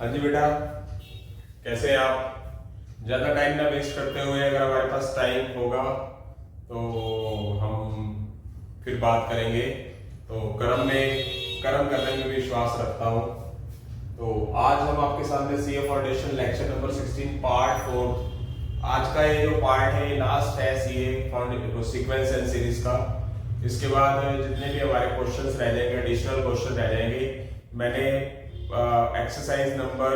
हाँ जी बेटा, कैसे हैं आप? ज़्यादा टाइम ना वेस्ट करते हुए अगर हमारे पास टाइम होगा तो हम फिर बात करेंगे। तो कर्म करने में विश्वास रखता हूँ। तो आज हम आपके सामने CA foundation lecture number 16 part 4। आज का ये जो पार्ट है ये लास्ट है CA foundation sequence and series का। इसके बाद जितने भी हमारे क्वेश्चंस रह जाएंगे, एडिशनल क्वेश्चन रह जाएंगे। मैंने exercise number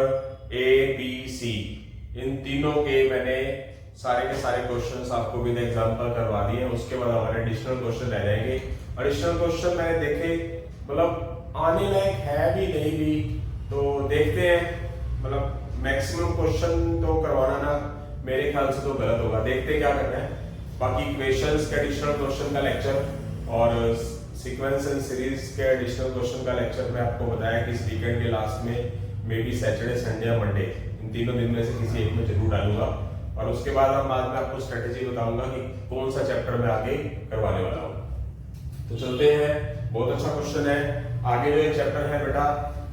A B C इन तीनों के मैंने सारे के सारे क्वेश्चंस आपको विद एग्जांपल करवा दिए हैं। उसके बाद हमारे एडिशनल क्वेश्चन रह जाएंगे। एडिशनल क्वेश्चन मैंने देखे, मतलब आने लायक है भी नहीं भी, तो देखते हैं। मतलब मैक्सिमम क्वेश्चन तो करवाना ना मेरे ख्याल से तो गलत होगा। देखते हैं क्या करना है। बाकी इक्वेशंस के एडिशनल क्वेश्चन का लेक्चर और सीक्वेंस एंड सीरीज के एडिशनल क्वेश्चन का लेक्चर मैं आपको बताया कि इस वीकेंड के लास्ट में मे बी सैटरडे, संडे या मंडे, इन तीनों दिन में से किसी एक में जरूर डालूंगा। और उसके बाद हम बाद में आपको स्ट्रेटेजी बताऊंगा कि कौन सा चैप्टर मैं आगे करवाने वाला हूँ। तो चलते हैं, बहुत अच्छा क्वेश्चन है। आगे जो चैप्टर है बेटा,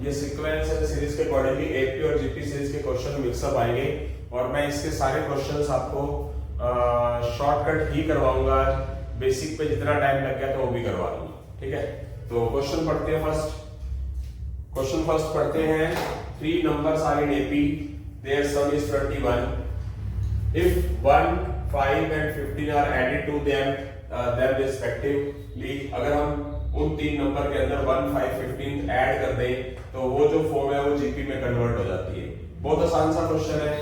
ये सीक्वेंस एंड सीरीज के अकॉर्डिंगली एपी और जीपी सीरीज के क्वेश्चन मिक्सअप आएंगे और मैं इसके सारे क्वेश्चंस आपको शॉर्टकट ही करवाऊंगा। बेसिक पे जितना टाइम लग गया तो वो भी करवा दूंगा, ठीक है। तो क्वेश्चन पढ़ते हैं। क्वेश्चन फर्स्ट पढ़ते हैं। 3 numbers are in AP, their sum is 21. If 1, 5 and 15 are added to them respectively, अगर हम उन 3 नंबर के अंदर 1, 5, 15 ऐड कर दें तो वो जो फॉर्म है वो जीपी में कन्वर्ट हो जाती है। बहुत आसान सा क्वेश्चन है।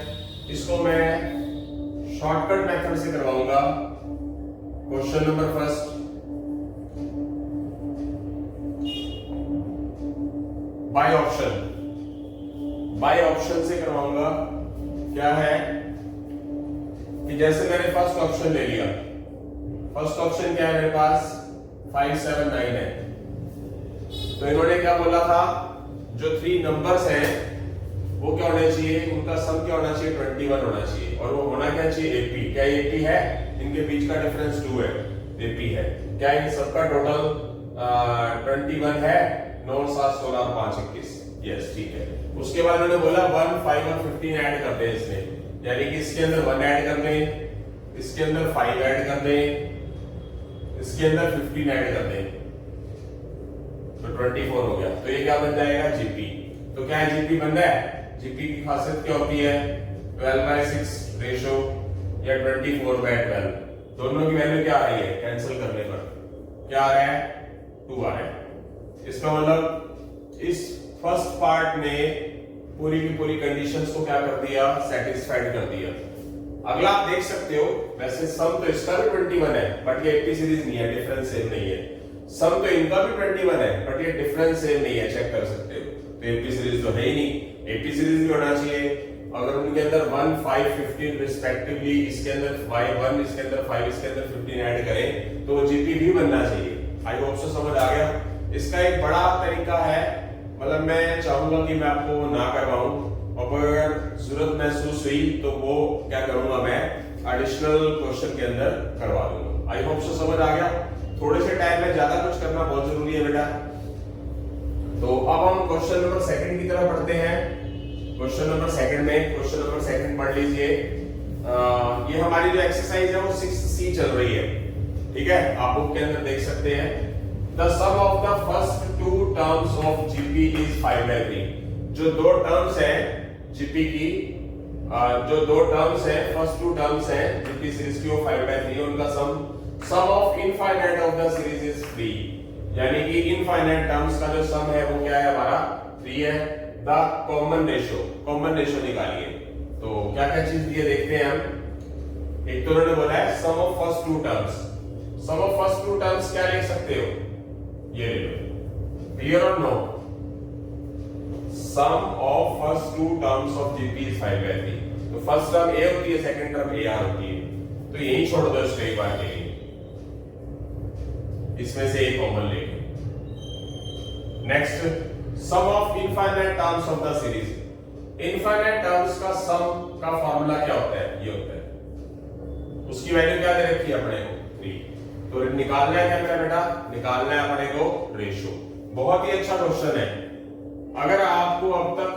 इसको मैं शॉर्टकट मेथड से करवाऊंगा। Question number first, by option से करवाऊंगा। क्या है कि जैसे मैंने फर्स्ट ऑप्शन ले लिया। फर्स्ट ऑप्शन क्या है मेरे पास? 5, 7, 9 है। तो इन्होंने क्या बोला था, जो 3 नंबर्स हैं वो क्या होने चाहिए, उनका सम क्या होना चाहिए? 21 होना चाहिए। और वो होना क्या चाहिए? एपी। क्या एपी है? इनके बीच का डिफरेंस 2 है, एपी है। क्या इन सबका टोटल 21 है? 9, 7, 16, 5, 21। यस, ठीक है। उसके बाद उन्होंने बोला 1, 5 और 15 ऐड कर दे इसमें, यानी कि इसके अंदर 1 ऐड कर दें, इसके अंदर 5 ऐड कर दें, इसके अंदर 15 ऐड कर दें, तो 24 हो गया। तो ये क्या बन जाएगा? जीपी। तो क्या है जीपी बन रहा है? जीपी की खासियत क्या होती है? 12/6 रेशो या 24/12। दोनों की वैल्यू क्या आ रही है? कैंसिल करने पर क्या आ रहा है? 2 आ रहा है। इसका मतलब इस फर्स्ट पार्ट ने पूरी की पूरी कंडीशंस को क्या कर दिया? सेटिस्फाइड कर दिया। अगला आप देख सकते हो, वैसे सम तो इसका भी 21 है बट ये एपी सीरीज नहीं है, डिफरेंस सेम नहीं है। सम तो इनका भी 21 है बट ये डिफरेंस सेम नहीं है, चेक कर सकते हो। तो एपी सीरीज तो है ही नहीं। एपी सीरीज भी होना चाहिए। अगर उनके अंदर 1, 5, 15 रिस्पेक्टिवली, इसके अंदर 1, इसके अंदर 5, इसके अंदर 15 ऐड करें तो जीपी भी बनना चाहिए। आई होप सो समझ आ गया। इसका एक बड़ा तरीका है, मतलब मैं चाहूंगा कि मैं आपको ना करवाऊं, और अगर जरूरत महसूस हुई तो वो क्या करूंगा, मैं एडिशनल क्वेश्चन के अंदर करवा दूंगा। आई होप सो समझ आ गया। थोड़े से टाइम में ज्यादा कुछ करना बहुत जरूरी है बेटा। तो अब हम क्वेश्चन नंबर 2 की तरफ बढ़ते हैं। क्वेश्चन नंबर 2 पढ़ लीजिए। ये हमारी जो एक्सरसाइज है वो 6C चल रही है, ठीक है। आप बुक के अंदर देख सकते हैं। The sum of the first 2 terms of GP is 5/3। जो 2 टर्म्स हैं GP की, जो 2 टर्म्स हैं, फर्स्ट 2 टर्म्स हैं GP सीरीज की, वो 5/3 है। उनका sum of infinite of the series is 3, यानी कि इनफाइनाइट टर्म्स का जो सम है वो क्या है हमारा? 3 है। द कॉमन रेशो निकालिए। तो क्या क्या चीज दिए देखते हैं हम। एक तो उन्होंने बोला है sum of first 2 terms. Sum of first 2 terms क्या लिख सकते हो? ये ले लो। क्लियर और no? Sum of first 2 terms of GP is 5/3। तो फर्स्ट टर्म ए होती है, सेकंड टर्म ए आर होती है। तो यही छोड़ दो इसको एक बार के लिए, इसमें से एक कॉमन लेके। Next, sum of infinite terms of the series. Infinite terms का सम का फार्मूला क्या होता है? ये होता है, उसकी वैल्यू क्या दे रखी है अपने को? 3। तो निकालना है क्या मेरा बेटा? निकालना है अपने को रेशो। बहुत ही अच्छा क्वेश्चन है। अगर आपको अब तक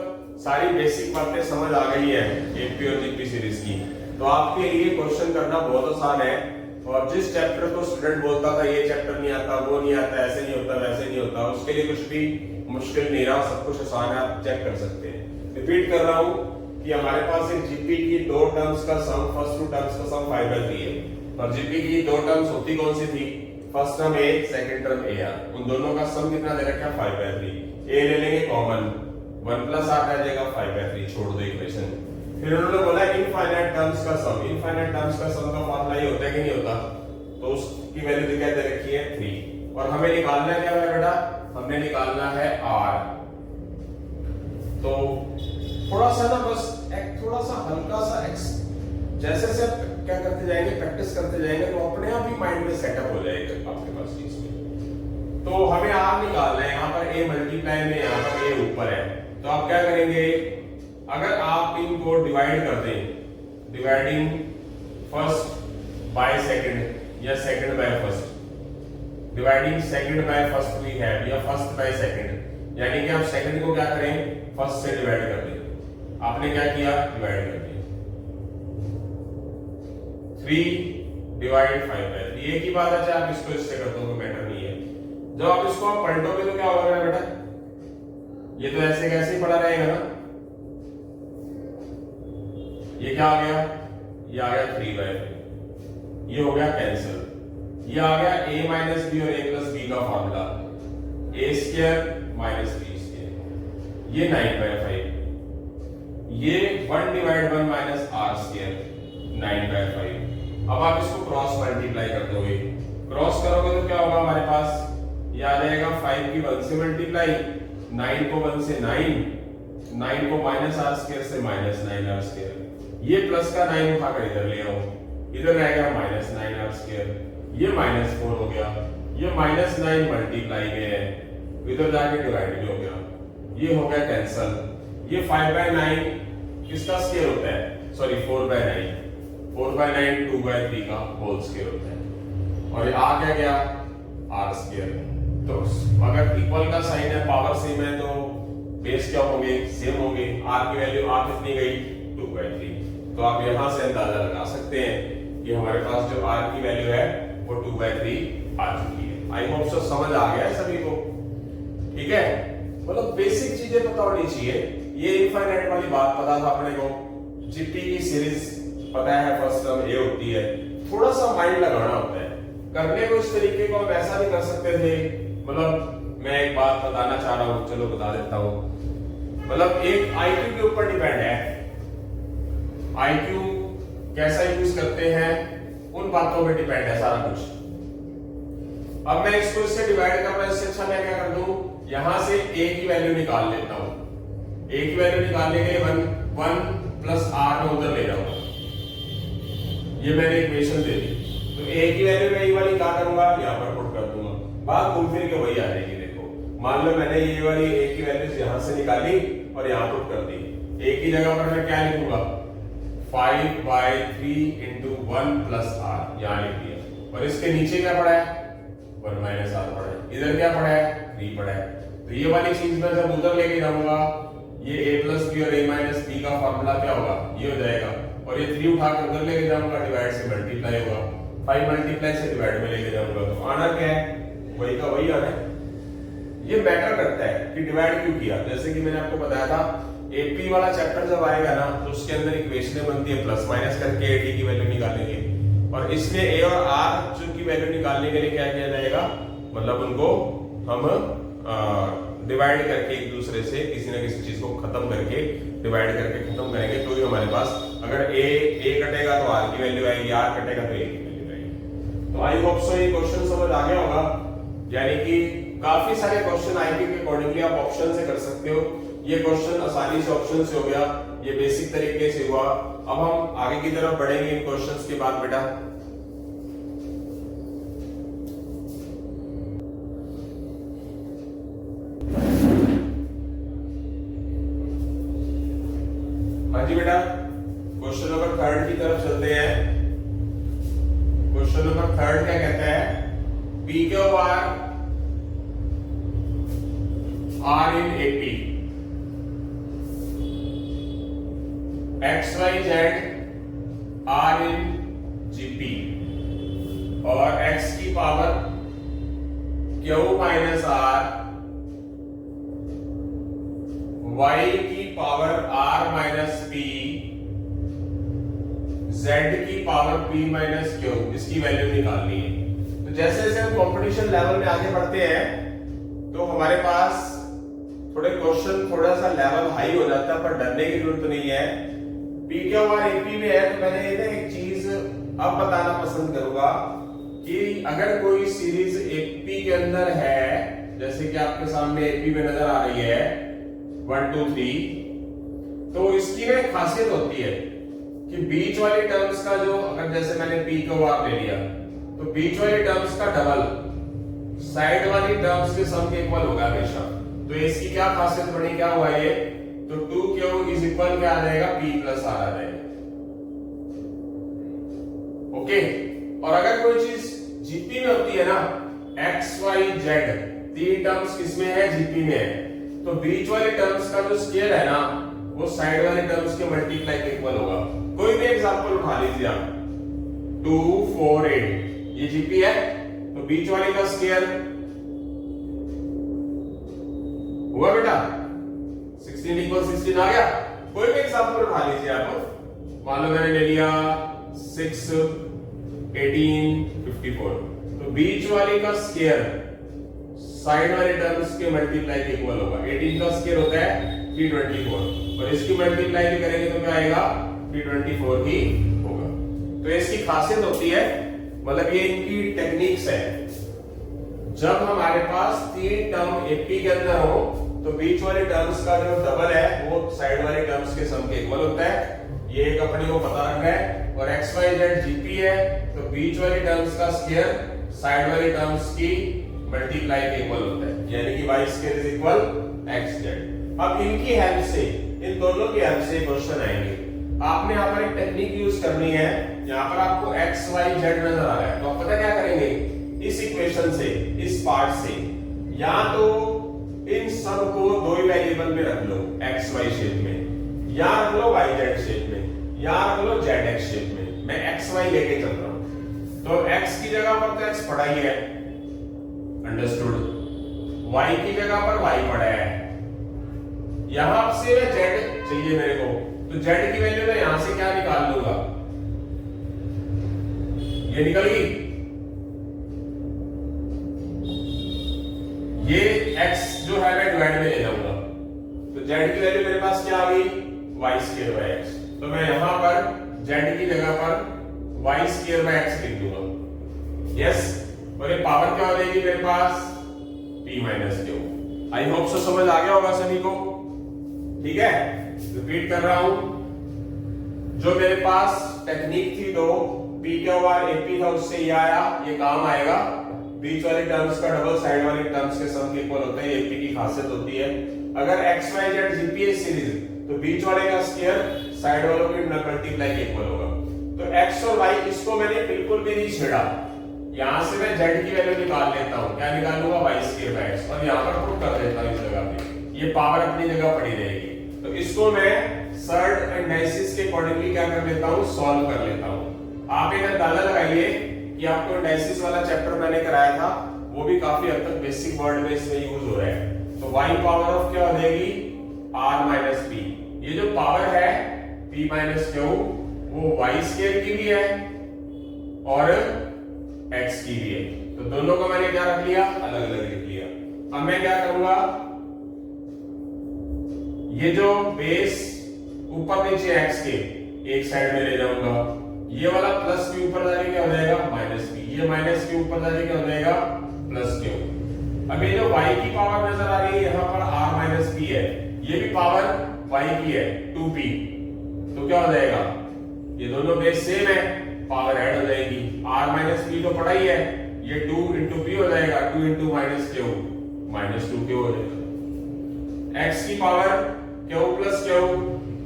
सारी बेसिक बातें समझ आ गई है एपी और जीपी सीरीज की, तो आपके लिए क्वेश्चन करना बहुत आसान है। और जिस चैप्टर को स्टूडेंट बोलता था ये चैप्टर नहीं आता, वो नहीं आता, ऐसे नहीं होता, वैसे नहीं होता, उसके लिए कुछ भी मुश्किल नहीं रहा, सब कुछ आसान है, आप चेक कर सकते हैं। रिपीट कर रहा हूं कि हमारे पास एक जीपी की दो टर्म्स का सम, फर्स्ट टू टर्म्स का सम 5/3 है, और जीपी की दो टर्म्स होती कौन सी थी? First term A, second term A R, उन दोनों का सम कितना दे रखा है? 5/3। ए ले लेंगे कॉमन, 1 + 8 आ जाएगा 5/3, छोड़ दो इक्वेशन। फिर उन्होंने बोला इनफाइनाइट टर्म्स का सम, इनफाइनाइट टर्म्स का सम का फार्मूला ये होता है कि नहीं होता? तो उसकी वैल्यू दिखाई दे रखी है 3, और हमें निकालना क्या है बेटा? हमने निकालना है r। तो थोड़ा सा ना बस एक थोड़ा सा हल्का सा जैसे से क्या करते जाएंगे, प्रैक्टिस करते जाएंगे, तो अपने आप ही माइंड में सेटअप हो जाएगा आपके पास चीज में। तो हमें r निकालना है, यहाँ पर a मल्टीप्लाई में यहाँ पर a ऊपर है, तो आप क्या करेंगे? अगर आप इनको डिवाइड कर दें, डिवाइडिंग फर्स्ट बाय सेकंड या second by first, dividing second by first भी है, या फर्स्ट बाय सेकंड, यानी कि आप सेकंड को क्या करें? फर्स्ट से डिवाइड कर दें। आपने क्या किया? डिवाइड कर दिया। 3 / 5/3, एक ही बात है, चाहे आप इसको इससे कर दो तो मैटर नहीं है। जब आप इसको आप पलटोगे तो क्या होगा बेटा? ये तो ऐसे कैसे ही पड़ा रहेगा ना। ये क्या आ गया? ये आ गया 3/5, ये हो गया कैंसिल। ये आ गया a - b और a + b का फार्मूला, a² - b², ये 9/5, ये 1/1 - r², 9/5। अब आप इसको क्रॉस मल्टीप्लाई कर दोगे, क्रॉस करोगे तो क्या होगा हमारे पास? ये आ जाएगा 5 की 1 से मल्टीप्लाई, 9 को 1 से 9, 9 को -r² से -9r², ये प्लस का 9 उठाकर इधर ले आओ, इधर रह गया -9r², ये -4 हो गया, ये -9 मल्टीप्लाई में है, इधर जाके डिवाइड भी हो गया, ये हो गया कैंसल। ये 5/9 किसका स्क्वायर होता है? सॉरी 4/9, 4/9 2/3 का होल स्क्वायर होता है, और ये आ क्या गया? r²। तो अगर इक्वल का साइन है, पावर सेम है, तो बेस क्या होंगे? सेम होंगे। r की वैल्यू आ कितनी गई? 2/3। तो आप यहां से अंदाजा लगा सकते हैं कि हमारे पास जो r की वैल्यू है वो 2/3 आ चुकी है। आई होप सो समझ आ गया है सभी को, ठीक है? मतलब बेसिक चीजें पता होनी चाहिए। ये इनफाइनाइट वाली बात पता था अपने को, जीपी की सीरीज पता है, फर्स्ट टर्म ए होती है, थोड़ा सा माइंड लगाना होता है। करने को इस तरीके को हम ऐसा भी कर सकते थे, मतलब मैं एक बात बताना चाह रहा हूं, चलो बता देता हूं। मतलब एक आईक्यू के ऊपर डिपेंड है, आईक्यू कैसा यूज करते हैं उन बातों पे डिपेंड है सारा कुछ। अब मैं इसको इससे डिवाइड कर रहा हूं, इससे अच्छा मैं क्या कर दूं, यहां से a की वैल्यू निकाल लेता हूं। a की वैल्यू निकालने के लिए 1 + r में उधर ले जाऊंगा, ये मैंने इक्वेशन दे दी। तो a की वैल्यू मैं ये वाली क्या करूंगा? यहां पर पुट कर दूंगा, बात घूम फिर के वही आ जाएगी। देखो मान लो मैंने ये वाली a की वैल्यू यहां से निकाली और यहां पुट कर दी, a की जगह पर मैं क्या लिखूंगा? 5/3 × 1 + r, यहां लिख दिया। और इसके नीचे क्या पड़ा है? 1 - r पड़ा है, इधर क्या पड़ा है? 3 पड़ा है। तो ये वाली चीज मैं जब उधर लेके जाऊंगा, ये a + b और a - b का फार्मूला क्या होगा? ये हो जाएगा, और ये 3 उठाकर उधर लेके जाऊंगा, डिवाइड से मल्टीप्लाई होगा, 5 मल्टीप्लाई से डिवाइड में लेके जाऊंगा, तो आना क्या है? वही का वही आना है। ये मैटर करता है कि डिवाइड क्यों किया। जैसे कि मैंने आपको बताया था, एपी वाला चैप्टर जब आएगा ना, तो उसके अंदर इक्वेशनें बनती है, प्लस माइनस करके एटी की वैल्यू निकालेंगे, और इसमें ए और आर जो की वैल्यू निकालने के लिए क्या किया जाएगा? मतलब उनको हम डिवाइड करके एक दूसरे से किसी ना किसी चीज को खत्म करके, डिवाइड करके खत्म करेंगे, तो ही हमारे पास अगर ए कटेगा तो आर की वैल्यू आएगी, आर कटेगा तो ए की वैल्यू आएगी। तो आई होप सो ये क्वेश्चन समझ आ गया होगा। यानी कि काफी सारे क्वेश्चन आईक्यू के अकॉर्डिंगली आप ऑप्शन से कर सकते हो। ये क्वेश्चन आसानी से ऑप्शन से हो गया, ये बेसिक तरीके से हुआ। अब हम आगे की तरफ बढ़ेंगे इन क्वेश्चंस के बाद बेटा। हाँ जी बेटा, क्वेश्चन नंबर 3 की तरफ चलते हैं। क्वेश्चन नंबर 3 क्या कहता है? PQR are in AP X Y Z are in GP और एक्स की power Q minus R, Y की power R minus P, Z की पावर पी माइनस क्यू, इसकी वैल्यू निकालनी है। तो जैसे जैसे हम कंपटीशन लेवल में आगे बढ़ते हैं तो हमारे पास थोड़े क्वेश्चन थोड़ा सा लेवल हाई हो जाता है, पर डरने की जरूरत नहीं है। पी क्यू आर एपी में है तो मैंने ये ना एक चीज अब बताना पसंद करूंगा कि अगर कोई सीरीज एपी के अंदर है, जैसे कि आपके सामने एपी में नजर आ रही है 1 2 3, तो इसकी ना एक खासियत होती है कि बीच वाली टर्म्स का जो, अगर जैसे मैंने पी क्यू आर ले लिया तो बीच वाली टर्म्स का डबल साइड वाली टर्म्स के सम के इक्वल होगा हमेशा। तो इसकी क्या खासियत बनी, क्या हुआ ये, तो 2q इज इक्वल क्या आ जाएगा, p प्लस आर आ जाएगा। ओके, और अगर कोई चीज जीपी में होती है ना, x y z तीन टर्म्स किसमें है, जीपी में है, तो बीच वाले टर्म्स का जो स्केयर है ना वो साइड वाले टर्म्स के मल्टीप्लाई के इक्वल होगा। कोई भी एग्जांपल उठा लीजिए आप, 2 4 8, ये जीपी है तो बीच वाले का स्केयर हुआ बेटा 16 इक्वल 16 आ गया। कोई भी एग्जांपल उठा लीजिए आप, मान लो मैंने ले लिया 6 18 54, तो बीच वाले का स्केयर साइड वाले टर्म्स के मल्टीप्लाई के इक्वल होगा। 18 का स्केयर होता है 324 और इसकी मल्टीप्लाई भी करेंगे तो क्या आएगा, 324 ही होगा। तो इसकी खासियत होती है, मतलब ये इनकी टेक्निक्स है, जब हमारे पास तीन टर्म एपी के अंदर हो तो बीच वाले टर्म्स का जो डबल है वो साइड वाले टर्म्स के सम के इक्वल होता है। ये एक अपने को पता रखना है। और एक्स वाई जेड जीपी है तो बीच वाले टर्म्स का स्क्वायर साइड वाले टर्म्स की मल्टीप्लाई के इक्वल होता है, यानी कि y square is equal x z. अब इनकी हेल्प से, इन दोनों की हेल्प से क्वेश्चन आएंगे। आपने यहाँ पर एक टेक्निक यूज करनी है, यहाँ पर आपको एक्स वाई जेड नजर आ रहा है तो आप पता क्या करेंगे, इस इक्वेशन से, इस पार्ट से, या तो इन सब को दो ही वेरिएबल में रख लो एक्स वाई शेप में, या रख लो वाई जेड शेप में, या रख लो जेड एक्स शेप में। मैं एक्स वाई लेके चल रहा हूं तो एक्स की जगह पर तो एक्स पड़ा ही है, अंडरस्टूड। वाई की जगह पर वाई पड़ा है, यहां से मैं जेड चाहिए मेरे को, तो जेड की वैल्यू मैं यहां से क्या निकाल लूंगा, ये निकल गई। ये x जो है मैं डिवाइड में ले जाऊंगा तो z की वैल्यू मेरे पास क्या आ गई, y स्क्वायर बाय x। तो मैं यहां पर z की जगह पर y स्क्वायर बाय x लिख दूंगा। यस, और ये पावर क्या हो जाएगी मेरे पास, p माइनस क्यू। आई होप सो समझ आ गया होगा सभी को, ठीक है। रिपीट कर रहा हूं, जो मेरे पास टेक्निक थी दो, p क्यू आर एपी था, उससे ये आया, ये काम आएगा। बीच वाले टर्म्स का डबल साइड वाले टर्म्स के सम के इक्वल होता है, एपी की खासियत होती है। अगर x y z GPA series तो बीच वाले का स्क्वायर साइड वालों के मल्टीप्लाई के इक्वल होगा। तो x और y इसको मैंने बिल्कुल भी नहीं छेड़ा, यहां से मैं z की वैल्यू निकाल लेता हूं, क्या निकालूंगा, y स्क्वायर बाय x, और यहां पर पुट कर देता हूं इस जगह पे, ये पावर अपनी जगह पड़ी रहेगी। तो इसको मैं सर्ड एंडाइसिस के अकॉर्डिंगली क्या कर लेता हूं, सॉल्व कर लेता हूं। आप एक अंदाजा लगाइए कि आपको एंडाइसिस वाला चैप्टर मैंने कराया था, वो भी काफी हद तक बेसिक वर्ड में इसमें यूज हो रहा है। तो y पावर ऑफ क्या हो जाएगी, r माइनस p। ये जो पावर है p माइनस क्यू वो y स्क्वायर की भी है और x की भी है, तो दोनों को मैंने क्या रख लिया, अलग अलग लिख लिया। अब मैं क्या करूंगा, ये जो बेस ऊपर नीचे x के एक साइड में ले जाऊंगा, ये वाला प्लस के ऊपर जाके क्या हो जाएगा, माइनस p, ये माइनस के ऊपर जाके क्या हो जाएगा, प्लस q। अब ये जो y की पावर नजर आ रही है यहाँ पर r माइनस p है, ये भी पावर y की है 2p, तो क्या हो जाएगा, ये दोनों बेस सेम है, पावर ऐड हो जाएगी। r माइनस p तो पड़ा ही है, ये 2 इंटू p हो जाएगा, 2 into minus q, minus 2q हो जाएगा। x की power q plus q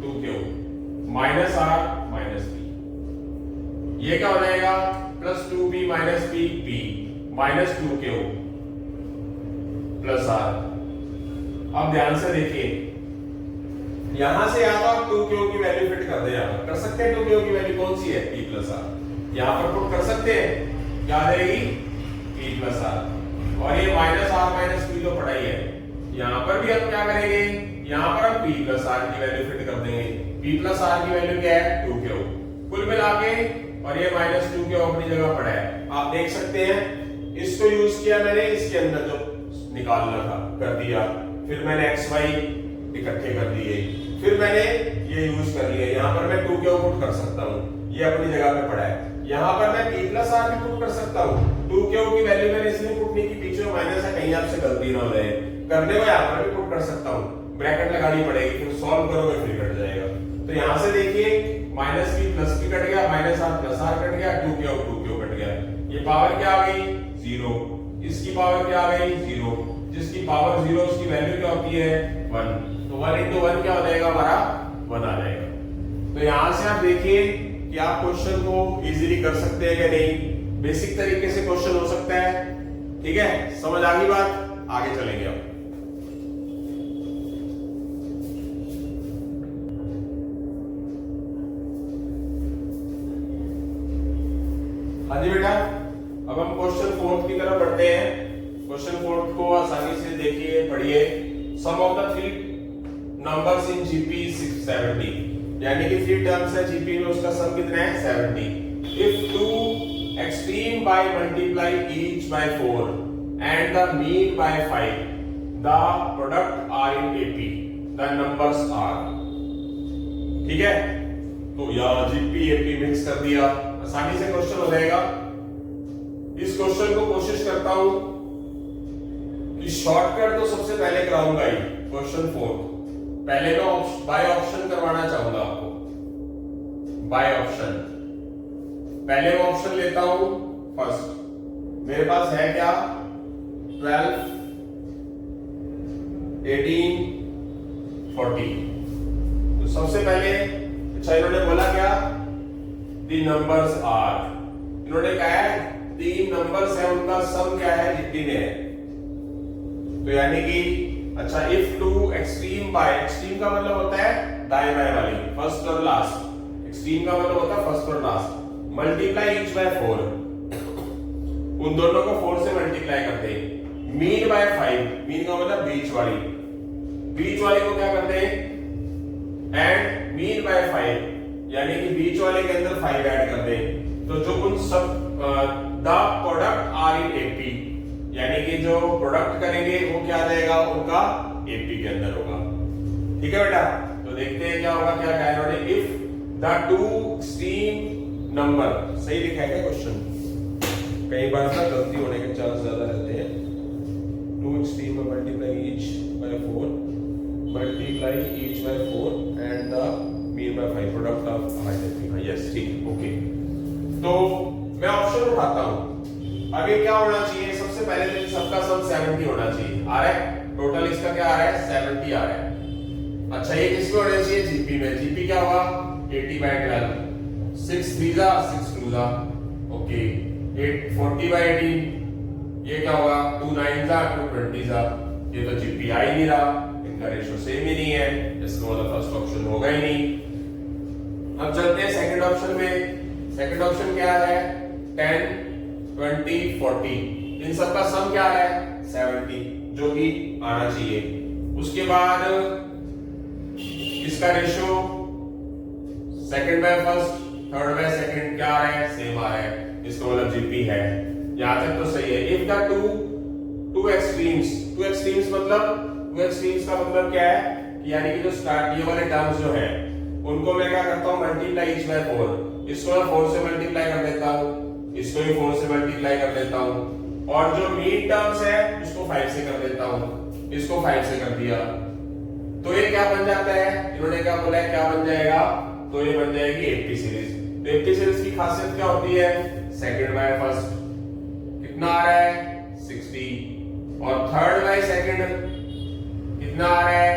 2q minus r minus p, ये क्या हो जाएगा, plus 2p minus p, p minus 2q plus r। अब ध्यान से देखिए, यहां से या तो आप 2Q की वैल्यू फिट कर दे, यहां पर कर सकते हैं। 2Q की वैल्यू कौन सी है? P plus R. यहां पर पुट कर सकते हैं, क्या रहेगी? P plus R. और ये माइनस आर माइनस पी तो पड़ा ही है। यहां पर भी हम क्या करेंगे? यहां पर हम P प्लस आर की वैल्यू फिट कर देंगे। P प्लस आर की वैल्यू क्या है? 2Q। कुल मिला के, और ये माइनस 2Q अपनी जगह पड़ा है, आप देख सकते हैं। इसको यूज किया मैंने, इसके अंदर जो निकालना था कर दिया, फिर मैंने एक्स वाई इकट्ठे कर दिए, फिर मैंने ये यूज कर लिया। यहाँ पर मैं 2Q पुट कर सकता हूँ, ये अपनी जगह पे पड़ा है। यहाँ पर मैं P प्लस आर भी पुट कर सकता हूँ। 2Q की वैल्यू मैंने इसलिए पुट नहीं की, पीछे माइनस है, कहीं आपसे गलती ना हो जाए, करने को यहाँ पर भी पुट कर सकता हूँ। ब्रैकेट लगानी पड़ेगी, फिर सॉल्व करोगे फिर कट जाएगा। तो यहाँ से देखिए, minus P plus P cut गया, minus R plus R cut गया, 2Q कट गया। ये पावर क्या आ गई? 0। इसकी पावर क्या आ गई? 0। जिसकी पावर 0 उसकी वैल्यू क्या होती है? 1। तो 1 into 1 क्या हो जाएगा हमारा? 1 आ जाएगा। तो यहां से आप देखिए कि आप क्वेश्चन को इजीली कर सकते हैं कि नहीं। बेसिक तरीके से क्वेश्चन हो सकता है। ठीक है, समझ आ गई बात? आगे चलेंगे अब। हाँ जी बेटा, अब हम क्वेश्चन 4 की तरफ बढ़ते हैं। क्वेश्चन 4 को आसानी से देखिए, पढ़िए। Sum of the 3 numbers in GP 670, यानी कि 3 टर्म्स है जीपी में, उसका सम कितना है? 70। If 2 extreme by multiply each by 4 and the mean by 5, the product are in AP, the numbers are. ठीक है, तो यहां जीपी एपी मिक्स कर दिया, आसानी से क्वेश्चन हो जाएगा। इस क्वेश्चन को कोशिश करता हूं कि शॉर्टकट तो सबसे पहले कराऊंगा ही। क्वेश्चन 4 पहले मैं बाय ऑप्शन करवाना चाहूंगा आपको। बाय ऑप्शन, पहले मैं ऑप्शन लेता हूं फर्स्ट। मेरे पास है क्या? 12, 18, 40। तो सबसे पहले, अच्छा इन्होंने बोला क्या? The numbers are. इन्होंने कहा है 3 नंबर्स है, उनका सम क्या है? जितनी में है। तो यानी कि अच्छा, इफ 2 एक्सट्रीम बाय, एक्सट्रीम का मतलब होता है दाएं बाएं वाली, फर्स्ट और लास्ट। एक्सट्रीम का मतलब होता है फर्स्ट और लास्ट। मल्टीप्लाई ईच बाय 4, उन दोनों को 4 से मल्टीप्लाई करते हैं। मीन बाय 5, मीन का मतलब बीच वाली, बीच वाली को क्या करते हैं? एंड मीन बाय 5, यानी कि बीच वाले के अंदर 5 ऐड कर दें। तो जो उन सब the product are in AP, यानी कि जो प्रोडक्ट करेंगे वो क्या आ जाएगा? उनका एपी के अंदर होगा। ठीक है बेटा, तो देखते हैं क्या होगा। क्या कहा इन्होंने? इफ द 2 एक्सट्रीम नंबर, सही लिखा है क्या क्वेश्चन? कई बार ना गलती होने के चांस ज्यादा रहते हैं। 2 एक्सट्रीम में multiply each by 4, multiply each by 4 and the mean by 5, product of identity. Yes, ठीक, ओके। तो मैं ऑप्शन उठाता हूं। आगे क्या होना चाहिए? सबसे पहले तो सबका सम 70 होना चाहिए। आ रहा है टोटल, इसका क्या आ रहा है? 70 आ रहा है। अच्छा, ये किसमें होना चाहिए? जीपी में। जीपी क्या होगा? 80 बाय 12, 6 3 जा 6 2 जा, ओके। 8 40 बाय 18, ये क्या होगा? 2 9 जा 2 20 जा। ये तो जीपी आ ही नहीं रहा, इनका रेशियो सेम ही नहीं है, इसका मतलब फर्स्ट ऑप्शन होगा ही नहीं। अब चलते हैं सेकंड ऑप्शन में। सेकंड ऑप्शन क्या है? 10 20 40, इन सब का सम क्या है? 70, जो कि आना चाहिए। उसके बाद इसका ratio second by first, third by second क्या आ रहा है? सेम आ रहा है, इसका मतलब जीपी है। यहां तक तो सही है। If the two extremes, two extremes मतलब, टू एक्सट्रीम्स का मतलब क्या है? कि यानी कि जो स्टार्ट ये वाले टर्म्स जो है उनको मैं क्या करता हूं? Multiply each by 4। इसको मैं 4 से मल्टीप्लाई कर देता हूं, इसको भी 4 से मल्टीप्लाई कर देता हूं, और जो मीन टर्म्स है उसको 5 से कर देता हूं, इसको 5 से कर दिया। तो ये क्या बन जाता है? इन्होंने क्या बोला है? क्या बन जाएगा? तो ये बन जाएगी एपी सीरीज। तो एपी सीरीज की खासियत क्या होती है? सेकंड बाय फर्स्ट कितना आ रहा है? 60, और थर्ड बाय सेकंड कितना आ रहा है?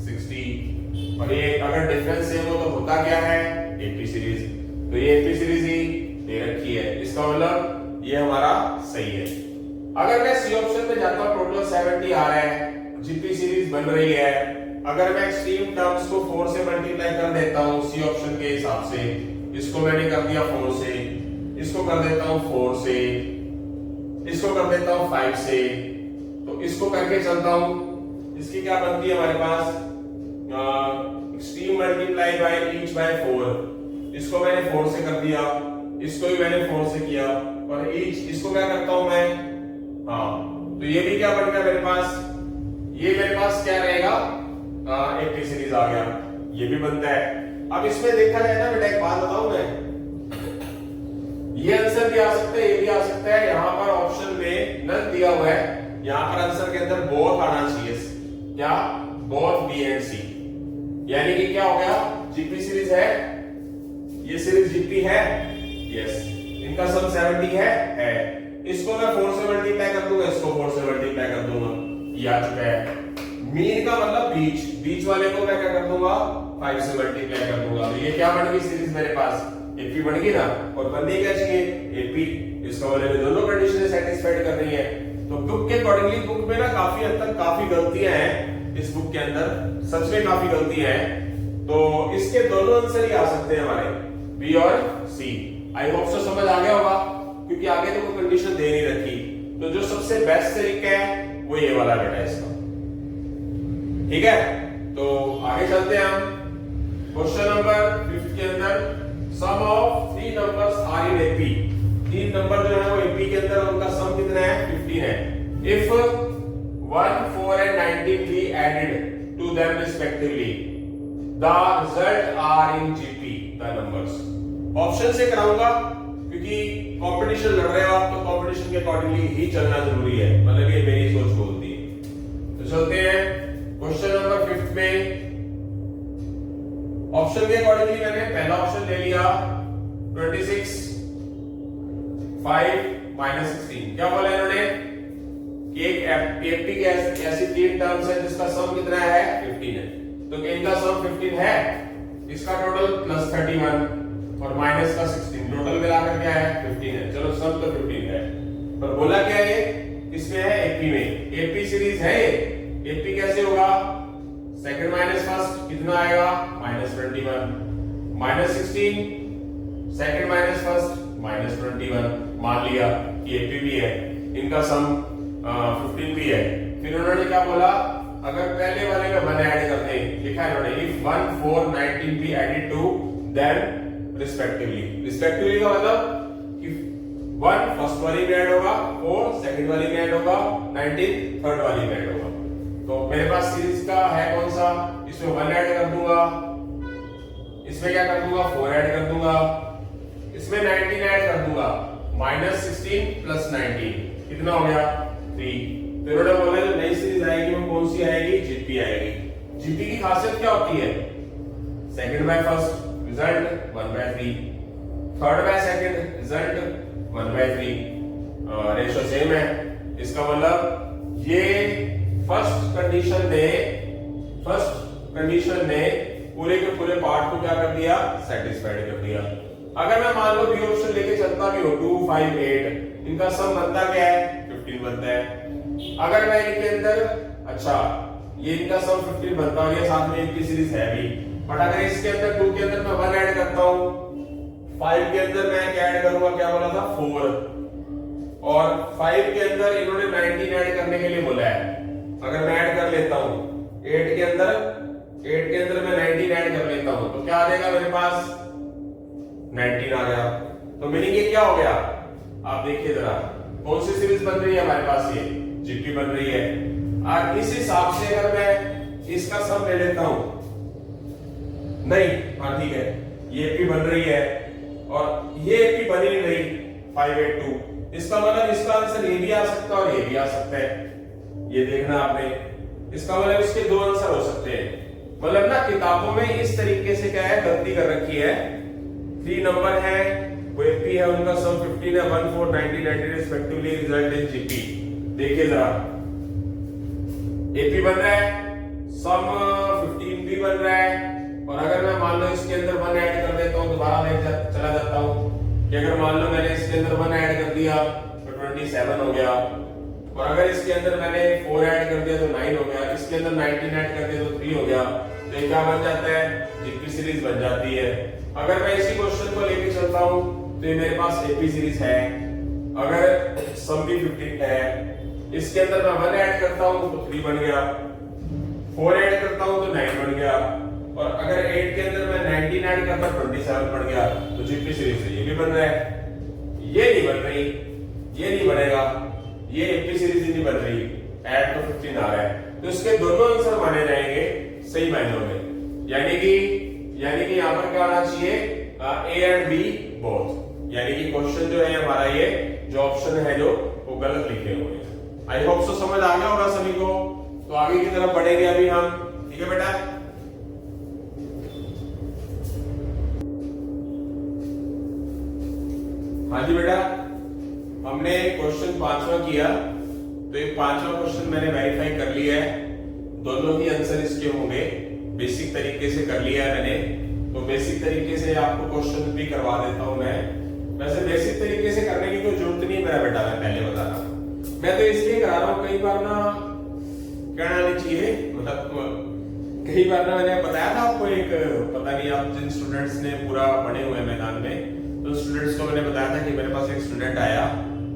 60। और ये अगर डिफरेंस सेम हो तो होता क्या है? AP series. तो ये एपी सीरीज ही दे रखी है, इसका मतलब ये हमारा सही है। अगर मैं सी ऑप्शन में जाता हूं, टोटल 70 आ रहा है, जीपी सीरीज बन रही है। अगर मैं एक्सट्रीम टर्म्स को 4 से मल्टीप्लाई कर देता हूं सी ऑप्शन के हिसाब से, इसको मैंने कर दिया 4 से, इसको कर देता हूं 4 से, इसको कर देता हूं 5 से, तो इसको करके चलता हूं, इसकी क्या बनती है हमारे पास extreme multiply by each by 4, इसको मैंने 4 से कर दिया, इसको भी मैंने 4 से किया, और ईच इसको क्या करता हूं मैं, हाँ तो ये भी क्या बन गया मेरे पास, ये मेरे पास क्या रहेगा, एक टी सीरीज आ गया, ये भी बनता है। अब इसमें देखा जाए ना बेटा, एक बात बताऊं मैं, ये आंसर भी आ सकता है, ये भी आ सकता है, यहां पर ऑप्शन में नन दिया हुआ है, यहां पर आंसर के अंदर बोथ आना चाहिए, क्या बोथ बी एंड सी, यानी कि क्या हो गया, जीपी सीरीज है, ये सीरीज जीपी है, यस, इनका सम 70 है, इसको मैं 4 से मल्टीप्लाई कर दूंगा, इसको 4 से मल्टीप्लाई कर दूंगा, ये आ चुका है। मीन का मतलब बीच, बीच वाले को मैं क्या कर दूंगा 5 से मल्टीप्लाई कर दूंगा, तो ये क्या बन गई सीरीज मेरे पास, एपी बन गई ना, और बननी क्या चाहिए एपी, इसका मतलब दोनों कंडीशनें सेटिस्फाइड कर रही है। तो बुक के अकॉर्डिंगली बुक में ना काफी हद तक काफी गलतियां हैं इस बुक के अंदर, सच में काफी गलतियां हैं, तो इसके दोनों आंसर ही आ सकते हैं हमारे बी और सी। आई होप सो समझ आ गया होगा, क्योंकि आगे तो कोई कंडीशन दे नहीं रखी, तो जो सबसे बेस्ट तरीका है वो ये वाला बेटा है इसका, ठीक है। तो आगे चलते हैं हम, क्वेश्चन नंबर 5 के अंदर, sum of 3 numbers are in AP, 3 number जो है वो एपी के अंदर, उनका सम कितना है 15 है। If 1, 4 and 19 be added to them respectively, the result are in GP the numbers। Option से कराऊंगा क्योंकि कंपटीशन लड़ रहे हो आप, तो कंपटीशन के अकॉर्डिंगली ही चलना जरूरी है, मतलब ये मेरी सोच बोलती है। तो चलते हैं क्वेश्चन नंबर 5 में, ऑप्शन के अकॉर्डिंगली मैंने पहला ऑप्शन ले लिया 26, 5 माइनस 16, क्या बोला इन्होंने कि एक एपी के ऐसी 3 टर्म्स है जिसका सम कितना है 15 है, तो इनका सम 15 है, इसका टोटल प्लस 31 और माइनस का 16, टोटल मिलाकर क्या है 15 है, चलो सम तो 15 है, पर बोला क्या है इसमें है एपी में, एपी सीरीज है, एपी कैसे होगा, सेकंड माइनस फर्स्ट कितना आएगा minus 21, minus 16 second minus first minus 21, मान लिया कि एपी भी है, इनका सम 15 भी है। फिर उन्होंने क्या बोला, अगर पहले वाले में 1 ऐड कर दें, लिखा है उन्होंने if 1, 4, 19 be added to them respectively, respectively का मतलब कि 1 फर्स्ट वाली में ऐड होगा, 4 सेकंड वाली में ऐड होगा, 19 थर्ड वाली में ऐड होगा। तो मेरे पास सीरीज का है कौन सा, इसमें 1 ऐड कर दूंगा, इसमें क्या कर दूंगा 4 ऐड कर दूंगा, इसमें 19 ऐड कर दूंगा, माइनस 16 प्लस 19 कितना हो गया 3। फिर उन्होंने बोला जो नई सीरीज आएगी वो कौन सी आएगी, जीपी आएगी। जीपी की खासियत क्या होती है, second by first result 1/3, third by second result 1/3, ratio same है, इसका मतलब ये फर्स्ट कंडीशन ने पूरे के पूरे पार्ट को क्या कर दिया, सेटिस्फाइड कर दिया। अगर मैं मान लो बी ऑप्शन लेके चलता भी हो 2, 5, 8, इनका सम बनता क्या है 15 बनता है। अगर मैं इनके अंदर, अच्छा ये इनका सम 15 बनता है, ये साथ में इनकी सीरीज है भी, बट अगर इसके अंदर 2 के अंदर मैं 1 ऐड करता हूं, 5 के अंदर मैं क्या ऐड करूंगा, क्या बोला था 4, और 5 के अंदर इन्होंने 19 ऐड करने के लिए बोला है। अगर मैं ऐड कर लेता हूं 8 के अंदर मैं 19 ऐड कर लेता हूं, तो क्या आ जाएगा मेरे पास 19 आ गया। तो मीनिंग ये क्या हो गया, आप देखिए जरा कौन सी सीरीज बन रही है हमारे पास, ये जीपी बन रही है। और इस हिसाब से अगर मैं इसका सम ले लेता हूं, नहीं हाँ ठीक है, ये एपी बन रही है और ये एपी बनी नहीं रही 582, इसका मतलब इसका आंसर ये भी आ सकता है और ये भी आ सकता है, ये देखना आपने, इसका मतलब इसके 2 आंसर हो सकते हैं। मतलब ना किताबों में इस तरीके से क्या है गलती कर रखी है, 3 नंबर है वो एपी है, उनका सम 15 है, 1, 4, 19 रेस्पेक्टिवली रिजल्ट इन जीपी। देखिए जरा एपी बन रहा है, सम 15 भी बन रहा है, और अगर मैं मान लो इसके अंदर 1 ऐड कर देता हूं, दोबारा चला जाता हूं कि अगर मान लो मैंने इसके अंदर 1 ऐड कर दिया तो 27 हो गया, और अगर इसके अंदर मैंने 4 ऐड कर दिया तो 9 हो गया। इसका इसके अंदर 19 ऐड कर दिया तो 3 हो गया, तो ये क्या बन जाता है, जीपी सीरीज बन जाती है। अगर मैं इसी क्वेश्चन को लेके चलता हूं तो ये मेरे पास एपी सीरीज है। अगर सम भी 15 है, इसके अंदर मैं 1 ऐड करता हूं तो 3 बन गया, 4 ऐड करता हूं तो 9 बन गया, और अगर 8 के अंदर मैं 19 ऐड करता हूं 27 बन गया, तो जीपी सीरीज से ये भी बन रहा है। ये नहीं बन रही, ये नहीं बनेगा, ये एपी सीरीज ही नहीं बन रही, ऐड तो 15 आ रहा है, तो इसके दोनों आंसर माने जाएंगे सही मायनों में। यानी कि यहां पर क्या आना चाहिए, ए एंड बी बोथ, यानी कि क्वेश्चन जो है हमारा ये जो ऑप्शन है जो वो गलत लिखे हुए हैं। आई होप सो समझ आ गया होगा सभी को। तो आगे की तरफ बढ़ेंगे अभी हम, ठीक है बेटा। हाँ जी बेटा, हमने क्वेश्चन 5वां किया, तो ये 5वां क्वेश्चन मैंने वेरीफाई कर लिया है, दोनों ही आंसर इसके होंगे, बेसिक तरीके से कर लिया है मैंने। तो बेसिक तरीके से आपको क्वेश्चन भी करवा देता हूं मैं। वैसे बेसिक तरीके से करने की कोई जरूरत नहीं है मेरा बेटा, मैं पहले बता रहा हूं, मैं तो इसलिए करा रहा हूं, कई बार ना कहना नहीं चाहिए, मतलब कई बार ना मैंने बताया था आपको, एक पता नहीं आप जिन स्टूडेंट्स ने पूरा पढ़े हुए मैदान में, तो स्टूडेंट्स को मैंने बताया था कि मेरे पास एक स्टूडेंट आया,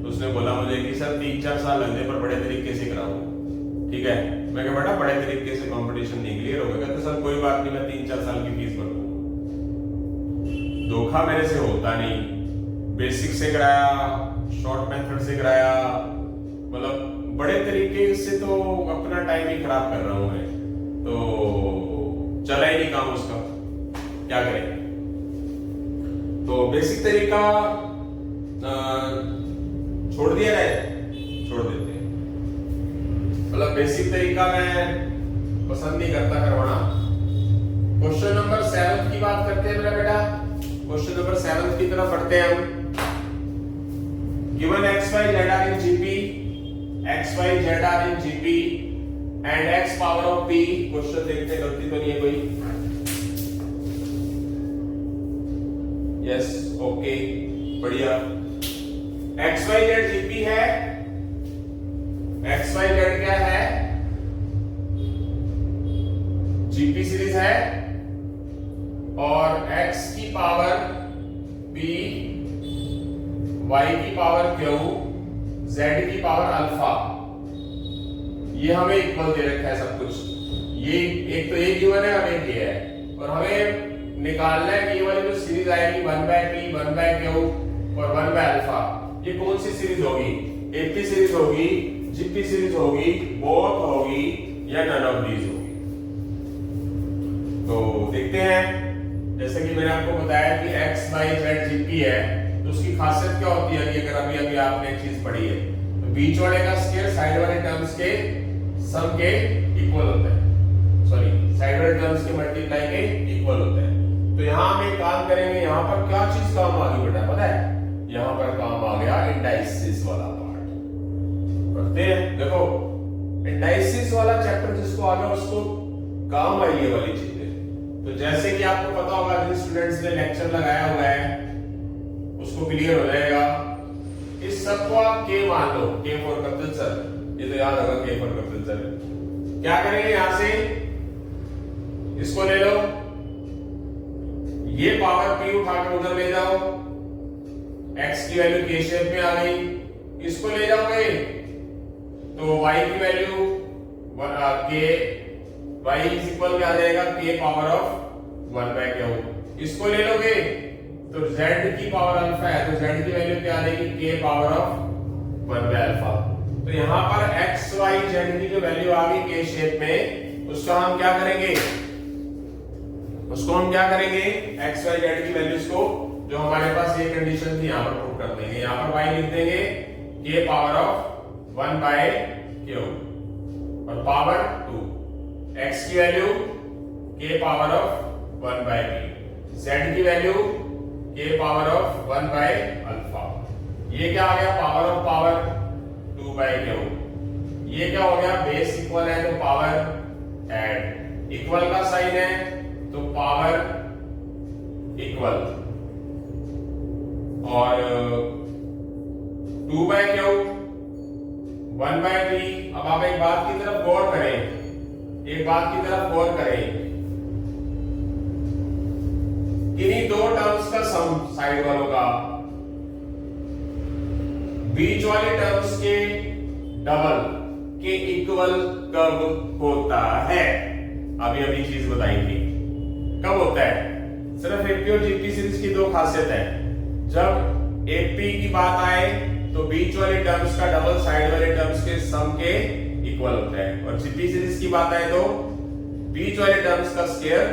तो उसने बोला मुझे कि सर 3-4 साल लग जाए पर बड़े तरीके से कराऊं, ठीक है। मैं कहा बेटा बड़े तरीके से कंपटीशन नहीं क्लियर हो गया, तो सर कोई बात नहीं, मैं 3-4 साल की फीस भर दूंगा। धोखा मेरे से होता नहीं, बेसिक से कराया, शॉर्ट मेथड से कराया, मतलब बड़े तरीके से तो अपना टाइम ही खराब कर रहा हूं मैं, तो चला ही नहीं काम उसका, क्या करें। तो बेसिक तरीका छोड़ दिया है, छोड़ देते हैं, मतलब बेसिक तरीका मैं पसंद नहीं करता करवाना। क्वेश्चन नंबर 7 की बात करते हैं मेरा बेटा, क्वेश्चन नंबर 7 की तरफ बढ़ते हैं हम। Given x y z are in GP, x y z are in GP and x power of p, question देखते हैं गलती तो नहीं है कोई, यस ओके बढ़िया। x y z GP है, x y z क्या है, GP सीरीज है, और x की पावर p, y की पावर q, z की पावर अल्फा, ये हमें इक्वल दे रखा है सब कुछ। ये एक तो ये गिवन है और एक ये है, और हमें निकालना है कि ये वाली जो सीरीज आएगी 1/p 1/q और 1/अल्फा, ये कौन सी सीरीज होगी, एपी सीरीज होगी, जीपी सीरीज होगी, बोथ होगी, या नन ऑफ दीज होगी। तो देखते हैं, जैसे कि मैंने आपको बताया कि x y z GP है, तो उसकी खासियत क्या होती है कि अगर अभी आपने एक चीज पढ़ी है, तो बीच वाले का स्क्वायर साइड वाले टर्म्स के सम के इक्वल होता है, सॉरी साइड वाले टर्म्स के मल्टीप्लाई के इक्वल होता है। तो यहां हम एक काम करेंगे, यहां पर क्या चीज काम आ गई बेटा पता है, यहां पर काम आ गया इंडाइसिस वाला पार्ट। पढ़ते हैं, देखो इंडाइसिस वाला चैप्टर जिसको आ गया उसको काम आई ये वाली चीजें। तो जैसे कि आपको पता होगा, जिन स्टूडेंट्स ने लेक्चर लगाया हुआ है उसको क्लियर हो जाएगा। इस सब को आप के मान लो, के फॉर कंपल्सर, ये तो याद होगा के फॉर कंपल्सर। क्या करेंगे, यहां से इसको ले लो, ये पावर p उठाकर उधर ले जाओ, x की वैल्यू k शेप में आ गई, इसको ले जाओगे तो y की value k, y is equal क्या आ जाएगा, k पावर ऑफ 1/q। इसको ले लोगे तो z की पावर अल्फा है, तो z की वैल्यू क्या आ जाएगी, k पावर ऑफ 1/अल्फा। तो यहां पर x y z की जो वैल्यू आ गई k शेप में, उसका हम क्या करेंगे, x y z की वैल्यूज को, जो हमारे पास ये कंडीशन थी, यहां पर पुट कर देंगे। यहां पर y लिख देंगे k पावर ऑफ 1/q और पावर 2, x की value k power of 1/p, z की वैल्यू k पावर ऑफ 1/अल्फा। ये क्या आ गया, पावर ऑफ पावर 2/q। ये क्या हो गया, बेस इक्वल है तो पावर ऐड, इक्वल का साइन है तो पावर इक्वल, और 2/q 1/p। अब आप एक बात की तरफ गौर करें, एक बात की तरफ गौर करें, किन्हीं दो टर्म्स का सम साइड वालों का बीच वाले टर्म्स के डबल के इक्वल कब होता है? अभी अभी चीज बताएंगे कब होता है। सिर्फ एपी और जीपी सीरीज की दो खासियत है, जब एपी की बात आए तो बीच वाले टर्म्स का डबल साइड वाले टर्म्स के सम के इक्वल होता है, और जीपी सीरीज की बात आए तो बीच वाले टर्म्स का स्क्वायर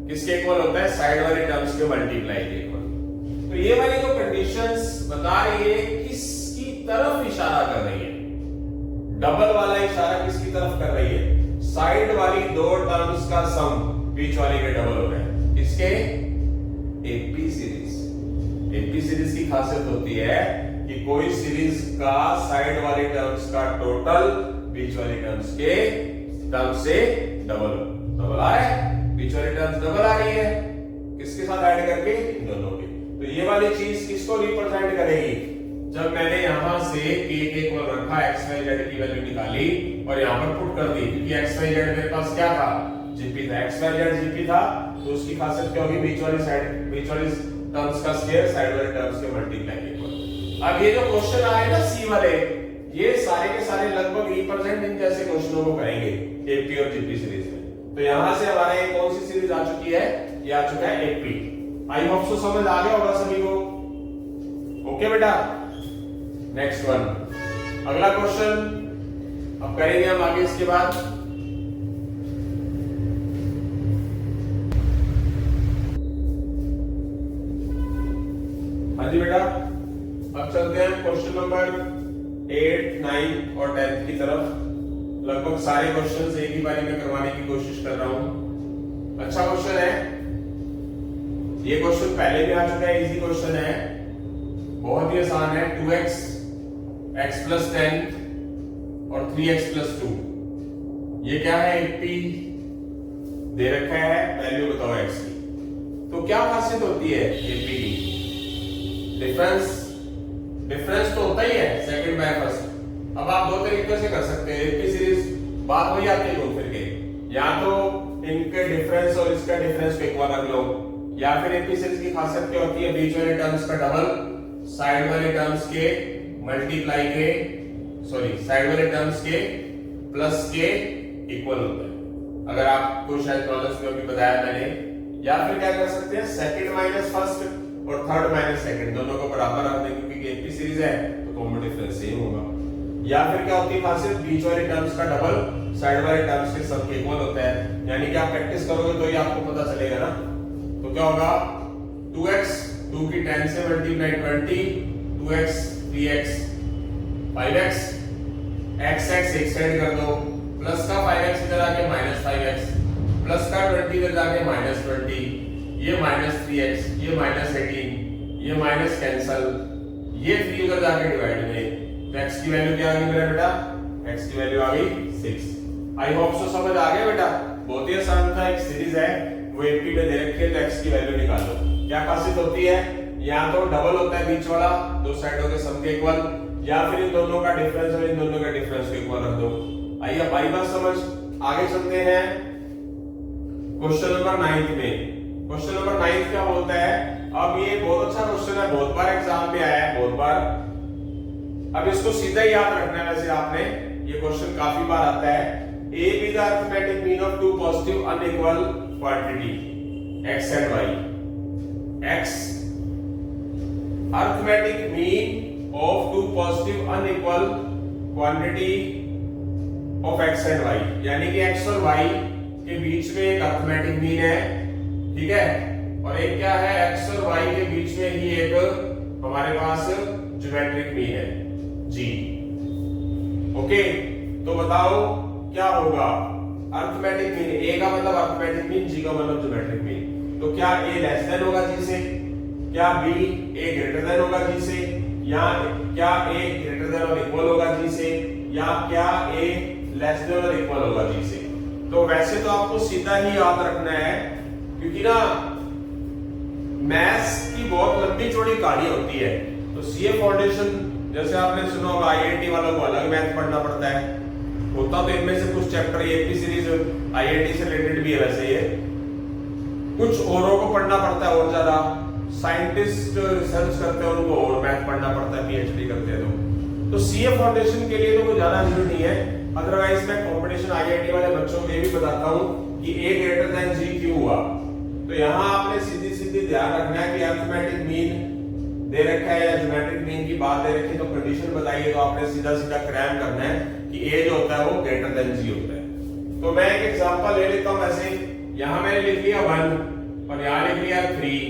किसके इक्वल होता है? साइड वाले टर्म्स के मल्टीप्लाई के इक्वल। तो ये वाली जो कंडीशंस बता रही है किसकी तरफ इशारा कर रही है? डबल वाला इशारा किसकी तरफ कर रही है? साइड वाली दो टर्म्स का सम बीच वाले के डबल हो रहा है। किसके? AP series. एपी सीरीज की खासियत होती है कि कोई सीरीज का साइड वाले टर्म्स का टोटल बीच वाले टर्म्स के टर्म से डबल आ रहा है, बीच वाली टर्म्स डबल आ रही है, किसके साथ ऐड करके? इन दोनों के। तो ये वाली चीज किसको रिप्रेजेंट करेगी? जब मैंने यहां से k के इक्वल रखा, x y z की वैल्यू निकाली और यहां पर पुट कर दी, क्योंकि x y z मेरे पास क्या था? जीपी था। x y z जीपी था तो उसकी खासियत क्या होगी? बीच वाली टर्म्स का स्क्वायर साइड वाले टर्म्स के मल्टीप्लाई के इक्वल। अब ये जो क्वेश्चन आए ना सी वाले, ये सारे के सारे लगभग रिप्रेजेंट इन जैसे क्वेश्चनों को करेंगे एपी और जीपी सीरीज में। तो यहां से हमारा ये कौन सी सीरीज आ चुकी है? ये आ चुका है एपी। आई होप सो समझ आ गया होगा सभी को। ओके बेटा, नेक्स्ट वन, अगला क्वेश्चन अब करेंगे हम आगे इसके बाद। हाँ जी बेटा, अब चलते हैं क्वेश्चन नंबर 8, 9 और 10 की तरफ। लगभग सारे क्वेश्चंस एक ही बारी में करवाने की कोशिश कर रहा हूं। अच्छा क्वेश्चन है ये। क्वेश्चन पहले भी आ चुका है, इजी क्वेश्चन है, बहुत ही आसान है। 2x x plus 10 और 3x plus 2, ये क्या है? 80 दे रखा है, वैल्यू बताओ x की। तो क्या खासियत होती है AP की? डिफरेंस तो होता ही है सेकंड बाय फर्स्ट। अब आप दो तरीके से कर सकते हैं एपी सीरीज, बात वही आती है घूम फिर के, या तो इनके डिफरेंस और इसका डिफरेंस को इक्वल रख लो, या फिर एपी सीरीज की खासियत क्या होती है? बीच वाले टर्म्स का डबल साइड वाले टर्म्स के मल्टीप्लाई के, सॉरी साइड वाले टर्म्स के प्लस के इक्वल होता है। अगर आपको शायद प्रॉब्लम्स में भी बताया मैंने। या फिर क्या कर सकते हैं? सेकंड माइनस फर्स्ट और थर्ड माइनस सेकंड दोनों को बराबर रख देंगे, क्योंकि एपी सीरीज है तो कॉमन डिफरेंस सेम होगा। या फिर क्या होती है खासियत? बीच वाले टर्म्स का डबल साइड वाले टर्म्स के सम के इक्वल होता है। यानी कि आप प्रैक्टिस करोगे तो ही आपको पता चलेगा ना। तो क्या होगा? 2x 2 की 10 से multiply 20, 2x 3x 5x, x एक साइड कर दो, प्लस का 5x इधर आके माइनस 5x, प्लस का 20 इधर जाके माइनस 20, ये माइनस 3x, ये माइनस 18, ये माइनस कैंसल, ये 3 उधर जाके डिवाइड में, तो x की वैल्यू क्या आ गई मेरा बेटा? x की वैल्यू आ गई 6। आई होप सो समझ आ गया बेटा। बहुत ही आसान था, एक सीरीज है वो एपी में दे रखी है, तो x की वैल्यू निकालो। क्या खासियत होती है? या तो डबल होता है बीच वाला दो साइडों के सम के इक्वल, या फिर इन दोनों का डिफरेंस और इन दोनों का डिफरेंस को इक्वल रख दो। आइए अब आई बात समझ, आगे चलते हैं क्वेश्चन नंबर 9 में। क्वेश्चन नंबर 9 क्या बोलता है? अब ये बहुत अच्छा क्वेश्चन है, बहुत बार एग्जाम में आया है, बहुत बार। अब इसको सीधा ही याद रखना है, वैसे आपने ये क्वेश्चन काफी बार आता है। A be the arithmetic mean of two positive unequal quantity x and y. X arithmetic mean of two positive unequal quantity of x and y, यानी कि x और y के बीच में एक अरिथमेटिक मीन है, ठीक है, और एक क्या है? x और y के बीच में ही एक हमारे पास ज्योमेट्रिक मीन है g। ओके, तो बताओ क्या होगा? अरिथमेटिक मीन, a का मतलब अरिथमेटिक मीन, g का मतलब ज्योमेट्रिक मीन। तो क्या a लेस देन होगा g से? क्या b a ग्रेटर देन होगा g से? या क्या a ग्रेटर देन और इक्वल होगा g से? या क्या a लेस देन और इक्वल होगा g से? तो वैसे तो आपको सीधा ही याद रखना है, क्योंकि ना मैथ्स की बहुत लंबी चौड़ी कहानी होती है। तो सीए फाउंडेशन जैसे आपने सुना होगा, आईआईटी वालों को अलग मैथ पढ़ना पड़ता है, होता तो इनमें से कुछ चैप्टर एपी सीरीज आईआईटी से रिलेटेड भी है वैसे ये, कुछ औरों को पढ़ना पड़ता है और ज्यादा, साइंटिस्ट रिसर्च करते हैं उनको और मैथ पढ़ना पड़ता है पीएचडी करते हैं। तो सीए फाउंडेशन के लिए तो कोई ज्यादा जरूरी नहीं है, अदरवाइज मैं कंपटीशन आईआईटी वाले बच्चों को ये भी बताता हूँ कि ए ग्रेटर देन जी क्यों हुआ। तो यहाँ आपने सीधी सीधी ध्यान रखना है कि अरिथमेटिक मीन दे रखा है या ज्योमेट्रिक मीन की बात दे रखी है, तो कंडीशन बताइए, तो आपने सीधा सीधा क्रैम करना है कि ए जो होता है वो ग्रेटर देन जी होता है। तो मैं एक एग्जांपल ले लेता हूं, वैसे यहां मैंने लिख लिया 1 और यहां लिख लिया 3,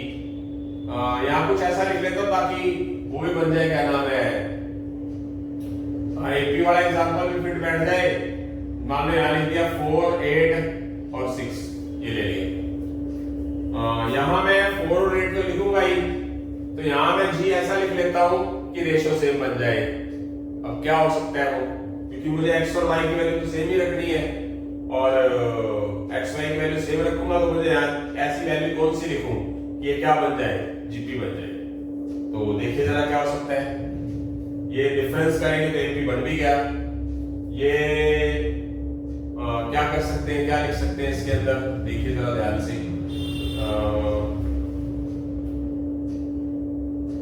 यहां कुछ ऐसा लिख लेता हूं ताकि वो भी बन जाए, क्या नाम है, एपी वाला एग्जांपल भी फिट बैठ जाए। मान लो यहां लिख दिया 4, 8 और 6, ये ले लिया। यहां मैं 4 और 8 तो लिखूंगा ही, तो यहां मैं जी ऐसा लिख लेता हूं कि रेशियो सेम बन जाए। अब क्या हो सकता है वो, क्योंकि मुझे एक्स और वाई की वैल्यू तो सेम ही रखनी है, और एक्स वाई की वैल्यू सेम रखूंगा तो मुझे यहाँ ऐसी वैल्यू कौन सी लिखूं कि ये क्या बन जाए, जीपी बन जाए। तो देखिए जरा क्या हो सकता है, ये डिफरेंस करेंगे तो एपी बन भी गया। ये क्या कर सकते हैं, क्या लिख सकते हैं इसके अंदर, देखिए जरा ध्यान से,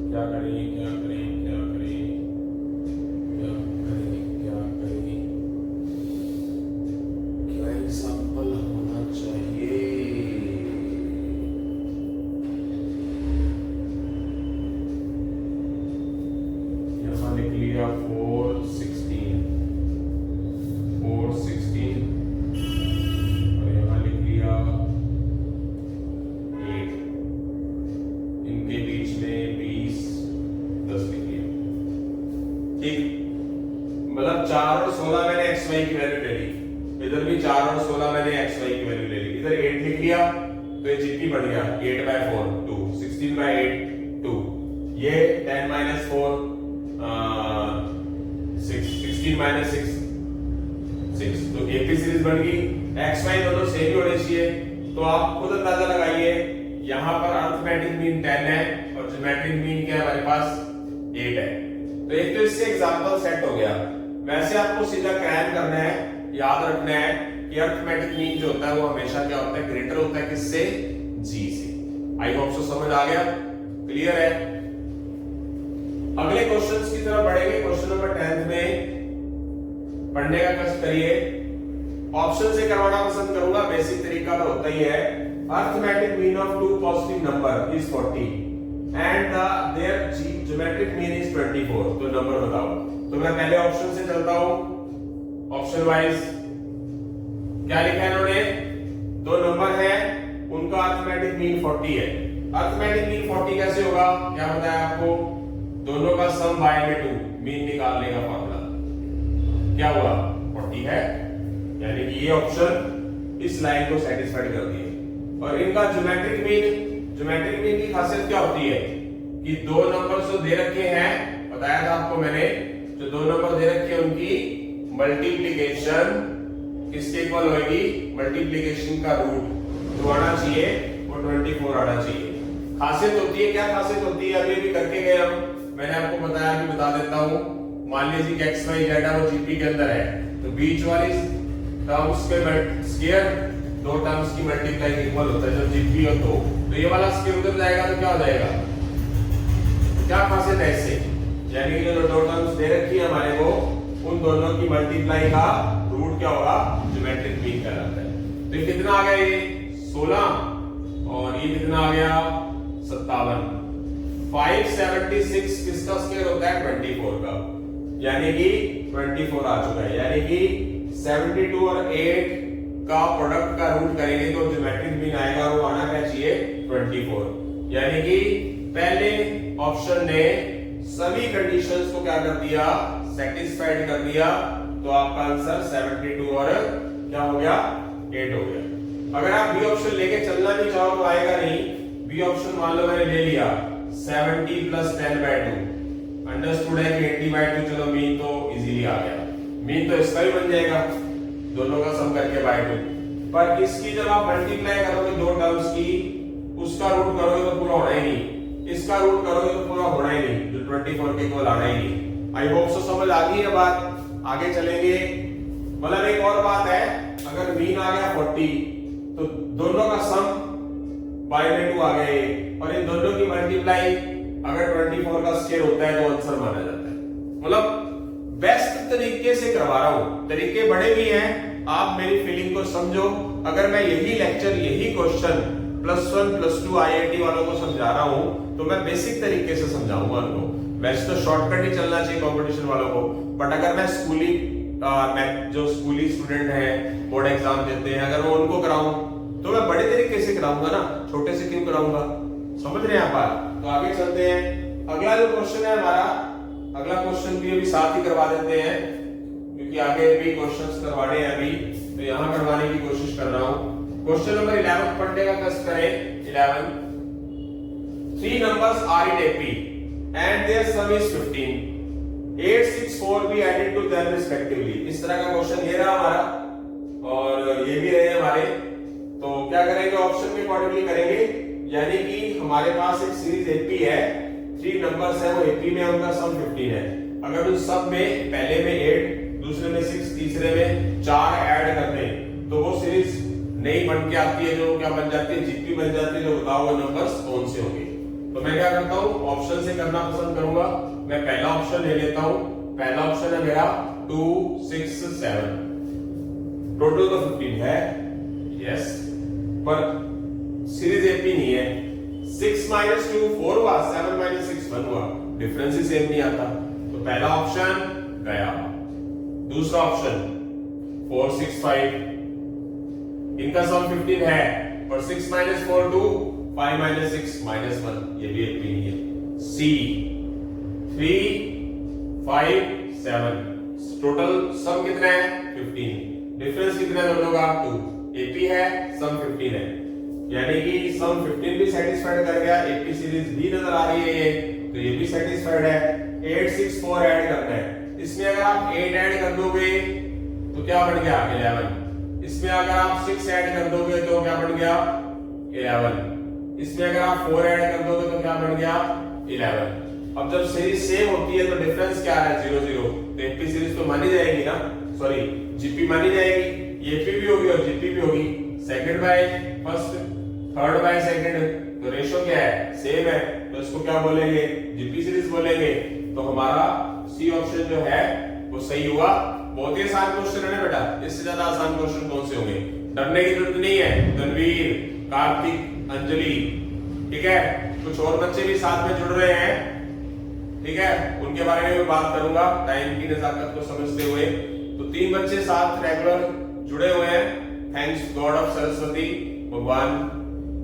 क्या करें क्या करें क्या करें क्या करें क्या करें, क्या एग्जांपल होना चाहिए। यहां लिख लिया 4, 16 और यहां लिख लिया 8, इनके बीच में 20, 10 लिख लिया। ठीक, मतलब 4 और 16 मैंने एक्स वाई की वैल्यू ले ली, इधर भी 4 और 16 मैंने एक्स वाई की वैल्यू ले ली, इधर 8 लिख लिया तो ये जीपी बन गया 8/4 2, 16/8 2, ये 10-4 6, 16-6 6, तो एपी सीरीज बन गई। एक्स वाई दोनों सेम ही होने चाहिए, तो आप खुद अंदाजा लगाइए, यहां पर अरिथमेटिक मीन 10 है और ज्योमेट्रिक मीन क्या है हमारे पास 8 है। तो एक तो इससे एग्जांपल सेट हो गया। वैसे आपको सीधा क्रैम करना है, याद रखना है कि अरिथमेटिक मीन जो होता है वो हमेशा क्या होता है, ग्रेटर होता है किससे, जी से। आई होप सो समझ आ गया, क्लियर है। अगले क्वेश्चंस की तरफ बढ़ेंगे। क्वेश्चन नंबर 10 में पढ़ने का कष्ट करिए, ऑप्शन से करवाना पसंद करूंगा, बेसिक तरीका तो होता ही है। Arithmetic mean of two positive number is 40 and their geometric mean is 24, तो नंबर बताओ। तो मैं पहले ऑप्शन से चलता हूं, ऑप्शन वाइज क्या लिखा है इन्होंने, दो नंबर है उनका अरिथमेटिक मीन 40 है। अरिथमेटिक मीन 40 कैसे होगा, क्या बताया आपको, दोनों का सम बाय में 2, मीन निकालने का फॉर्मूला क्या हुआ 40 है, यानी कि ये ऑप्शन इस लाइन को सेटिस्फाइड कर दिए। और इनका ज्योमेट्रिक मीन की खासियत क्या होती है कि दो नंबर जो दे रखे हैं, बताया था आपको मैंने, जो दो नंबर दे रखे हैं उनकी मल्टीप्लिकेशन किसके इक्वल होगी, मल्टीप्लिकेशन का रूट जो आना चाहिए वो 24 आना चाहिए। खासियत होती है, क्या खासियत होती है, अभी भी करके गए हम, मैंने आपको बताया, अभी बता देता हूं। मान लीजिए कि एक्स वाई जेड वो जीपी के अंदर है, तो बीच वाली टर्म्स के स्क्वायर दो टर्म्स की मल्टीप्लाई इक्वल होता है जब जीपी हो तो ये वाला स्क्वायर उधर जाएगा तो क्या हो जाएगा, क्या खासियत है इससे, यानी कि जो दो टर्म्स दे रखी है हमारे को, उन दोनों की मल्टीप्लाई का रूट क्या होगा, ज्योमेट्रिक मीन कहलाता है। तो कितना आ गया ये 16 और ये कितना आ गया 57। 576 किसका स्क्वायर होता है 24 का, यानी कि 24 आ चुका है, यानी कि 72 और 8 का प्रोडक्ट का रूट करेंगे तो ज्योमेट्रिक मीन आएगा, वो आना क्या चाहिए 24। यानी कि पहले ऑप्शन ने सभी कंडीशंस को क्या कर दिया, सेटिस्फाइड कर दिया, तो आपका आंसर 72 और क्या हो गया 8 हो गया। अगर आप बी ऑप्शन लेके चलना भी चाहो तो आएगा नहीं। बी ऑप्शन मान लो मैंने ले लिया 70 + 10/2, अंडरस्टूड है कि 80/2, चलो मीन तो इजीली आ गया, मीन तो इसका ही बन जाएगा, दोनों का सम करके बाय 2। पर इसकी जब आप मल्टीप्लाई करोगे दो टर्म्स की, उसका रूट करोगे तो पूरा होना ही नहीं, इसका रूट करोगे तो पूरा होना ही नहीं, जो 24 के इक्वल आना ही नहीं। आई होप सो समझ आ गई है बात। आगे चलेंगे मतलब एक और बात है, अगर मीन आ गया 40 तो दोनों का सम बाय में 2 आ गए, और इन दोनों की मल्टीप्लाई अगर 24 का स्क्वायर होता है तो आंसर माना जाता है। मतलब बेस्ट तरीके से करवा रहा हूं, तरीके बड़े भी हैं, आप मेरी फीलिंग को समझो। अगर मैं यही लेक्चर यही क्वेश्चन +1 +2 IIT वालों को समझा रहा हूं तो मैं बेसिक तरीके से समझाऊंगा उनको। वैसे तो शॉर्टकट ही चलना चाहिए कंपटीशन वालों को, बट अगर मैं मैं जो स्कूली स्टूडेंट हैं, बोर्ड एग्जाम देते हैं, अगर मैं उनको कराऊं तो मैं बड़े तरीके से कराऊंगा ना, छोटे से क्यों कराऊंगा? समझ रहे हैं आप बात? तो आगे चलते हैं। अगला जो क्वेश्चन है हमारा, अगला क्वेश्चन भी अभी साथ ही करवा देते हैं, क्योंकि आगे भी क्वेश्चंस करवाने हैं अभी, तो यहां करवाने की कोशिश कर रहा हूं। क्वेश्चन नंबर 11 पढ़ने का कष्ट करें। 11 3 numbers are in AP and their sum is 15. 8, 6, 4 be added to them respectively. इस तरह का क्वेश्चन ये रहा हमारा, और ये भी रहे हमारे। तो क्या करेंगे? ऑप्शन के अकॉर्डिंगली करेंगे, यानी कि हमारे पास एक सीरीज एपी है, 3 नंबर्स है, वो एपी में उनका सम 15 है। अगर उस सब में पहले में 8, दूसरे में 6, तीसरे में 4 ऐड कर दें तो वो सीरीज नहीं बन के आती है, जो क्या बन जाती है? जीपी बन जाती है। जो बताओ वो नंबर्स कौन से होंगे? तो मैं क्या करता हूं, ऑप्शन से करना पसंद करूंगा। मैं पहला ऑप्शन ले लेता हूं। पहला ऑप्शन है मेरा 2, 6, 7। टोटल तो 15 है, यस, पर सीरीज एपी नहीं है। 6 - 2 4 हुआ, 7 - 6 1 हुआ, डिफरेंस ही सेम नहीं आता। तो पहला ऑप्शन गया। दूसरा ऑप्शन 4, 6, 5, इनका सम 15 है, पर 6 - 4 2, 5 - 6 -1, ये भी एपी नहीं है। सी 3, 5, 7, टोटल सम कितना है? 15, डिफरेंस कितना है दोनों का? 2, एपी है, सम 15 है, यानी कि सम 15 भी सेटिस्फाइड कर गया, एपी सीरीज भी नजर आ रही है ये, तो ये भी सेटिस्फाइड है। 8, 6, 4 ऐड करना है। इसमें अगर आप 8 ऐड कर दोगे तो क्या बन गया? 11। इसमें अगर आप 6 ऐड कर दोगे तो क्या बन गया? 11। इसमें अगर आप 4 ऐड कर दोगे तो क्या बन गया? 11। अब जब सीरीज सेम होती है तो डिफरेंस क्या है? 0 0। तो एपी सीरीज तो मानी जाएगी ना, सॉरी जीपी मानी जाएगी, एपी भी होगी और जीपी भी होगी। Second by first, third by second, तो रेशो क्या है? सेम है, तो इसको क्या बोलेंगे? जीपी सीरीज बोलेंगे। तो हमारा सी ऑप्शन जो है वो सही हुआ। बहुत ही आसान क्वेश्चन है ना बेटा, इससे ज्यादा आसान क्वेश्चन कौन से होंगे? डरने की जरूरत नहीं है। तनवीर, कार्तिक, अंजलि, ठीक है, कुछ और बच्चे भी साथ में जुड़ रहे हैं, ठीक है, उनके बारे में मैं बात करूंगा टाइम की नजाकत को समझते हुए। तो 3 बच्चे साथ रेगुलर जुड़े हुए हैं। थैंक्स गॉड ऑफ सरस्वती, भगवान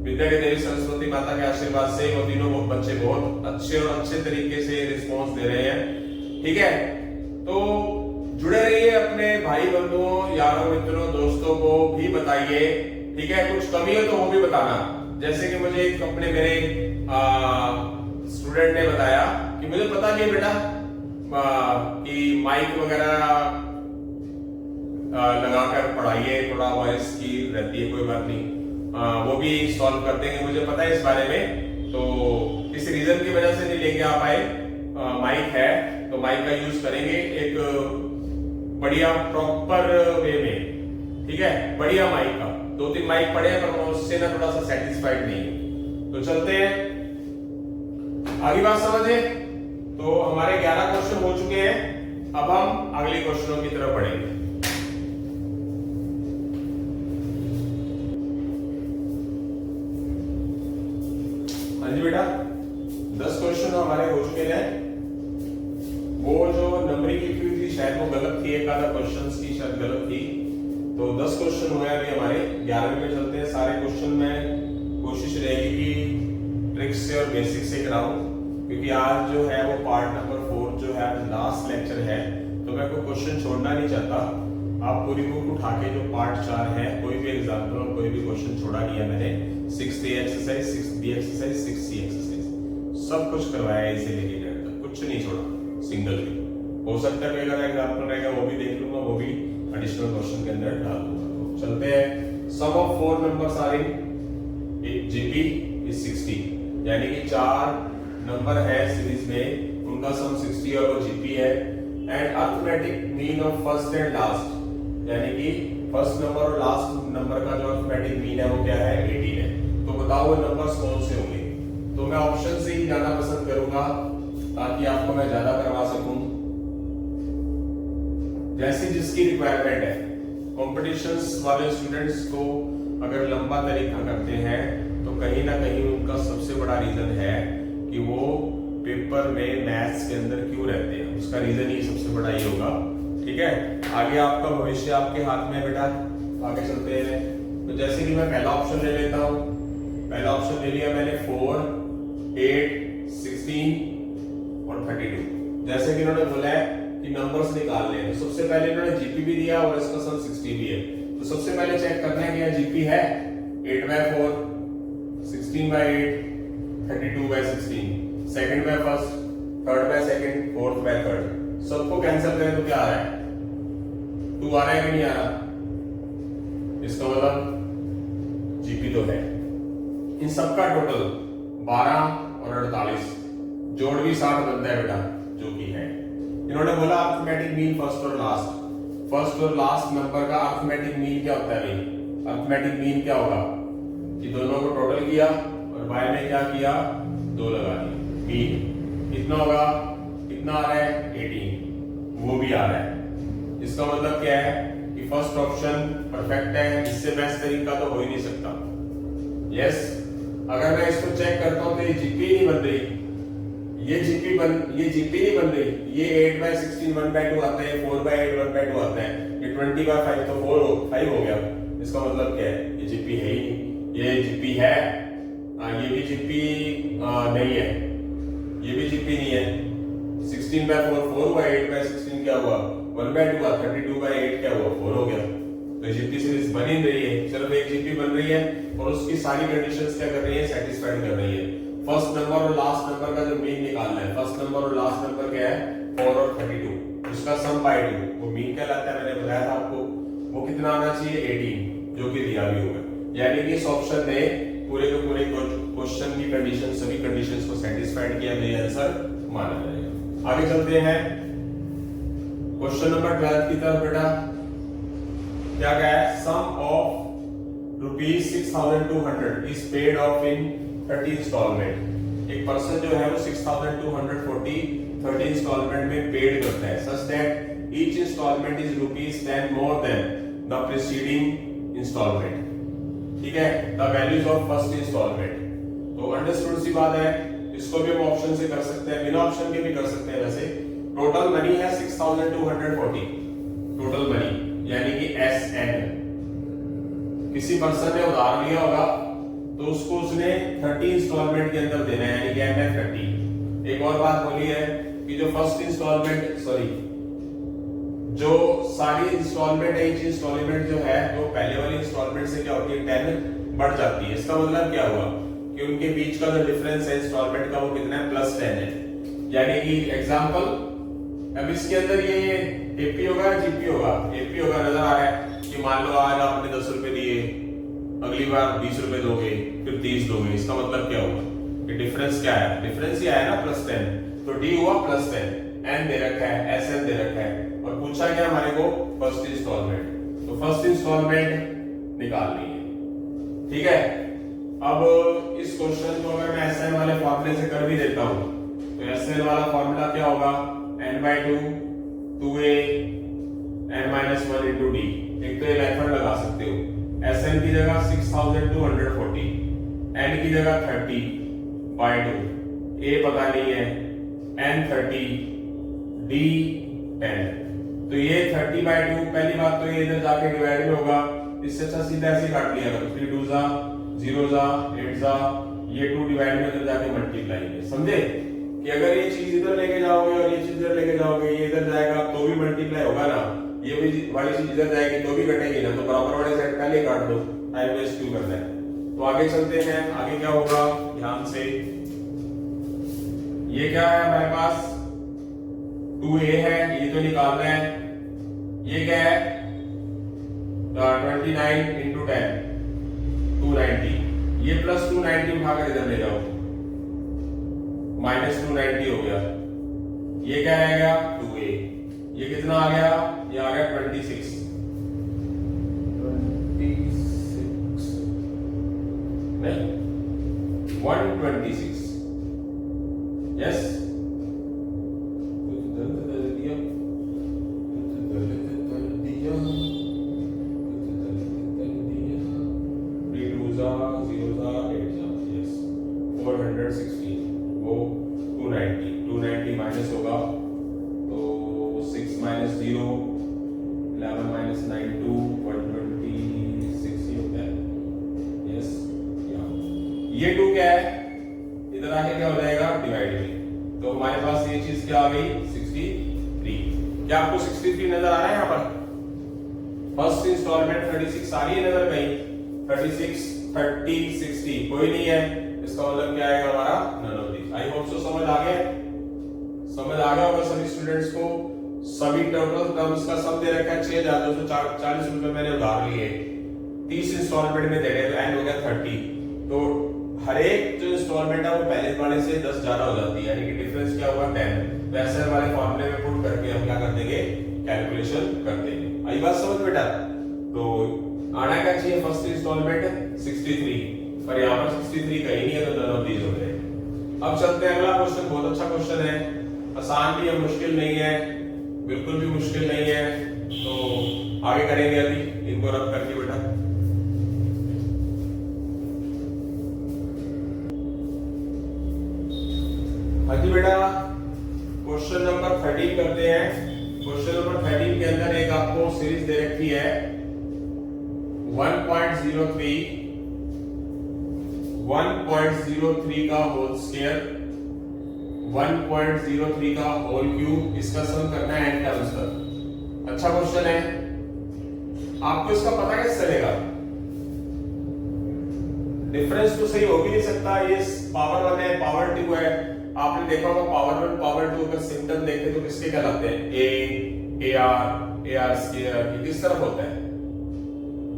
विद्या के देवी सरस्वती माता के आशीर्वाद से वो तीनों बच्चे बहुत अच्छे और अच्छे तरीके से रिस्पॉन्स दे रहे हैं, ठीक है। तो जुड़े रहिए, अपने भाई बंधुओं, यारों, मित्रों, दोस्तों को भी बताइए, ठीक है। कुछ कमी हो तो वो भी बताना। जैसे कि मुझे एक अपने मेरे स्टूडेंट ने बताया कि मुझे पता नहीं बेटा कि माइक वगैरह लगाकर पढ़ाइए, थोड़ा वॉइस की रहती है, कोई बात नहीं, वो भी सॉल्व कर देंगे, मुझे पता है इस बारे में। तो किसी रीजन की वजह से नहीं लेके आ पाए, माइक है तो माइक का यूज करेंगे एक बढ़िया प्रॉपर वे में, ठीक है, बढ़िया माइक का। 2-3 माइक पड़े पर उससे ना थोड़ा सा सेटिस्फाइड नहीं है। तो चलते हैं आगे, बात समझे। तो हमारे 11 क्वेश्चन हो चुके हैं, अब हम अगले क्वेश्चनों की तरफ बढ़ेंगे। हाँ जी बेटा, 10 क्वेश्चन हमारे हो चुके हैं। वो जो नंबरिंग लिखी हुई थी शायद वो गलत थी, एक आधा क्वेश्चन की शायद गलत थी। तो 10 क्वेश्चन हुए अभी हमारे, 11वें में चलते हैं। सारे क्वेश्चन में कोशिश रहेगी कि ट्रिक्स से और बेसिक से कराऊं, क्योंकि आज जो है वो पार्ट नंबर 4 जो है लास्ट लेक्चर है, तो मैं कोई क्वेश्चन छोड़ना नहीं चाहता। आप पूरी बुक उठा के जो पार्ट 4 है, कोई भी एग्जाम्पल और कोई भी क्वेश्चन छोड़ा नहीं है मैंने। 6th A exercise, 6th B exercise, 6th C exercise, सब कुछ करवाया है इसे लेके जेड तक, कुछ नहीं छोड़ा सिंगल भी। हो सकता है अगर एग्जाम्पल रहेगा वो भी देख लूंगा, वो भी एडिशनल क्वेश्चन के अंदर डाल दूंगा। तो चलते हैं। Sum of 4 numbers are in GP is 60, यानी कि 4 नंबर है सीरीज में, उनका सम 60 और वो जीपी है। And arithmetic mean of first and last, यानी कि फर्स्ट नंबर और लास्ट नंबर का जो अरिथमेटिक मीन है वो क्या है 18 है। तो बताओ वो नंबर्स कौन से होंगे। तो मैं ऑप्शन से ही जाना पसंद करूंगा ताकि आपको मैं ज्यादा करवा सकूं। जैसे जिसकी रिक्वायरमेंट है, कॉम्पिटिशन्स वाले स्टूडेंट्स को अगर लंबा तरीका करते हैं तो कहीं ना कहीं उनका सबसे बड़ा रीजन है कि वो पेपर में मैथ्स के अंदर क्यों रहते हैं, उसका रीजन ही सबसे बड़ा ही होगा। ठीक है, आगे आपका भविष्य आपके हाथ में है बेटा, आगे चलते हैं। तो जैसे कि मैं पहला ऑप्शन ले लेता हूं, पहला ऑप्शन ले लिया मैंने 4, 8, 16 और 32। जैसे कि इन्होंने बोला है कि नंबर्स निकालने हैं, तो सबसे पहले इन्होंने जीपी भी दिया और इसका सम 60 भी है। तो सबसे पहले चेक करना है कि यह जीपी है 8/4, 16/8, 32/16, second by first, third by second, fourth by third. सबको कैंसिल करें तो क्या आ रहा है 2 आ रहा है कि नहीं आ रहा। इसका मतलब जीपी तो है। इन सबका टोटल 12 और 48, जोड़ भी 60 बनता है बेटा, जो कि है। इन्होंने बोला अरिथमेटिक मीन फर्स्ट और लास्ट। फर्स्ट और लास्ट नंबर का अरिथमेटिक मीन क्या होता है भाई। अरिथमेटिक मीन क्या होगा कि दोनों को टोटल किया और बाय में क्या किया 2 लगा दिया। मीन कितना होगा, कितना आ रहा है 18, वो भी आ रहा है। इसका मतलब क्या है कि फर्स्ट ऑप्शन परफेक्ट है, इससे बेस्ट तरीका तो हो ही नहीं सकता। यस, अगर मैं इसको चेक करता हूं तो ये जीपी नहीं बन रही, ये जीपी नहीं बन रही। ये 8/16 1/2 आता है, 4/8 1/2 आता है, ये 20/5 तो 5 हो गया। इसका मतलब क्या है, ये जीपी है ही नहीं। ये जीपी है, ये भी जीपी नहीं है, ये भी जीपी नहीं है। 16/4 4/8/16 क्या हुआ 1/2 हुआ, 32/8 क्या हुआ 4 हो गया। तो जीपी सीरीज बन ही रही है, सिर्फ एक जीपी बन रही है और उसकी सारी कंडीशंस क्या कर रही है, सेटिस्फाइड कर रही है। फर्स्ट नंबर और लास्ट नंबर का जो मीन निकालना है, फर्स्ट नंबर और लास्ट नंबर क्या है 4 और 32, उसका सम बाय 2 वो मीन कहलाता है। मैंने बताया था आपको वो कितना आना चाहिए 18, जो कि दिया भी होगा। यानी कि इस ऑप्शन ने पूरे के पूरे क्वेश्चन की कंडीशन, सभी कंडीशंस को सेटिस्फाइड किया, मेरा आंसर माना जाएगा। आगे चलते हैं क्वेश्चन नंबर 12 की तरफ बेटा। क्या कहा है, sum of ₹6,200 is paid off in 30 installment. एक पर्सन जो है वो 6,240 30 इंस्टॉलमेंट में पेड करता है, such that each instalment is ₹10 more than the preceding instalment. ठीक है, the values of first instalment. तो अंडरस्टूड सी बात है, इसको भी हम ऑप्शन से कर सकते हैं, बिना ऑप्शन के भी कर सकते हैं। वैसे टोटल मनी है 6,240 टोटल मनी, यानी कि SN। किसी पर्सन ने उधार लिया होगा तो उसको उसने 30 इंस्टॉलमेंट के अंदर देना है, यानी कि MF30। एक और बात बोली है कि जो फर्स्ट इंस्टॉलमेंट जो सारी इंस्टॉलमेंट है, ईच इंस्टॉलमेंट जो है वो पहले वाली इंस्टॉलमेंट से क्या होती है 10 बढ़ जाती है। इसका मतलब क्या हुआ कि उनके बीच का जो डिफरेंस है इंस्टॉलमेंट का वो कितना है +10 है। यानी कि एग्जांपल, अब इसके अंदर ये एपी होगा जीपी होगा, एपी होगा, नजर आ रहा है कि मान लो आज आपने 10 रुपए दिए, अगली बार 20 रुपए दोगे, फिर 30 दोगे। इसका मतलब क्या हुआ कि डिफरेंस क्या है, डिफरेंस ही आया ना +10। तो डी हुआ +10, एन दे रखा है, SN दे रखा है और पूछा गया हमारे को फर्स्ट इंस्टॉलमेंट। तो फर्स्ट इंस्टॉलमेंट निकालनी है। ठीक है, अब इस क्वेश्चन को अगर मैं SN वाले फॉर्मूले से कर भी देता हूं तो SN वाला फॉर्मूला क्या होगा, n/2 2a n-1 into d। एक तो ये मेथड लगा सकते हो, SN की जगह 6,240, n की जगह 30/2, a पता नहीं है, n 30, d 10। तो ये 30/2, पहली बात तो ये इधर जाके डिवाइड में होगा, इससे अच्छा सीधा ऐसे काट लिया करो, 3 2 जा 0 जा 8 जा, ये 2 डिवाइड में इधर जाके मल्टीप्लाई है। समझे कि अगर ये चीज इधर लेके जाओगे और ये चीज इधर लेके जाओगे, ये इधर जाएगा तो भी मल्टीप्लाई होगा ना, ये भी वाली चीज इधर जाएगी तो भी कटेगी ना। तो बराबर वाले सेट पहले काट दो, टाइम वेस्ट क्यों करना है। तो आगे चलते हैं, आगे क्या होगा ध्यान से। ये क्या है हमारे पास 2a है, ये तो निकालना है। ये क्या है 29 into 10 290, ये +290 उठाकर इधर ले जाओ, -290 हो गया। ये क्या आएगा 2a, ये कितना आ गया, ये आ गया 26। नहीं 126 यस 416 वो 290 माइनस होगा तो 6 माइनस 0 11 माइनस 9 2 126 ही होता है यस ये 2 क्या है इधर आके क्या हो जाएगा डिवाइड में तो हमारे पास ये चीज क्या आ गई 63 क्या आपको 63 नजर आ रहा है यहाँ पर फर्स्ट इंस्टॉलमेंट 36 आ रही है नजर कहीं 36 30 60 कोई नहीं है इसका मतलब क्या आएगा हमारा none of this I hope so समझ आ गया होगा सभी स्टूडेंट्स को सभी टोटल टर्म्स का सम दे रखा है 6240 रुपए मैंने उधार लिए 30 इंस्टॉलमेंट में दे रहे तो एंड हो गया 30 तो हर एक जो इंस्टॉलमेंट है वो पहले वाले से 10 ज्यादा हो जाती है यानी कि डिफरेंस क्या होगा 10 तो ऐसे वाले फॉर्मूले में पुट करके हम क्या कर देंगे कैलकुलेशन कर देंगे आई बात समझ बेटा तो आना क्या चाहिए फर्स्ट इंस्टॉलमेंट 63 पर यहाँ पर 63 कहीं नहीं है तो नन ऑफ दीज हो गए अब चलते हैं अगला क्वेश्चन बहुत अच्छा क्वेश्चन है आसान भी है मुश्किल नहीं है बिल्कुल भी मुश्किल नहीं है तो आगे करेंगे अभी इनको रब करके बेटा हाँ जी बेटा क्वेश्चन नंबर 13 करते हैं क्वेश्चन नंबर 13 के अंदर एक आपको सीरीज दे रखी है 1.03 का होल स्क्वायर 1.03 का होल क्यूब इसका सम करना है एन टर्म्स पर अच्छा क्वेश्चन है आपको इसका पता कैसे चलेगा डिफरेंस तो सही हो भी नहीं सकता ये पावर 1 है पावर 2 है आपने देखा होगा पावर 1 पावर 2 का सिम्टम देखे तो किसके कहलाते हैं ए आर स्क्वायर ये किस तरफ होता है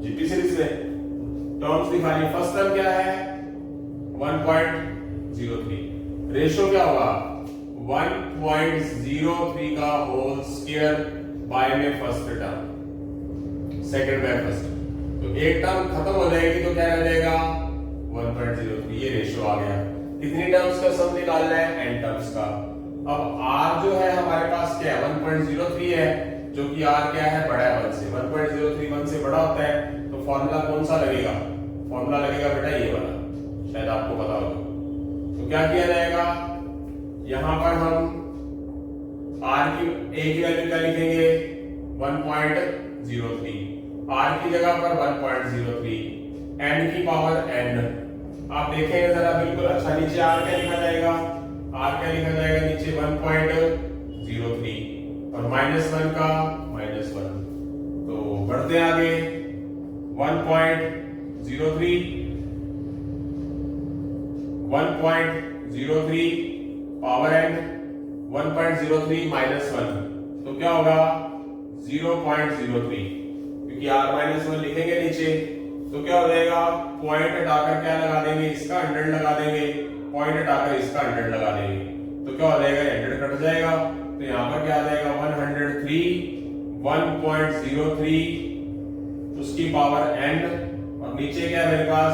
जीपी सीरीज में टर्म्स दिखानी फर्स्ट टर्म क्या है 1.03 रेशियो क्या होगा 1.03 का होल स्क्वायर बाय में first term second by first तो एक टर्म खत्म हो जाएगी तो क्या रह जाएगा 1.03 ये रेशियो आ गया कितनी टर्म्स का सम निकालना है n टर्म्स का अब r जो है हमारे पास क्या है 1.03 है जो कि r क्या है बड़ा है 1 से 1.03 1 से बड़ा होता है तो फॉर्मूला कौन सा लगेगा फॉर्मूला लगेगा बेटा ये वाला शायद आपको पता हो तो क्या किया जाएगा यहां पर हम r की a की वैल्यू क्या लिखेंगे 1.03 r की जगह पर 1.03 n की पावर n आप देखेंगे जरा बिल्कुल अच्छा नीचे r क्या लिखा जाएगा नीचे 1.03 और -1 का -1 तो बढ़ते हैं आगे 1.03 पावर n 1.03 -1 तो क्या होगा 0.03 क्योंकि r -1 लिखेंगे नीचे तो क्या हो जाएगा पॉइंट हटाकर क्या लगा देंगे इसका 100 लगा देंगे पॉइंट हटाकर इसका 100 लगा देंगे तो क्या हो जाएगा 100 कट जाएगा तो यहां पर क्या आ जाएगा 103 उसकी पावर n और नीचे क्या है मेरे पास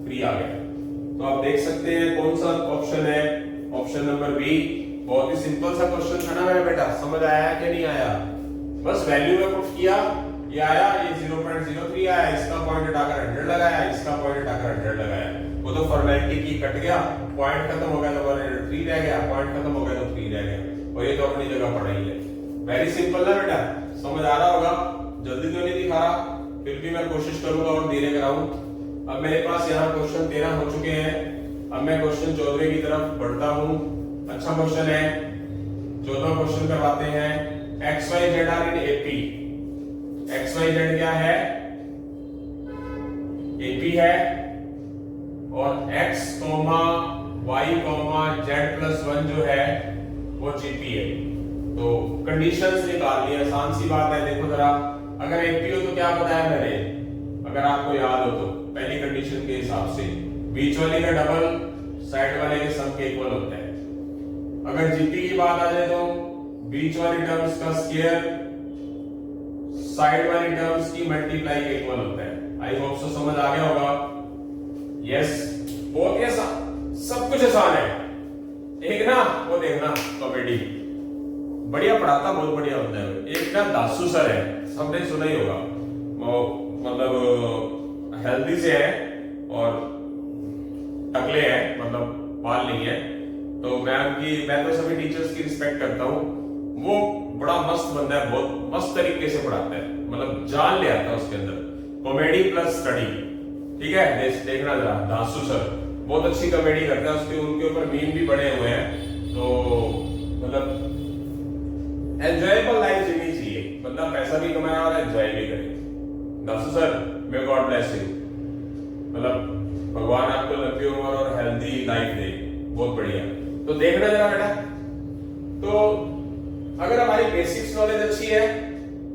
3 आ गया तो आप देख सकते हैं कौन सा ऑप्शन है ऑप्शन नंबर बी बहुत ही सिंपल सा क्वेश्चन था ना मेरा बेटा समझ आया कि नहीं आया बस वैल्यू में पुट किया ये आया ये 0.03 आया इसका पॉइंट हटाकर 100 लगाया इसका पॉइंट हटाकर 100 लगाया वो तो फॉर्मेलिटी की कट गया पॉइंट खत्म हो गया तो 103 रह गया पॉइंट खत्म हो गया तो 3 रह गया और ये तो अपनी जगह पड़ा ही है वेरी सिंपल ना बेटा समझ आ रहा होगा जल्दी तो नहीं दिखा रहा फिर भी मैं कोशिश करूंगा और धीरे कराऊं अब मेरे पास यहाँ क्वेश्चन 13 हो चुके हैं अब मैं क्वेश्चन 14 की तरफ बढ़ता हूँ अच्छा क्वेश्चन है 14वां क्वेश्चन करवाते हैं XYZ are in AP XYZ क्या है AP है और X, Y, Z+1 जो है वो GP है तो कंडीशंस निकाल ली आसान सी बात है देखो जरा अगर AP हो तो क्या बताया मैंने अगर आपको याद हो तो पहली कंडीशन के हिसाब से बीच वाले का डबल साइड वाले के सम के इक्वल होता है अगर जीपी की बात आ जाए तो बीच वाली टर्म्स का स्क्वायर साइड वाली टर्म्स की मल्टीप्लाई के इक्वल होता है आई होप सो समझ आ गया होगा यस आसान है। एक ना वो देखना कॉमेडी, बढ़िया पढ़ाता, बहुत बढ़िया होता है। एक ना दासू सर है, सबने सुना ही होगा, वो मतलब हेल्दी से है और टकले हैं, मतलब बाल नहीं है। तो मैं तो सभी टीचर्स की रिस्पेक्ट करता हूँ। वो बड़ा मस्त बंदा है, बहुत मस्त तरीके से पढ़ाता है, मतलब जान ले आता है उसके अंदर, कॉमेडी प्लस स्टडी। ठीक है, देखना जरा, दासू सर बहुत अच्छी कॉमेडी करता है, उसके उनके ऊपर मीम भी बने हुए हैं। तो मतलब एंजॉयबल लाइफ जीनी चाहिए, बंदा पैसा भी कमाया और एंजॉय भी करे। Dasu sir, may God bless you, मतलब भगवान आपको लंबी उम्र और हेल्दी लाइफ दे, बहुत बढ़िया। तो देखना जरा बेटा, तो अगर हमारी बेसिक्स नॉलेज अच्छी है,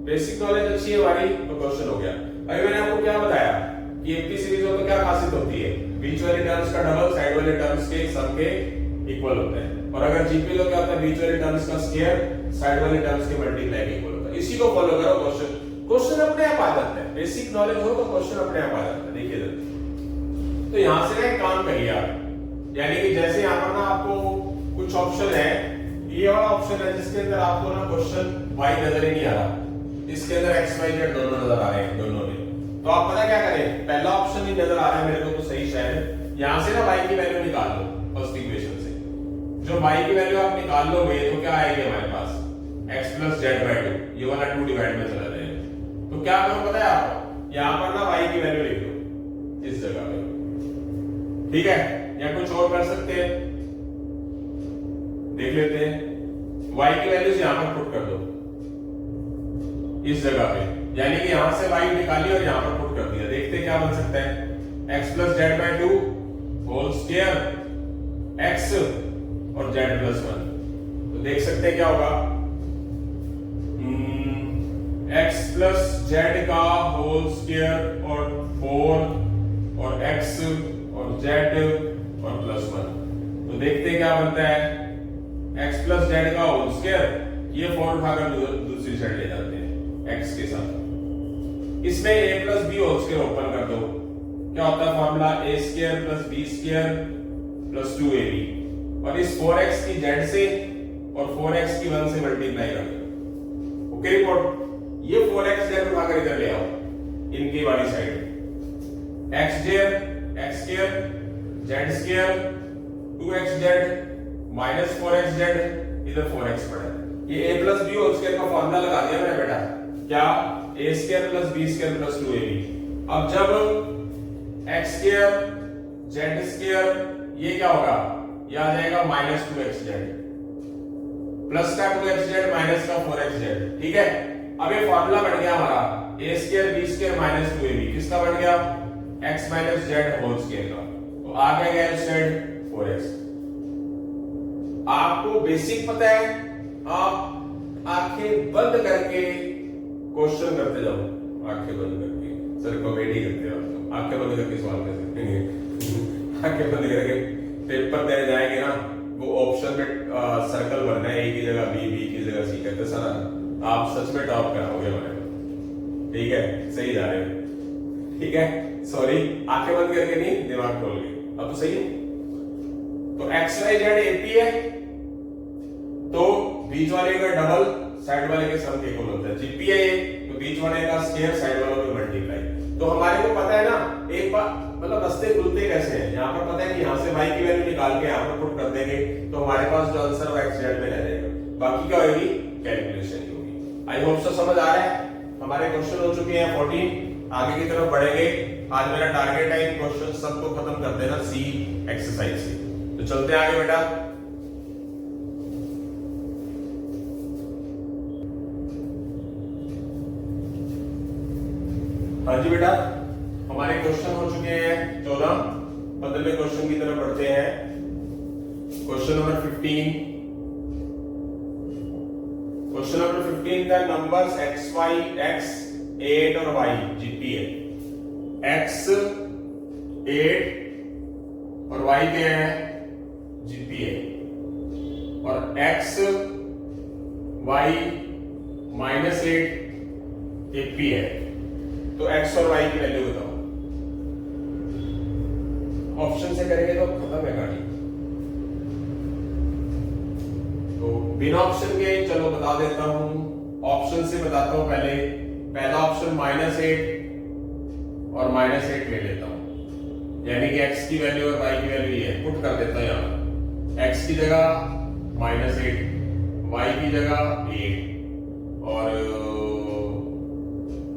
बेसिक नॉलेज अच्छी है हमारी, तो क्वेश्चन हो गया। अभी मैंने आपको क्या बताया कि एपी सीरीज हो तो क्या खासियत होती है, बीच वाले टर्म्स का डबल, साइड वाले टर्म्स के सम के इक्वल होता है। और अगर जीपी तो क्या होता है, बीच वाले टर्म्स का स्क्वायर, साइड वाले टर्म्स के मल्टीप्लाई के इक्वल होता है। इसी को फॉलो करो, क्वेश्चन अपने आप आ जाता है। बेसिक नॉलेज हो तो क्वेश्चन अपने आप आ जाता है। देखिए जरा, तो यहां से ना एक काम करिए आप, यानी कि जैसे यहां पर ना आपको कुछ ऑप्शन है, ये वाला ऑप्शन है जिसके अंदर आपको ना क्वेश्चन y नजर ही नहीं आ रहा, इसके अंदर x y z दोनों नजर आ रहे हैं, दोनों में। तो आप पता क्या करें, पहला ऑप्शन ही नजर आ रहा है मेरे को तो सही शायद, यहां से ना y की वैल्यू निकाल लो फर्स्ट इक्वेशन से। जो y की वैल्यू आप निकाल लोगे तो क्या आएगी हमारे पास, x plus z/2, ये वाला 2 डिवाइड में चला जाएगा। तो क्या करो पता है आपको, यहां पर ना y की वैल्यू लिख दो इस जगह पे, ठीक है, या कुछ और कर सकते हैं, देख लेते हैं। y की वैल्यूज यहां पर पुट कर दो इस जगह पे, यानी कि यहां से y निकाली और यहां पर पुट कर दिया। देखते हैं क्या बन सकता है, x plus z/2 whole square x और z plus 1। तो देख सकते हैं क्या होगा, x plus z का होल स्क्वायर और 4 और x और z और प्लस 1। तो देखते हैं क्या बनता है, x plus z का होल स्क्वायर, ये 4 उठाकर दूसरी साइड ले जाते हैं x के साथ, इसमें a plus b whole square open कर दो, क्या होता है formula, a square plus b square plus 2ab, और इस 4x की z से और 4x की 1 से मल्टीप्लाई कर दो। ओके रिपोर्ट, ये 4x z उठाकर इधर ले आओ इनकी वाली side, x square z square 2xz minus 4xz, इधर 4x पड़ा है। ये a plus B whole square का फॉर्मूला लगा दिया मैंने बेटा, क्या, a square plus b square plus 2ab। अब जब x स्क्वायर z स्क्वायर, ये क्या होगा, ये आ जाएगा माइनस 2xz, प्लस का 2xz माइनस का 4xz, ठीक है। अब ये फॉर्मूला बन गया हमारा a square b square minus 2ab, किसका बन गया, x minus z whole square का। तो आ गया z 4x। आपको बेसिक पता है, आप आंखें बंद करके क्वेश्चन करते जाओ, आंखें बंद करके, सर कॉमेडी करते हो आप, आंखें बंद करके सवाल कर सकते हैं। आंखें बंद करके पेपर दे जाएंगे ना, वो ऑप्शन में सर्कल भरना है, ए की जगह बी, बी की जगह सी करते सर, आप सच में टॉप कराओगे हमारे को, ठीक है, सही जा रहे हो, ठीक है, सॉरी, आंखें बंद करके नहीं, दिमाग खोल के, अब तो सही है। तो x y z AP है, तो बीच वाले का डबल, साइड वाले के सम के इक्वल होता है। जीपी है ये, तो बीच वाले का स्क्वायर, साइड वालों में मल्टीप्लाई। तो हमारे को पता है ना, एक बार मतलब रास्ते खुलते कैसे हैं, यहाँ पर पता है कि यहाँ से y की वैल्यू निकाल के यहाँ पर पुट कर देंगे, तो हमारे पास जो आंसर है x z में रह जाएगा, बाकी क्या होगी, कैलकुलेशन ही होगी। आई होप सो समझ आ रहा है। हमारे क्वेश्चन हो चुके हैं 14, आगे की तरफ बढ़ेंगे। आज मेरा टारगेट है क्वेश्चन सबको खत्म कर देना सी एक्सरसाइज से। तो चलते हैं आगे बेटा। हाँ जी बेटा, हमारे क्वेश्चन हो चुके हैं 14। 15वें क्वेश्चन की तरफ बढ़ते हैं। Question number 15। क्वेश्चन नंबर 15 का नंबर्स x y, x 8 और y जीपी है। x 8 और y क्या है, जीपी है, और x y -8 एपी है। तो x और y की वैल्यू बताओ। ऑप्शन से करेंगे तो खत्म है गाड़ी। बिना ऑप्शन के चलो बता देता हूं, ऑप्शन से बताता हूं। पहला ऑप्शन -8 और -8 ले लेता हूं, यानी कि x की वैल्यू और y की वैल्यू ये पुट कर देता हूं। यहां x की जगह -8, y की जगह 8 और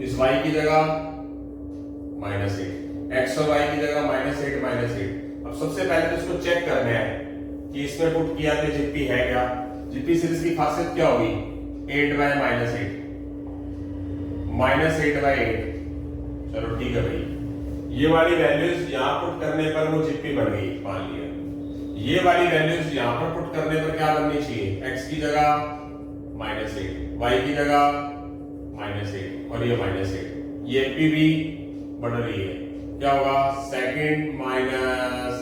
इस y की जगह -8, x और y की जगह -8 -8। अब सबसे पहले तो इसको चेक करना है कि इसमें पुट किया तो जीपी है क्या। जीपी सीरीज की खासियत क्या होगी, 8/-8, -8/8। चलो ठीक है भाई, ये वाली वैल्यूज यहां पुट करने पर वो जीपी बन गई, मान लिया। ये वाली वैल्यूज यहां पर पुट करने पर क्या बननी चाहिए, x की जगह -8, y की जगह -8 और ये -8। ये एपी भी बढ़ रही है, क्या होगा, सेकंड माइनस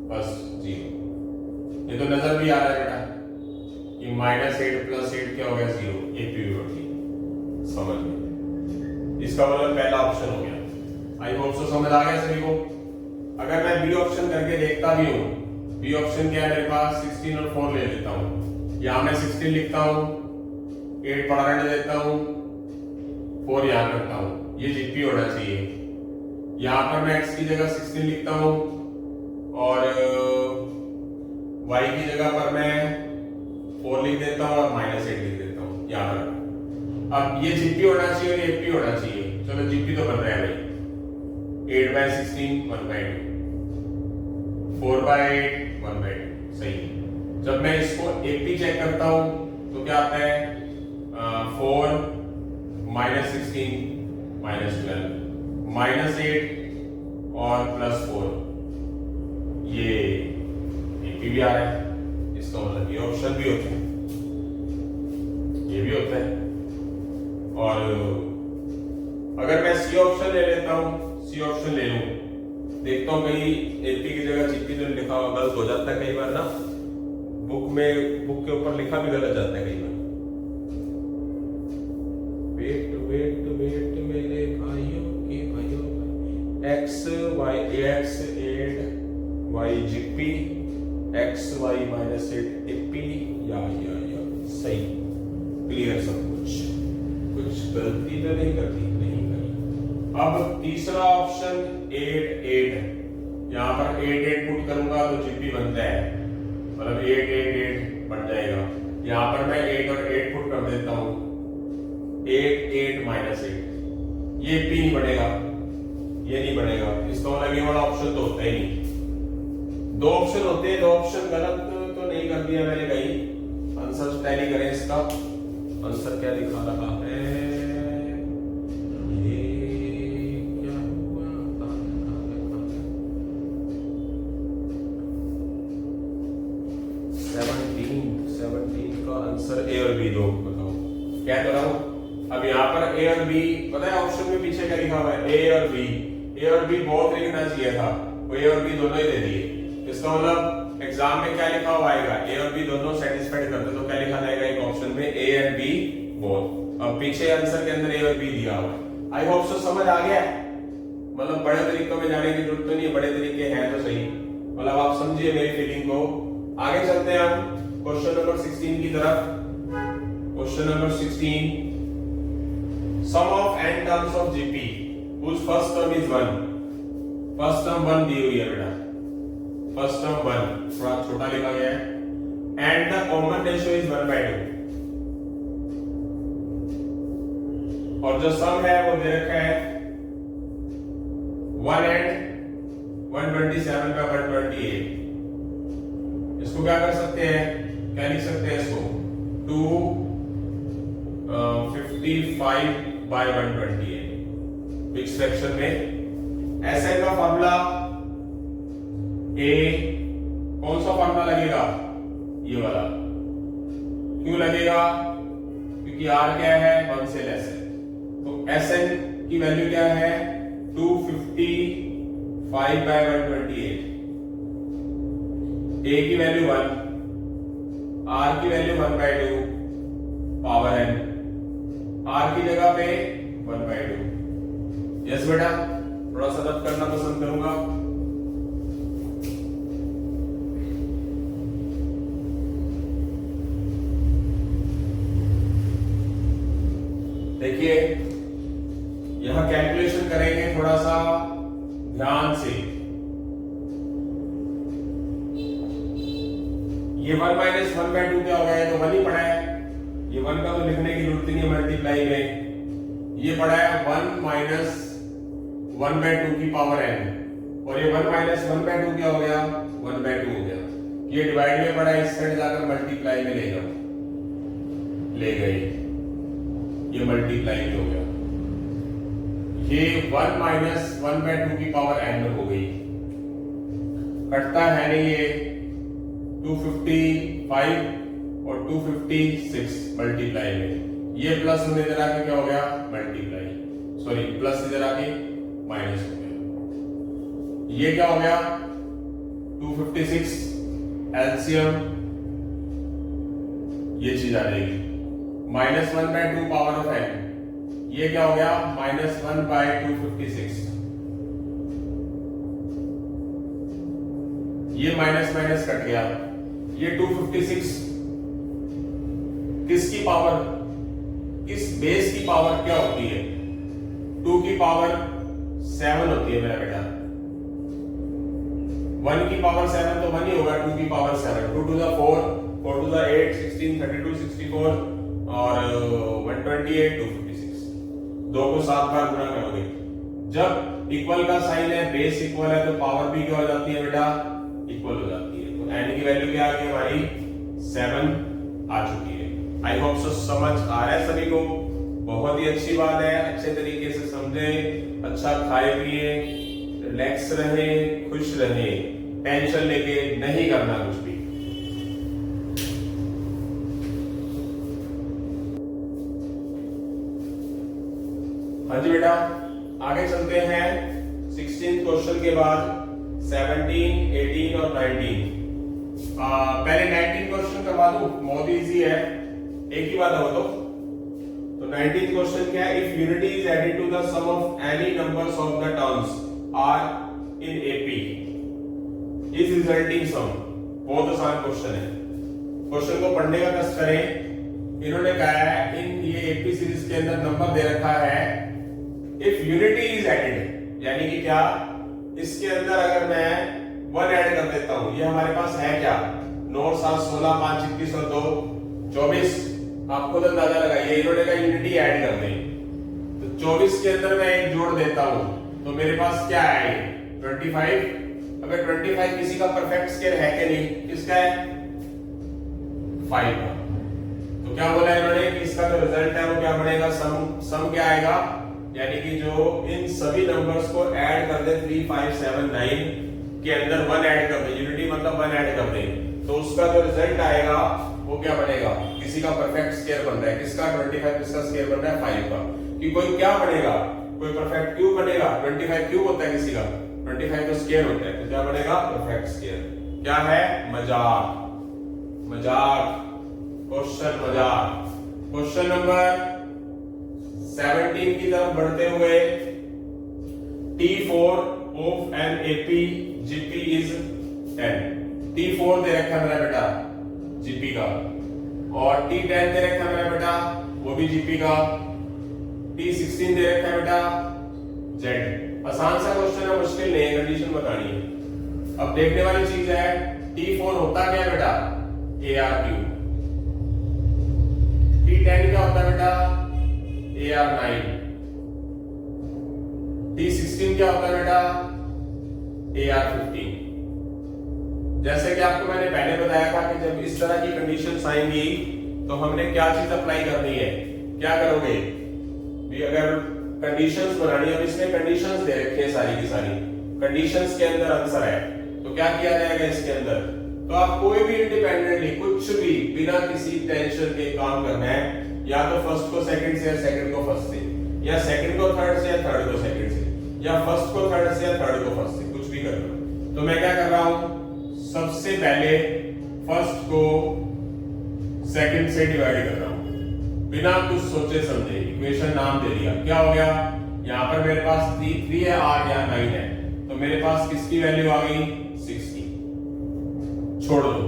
फर्स्ट 0। ये तो नजर भी आ रहा है बेटा कि -8 + 8 क्या हो गया, 0। एपी भी बढ़ गई, समझ में। इसका मतलब पहला ऑप्शन हो गया। आई होप सो समझ आ गया सभी को। अगर मैं बी ऑप्शन करके देखता भी हूं, बी ऑप्शन क्या है मेरे पास, 16 और 4 ले लेता हूं। यहां मैं 16 लिखता हूं, 8 पढ़ा रहने देता हूं, 4 यहां करता हूं, ये जीपी होना चाहिए। यहां पर मैं x की जगह 16 लिखता हूं और y की जगह पर मैं 4 लिख देता हूं और -8 लिख देता हूं यहां पर। अब ये जीपी होना चाहिए और ये एपी होना चाहिए। चलो जीपी तो बन रहा है भाई, 8/16 1/2, 4/8 1/2, सही है। जब मैं इसको एपी चेक करता हूं तो क्या आता है, 4 -16 -12 -8 और +4, ये एपी भी आ रहा है। इसका मतलब ये ऑप्शन भी होता है, ये भी होता है। और अगर मैं सी ऑप्शन ले लेता हूं, सी ऑप्शन ले लूं, देखता हूं कहीं एपी की जगह जीपी तो लिखा हुआ गलत हो जाता है कई बार ना, बुक के ऊपर लिखा भी गलत जाता है कई बार। वेट मेरे भाइयों के भाइयों, x y x 8 y GP x y -8 AP, या सही, क्लियर सब कुछ गलती तो नहीं करी। अब तीसरा ऑप्शन 8/8, यहां पर 8/8 पुट करूंगा तो जीपी बनता है, मतलब 8/8 बन जाएगा। यहां पर मैं 8 और 8 पुट कर देता हूं, 8/8 -8, ये पी नहीं बनेगा, ये नहीं बनेगा। इसका मतलब ये वाला ऑप्शन तो होता ही नहीं। दो ऑप्शन होते हैं, दो ऑप्शन गलत तो नहीं कर दिया मैंने कहीं। आंसर टैली करें, इसका आंसर क्या दिखा रहा है, 17 का आंसर ए और बी दो, बताओ क्या कर रहा हूं। अब यहाँ पर ए और बी, पता है ऑप्शन में पीछे क्या लिखा हुआ है, ए और बी बहुत लिखना चाहिए था, वो ए और बी दोनों ही दे दिए। इसका मतलब एग्जाम में क्या लिखा हुआ आएगा, ए और बी दोनों सेटिस्फाइड करते तो क्या लिखा जाएगा एक ऑप्शन में, ए एंड बी बोथ। अब पीछे आंसर के अंदर ए और बी दिया हुआ है। आई होप सो समझ आ गया, मतलब बड़े तरीकों में जाने की जरूरत तो नहीं है, बड़े तरीके हैं तो सही, मतलब आप समझिए मेरी फीलिंग को। आगे चलते हैं हम क्वेश्चन नंबर 16 की तरफ। Question number 16, sum of n terms of GP whose first term is 1, first term 1 दी हुई है बेटा, फर्स्ट टर्म 1 थोड़ा छोटा लिखा गया है, and the common ratio is 1/2, और जो सम है वो दे रखा है 1 and 127/128। इसको क्या कर सकते हैं, क्या लिख सकते हैं इसको, 255/128 मिक्स फ्रैक्शन में। एसएन का फॉर्मूला ए, कौन सा फॉर्मूला लगेगा, ये वाला। क्यों लगेगा, क्योंकि आर क्या है 1 से लेस है, तो एसएन की वैल्यू क्या है 255/128, ए की वैल्यू 1, आर की वैल्यू 1/2 पावर एन, आर की जगह पे 1/2। यस बेटा, थोड़ा सा रब करना पसंद करूंगा। देखिए यहां कैलकुलेशन करेंगे थोड़ा सा ध्यान से। ये 1 माइनस 1/2 क्या हो गया? तो 1 ही पड़ा है, ये 1 का तो लिखने की जरूरत नहीं है मल्टीप्लाई में। ये पड़ा है 1 माइनस 1/2 की पावर n, और ये 1 माइनस 1/2 क्या हो गया? 1/2 हो गया। ये डिवाइड में पड़ा है, इस साइड जाकर मल्टीप्लाई में ले जाओ, ले गए, ये मल्टीप्लाई में हो गया। ये 1 माइनस 1/2 की पावर n हो गई, कटता है नहीं ये 255 और 256 मल्टीप्लाई में। ये प्लस इधर आके क्या हो गया? मल्टीप्लाई, सॉरी प्लस इधर आके माइनस हो गया। ये क्या हो गया? 256 एलसीएम, ये चीज आ जाएगी माइनस 1/2 पावर ऑफ n, ये क्या हो गया? माइनस 1/256। ये माइनस माइनस कट गया। ये 256 किसकी पावर, किस बेस की पावर क्या होती है? 2 की पावर 7 होती है मेरा बेटा। 1 की पावर 7 तो 1 ही होगा, 2 की power 7, 2 to the 4, 4 to the 8, 16, 32, 64 और 128, 256। 2 को 7 बार गुणा करोगे। जब इक्वल का साइन है, बेस इक्वल है, तो पावर भी क्या हो जाती है बेटा? इक्वल हो जाती है। तो n की वैल्यू क्या आ गई हमारी? 7 आ चुकी है। आई होप सो समझ आ रहा है सभी को। बहुत ही अच्छी बात है, अच्छे तरीके से समझें, अच्छा खाए पिए, रिलैक्स रहे, खुश रहे, टेंशन लेके नहीं करना कुछ भी। हाँ जी बेटा, आगे चलते हैं 16 क्वेश्चन के बाद 17, 18 और 19। पहले 19 क्वेश्चन करवा दूं, बहुत इजी है, एक ही बात है वो तो 19th क्वेश्चन क्या है? If unity is added to the sum of any numbers of the terms are in AP is resulting sum. बहुत आसान क्वेश्चन है, क्वेश्चन को पढ़ने का कष्ट करें। इन्होंने कहा है इन ये एपी सीरीज के अंदर नंबर दे रखा है, इफ यूनिटी इज एडेड, यानी कि क्या? इसके अंदर अगर मैं 1 ऐड कर देता हूं, ये हमारे पास है क्या? 9, 7, 16, 5, 21 और 2, 24। आप खुद अंदाजा लगाइए, इन्होंने कहा यूनिटी ऐड कर दें, तो 24 के अंदर मैं एक जोड़ देता हूं, तो मेरे पास क्या है? 25। अगर 25 किसी का परफेक्ट स्केयर है कि नहीं? किसका है? 5 का। तो क्या बोला इन्होंने कि इसका जो रिजल्ट है वो क्या बनेगा? सम क्या आएगा? यानी कि जो इन सभी नंबर्स को ऐड कर दे 3, 5, 7, 9 के अंदर 1 ऐड कर दे, यूनिटी मतलब 1 ऐड कर दे, तो उसका जो रिजल्ट आएगा वो क्या बनेगा? किसी का परफेक्ट स्केयर बन रहा है, किसका? 25, किसका स्केयर बन रहा है? 5 का। कि कोई क्या बनेगा? कोई परफेक्ट क्यूब बनेगा। 25 क्यूब होता है किसी का, 25 तो स्केयर होता है, तो क्या बनेगा? Perfect square. क्या है? मजाक, मजाक, क्वेश्चन मजाक। क्वेश्चन नंबर 17 की तरफ बढ़ते हुए, T4 of an AP GP is 10। T4 दे रखा है मेरा बेटा GP का, और T10 दे रखा है मेरा बेटा वो भी GP का, T16 दे रखा है बेटा Z। आसान सा क्वेश्चन है, मुश्किल नहीं है, कंडीशन बतानी है। अब देखने वाली चीज है T4 होता क्या है बेटा? AR3। T10 क्या होता है बेटा? AR9। T16 क्या होता है बेटा? AR15। जैसे कि आपको मैंने पहले बताया था कि जब इस तरह की कंडीशंस आएंगी तो हमने क्या चीज अप्लाई करनी है? क्या करोगे भी? अगर कंडीशंस बनानी है, अब इसमें कंडीशंस दे रखी है सारी की सारी, कंडीशंस के अंदर आंसर है, तो क्या किया जाएगा इसके अंदर? तो आप कोई भी इंडिपेंडेंटली कुछ भी बिना किसी टेंशन के काम करना है, या तो फर्स्ट को सेकंड से, या सेकंड को फर्स्ट से, या सेकंड को थर्ड से, या थर्ड को सेकंड से, या फर्स्ट को थर्ड से, या थर्ड को फर्स्ट से, कुछ भी कर लो। तो मैं क्या कर रहा हूं? सबसे पहले फर्स्ट को सेकंड से डिवाइड कर रहा हूं, बिना कुछ सोचे समझे। इक्वेशन नाम दे दिया, क्या हो गया? यहां पर मेरे पास 3 है, R या 9 है, तो मेरे पास किसकी वैल्यू आ गई? 6 की। छोड़ दो,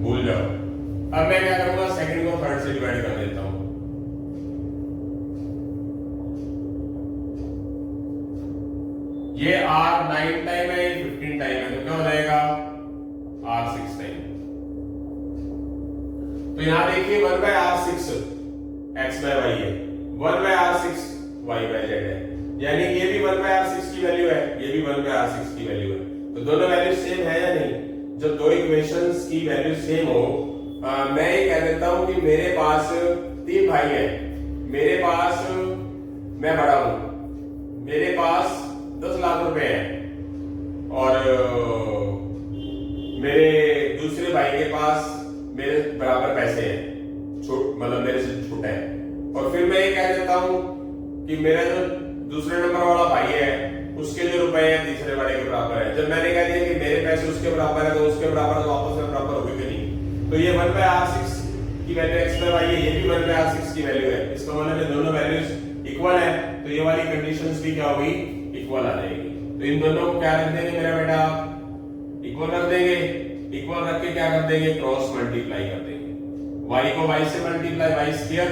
भूल जाओ। अब मैं क्या करूंगा? सेकंड को थर्ड से डिवाइड कर देता हूं, 9 टाइम है, 15 टाइम है, तो क्या हो जाएगा R6 टाइम। तो यहां देखिए 1/R6 x बाय y है, 1/R6 y बाय z है, यानी ये भी 1/R6 की वैल्यू है, ये भी 1/R6 की वैल्यू है। तो दोनों वैल्यू सेम है या नहीं? जब दो इक्वेशंस की वैल्यू सेम हो, मैं ये कह देता हूं कि मेरे पास 3 भाई है, मेरे पास मैं बड़ा हूं, मेरे पास 10 लाख रुपए है, और मेरे दूसरे भाई के पास मेरे बराबर पैसे हैं, मतलब मेरे से छोटा है, और फिर मैं ये कह देता हूं कि मेरा जो दूसरे नंबर वाला भाई है उसके जो रुपए हैं तीसरे वाले के बराबर है। जब मैंने कह दिया कि मेरे पैसे उसके बराबर है तो उसके बराबर तो आपस में बराबर होगी कि नहीं? तो ये 1/R6 की वैल्यू x बाय y है, ये भी 1/R6 की वैल्यू है, इसका मतलब है दोनों वैल्यूज इक्वल है, तो ये वाली कंडीशंस भी क्या होगी, इक्वल आ जाएगी। तो इन दोनों को क्या रख देंगे मेरा बेटा, इक्वल रख देंगे, इक्वल रख के क्या कर देंगे, क्रॉस मल्टीप्लाई कर देंगे, y को y से मल्टीप्लाई y स्क्वायर,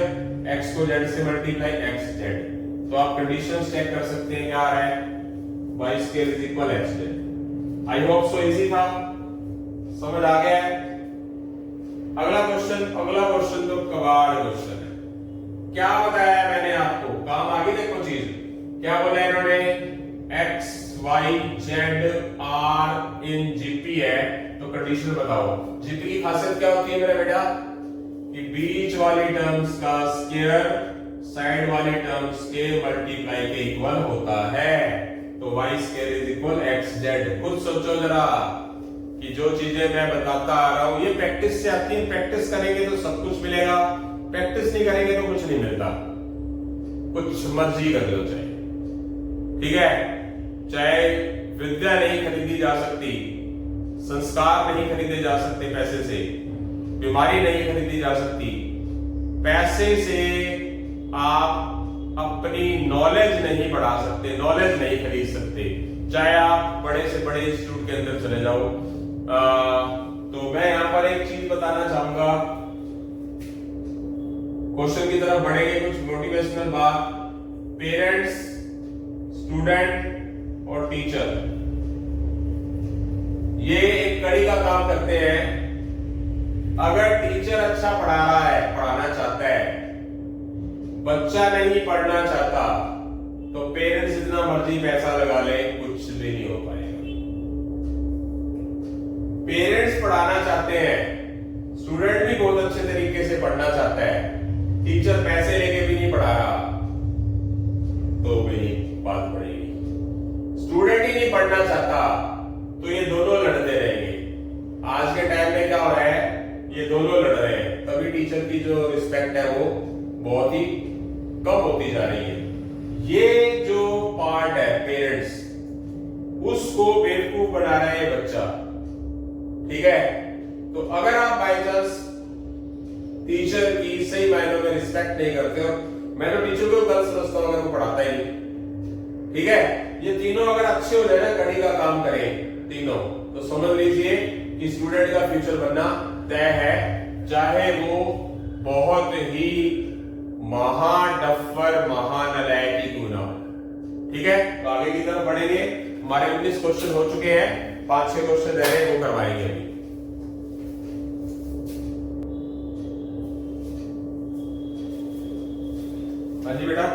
x को z से मल्टीप्लाई x z। तो आप कंडीशंस चेक कर सकते हैं क्या आ रहा है, y square is equal x z। I hope so easy था, समझ आ गया है। अगला क्वेश्चन तो कबाड़ क्वेश्चन है। क्या बताया है मैंने आपको, काम आगे देखो चीज, क्या बोला इन्होंने, x y z r in GP है, तो कंडीशन बताओ। जीपी की खासियत क्या होती है मेरा बेटा, कि बीच वाली टर्म्स का स्क्वायर साइड वाली टर्म्स के मल्टीप्लाई के इक्वल होता है। तो y square is equal x z। खुद सोचो जरा कि जो चीजें मैं बताता आ रहा हूं ये प्रैक्टिस से आती है, प्रैक्टिस करेंगे तो सब कुछ मिलेगा, प्रैक्टिस नहीं करेंगे तो कुछ नहीं मिलता, कुछ मर्जी कर लो चाहे, ठीक है। चाहे विद्या नहीं खरीदी जा सकती, संस्कार नहीं खरीदे जा सकते पैसे से, बीमारी नहीं खरीदी जा सकती, पैसे से आप अपनी नॉलेज नहीं बढ़ा सकते, नॉलेज नहीं खरीद सकते, चाहे आप बड़े से बड़े इंस्टीट्यूट के अंदर चले जाओ। तो मैं यहां पर एक चीज बताना चाहूंगा, क्वेश्चन की तरफ बढ़ेंगे, कुछ मोटिवेशनल बात। पेरेंट्स, स्टूडेंट और टीचर ये एक कड़ी का काम करते हैं। अगर टीचर अच्छा पढ़ा रहा है, पढ़ाना चाहता है, बच्चा नहीं पढ़ना चाहता, तो पेरेंट्स जितना मर्जी पैसा लगा ले कुछ भी नहीं हो पाएगा। पेरेंट्स पढ़ाना चाहते हैं, स्टूडेंट भी बहुत अच्छे तरीके से पढ़ना चाहता है, टीचर पैसे लेके भी नहीं पढ़ा रहा, तो भी बात पड़ेगी। स्टूडेंट ही नहीं पढ़ना चाहता तो ये दोनों लड़ते रहेंगे। आज के टाइम में क्या हो रहा है, ये दोनों लड़ रहे हैं, तभी टीचर की जो रिस्पेक्ट है वो बहुत ही कम होती जा रही है। ये जो पार्ट है पेरेंट्स, उसको बेवकूफ बना रहा है बच्चा, ठीक है। तो अगर आप बाय चांस टीचर की सही मायनों में रिस्पेक्ट नहीं करते हो, मैं तो टीचर को गलत समझता हूं अगर वो पढ़ाता ही नहीं, ठीक है। ये तीनों अगर अच्छे हो जाए ना, कड़ी का काम करें तीनों, तो समझ लीजिए कि स्टूडेंट का फ्यूचर बनना तय है, चाहे वो बहुत ही महाडफ्फर महानलायक ही क्यों ना हो, ठीक है। तो आगे की तरफ बढ़ेंगे, हमारे 19 क्वेश्चन हो चुके हैं, 5-6 क्वेश्चन रह रहे हैं, वो करवाएंगे अभी। हाँ जी बेटा,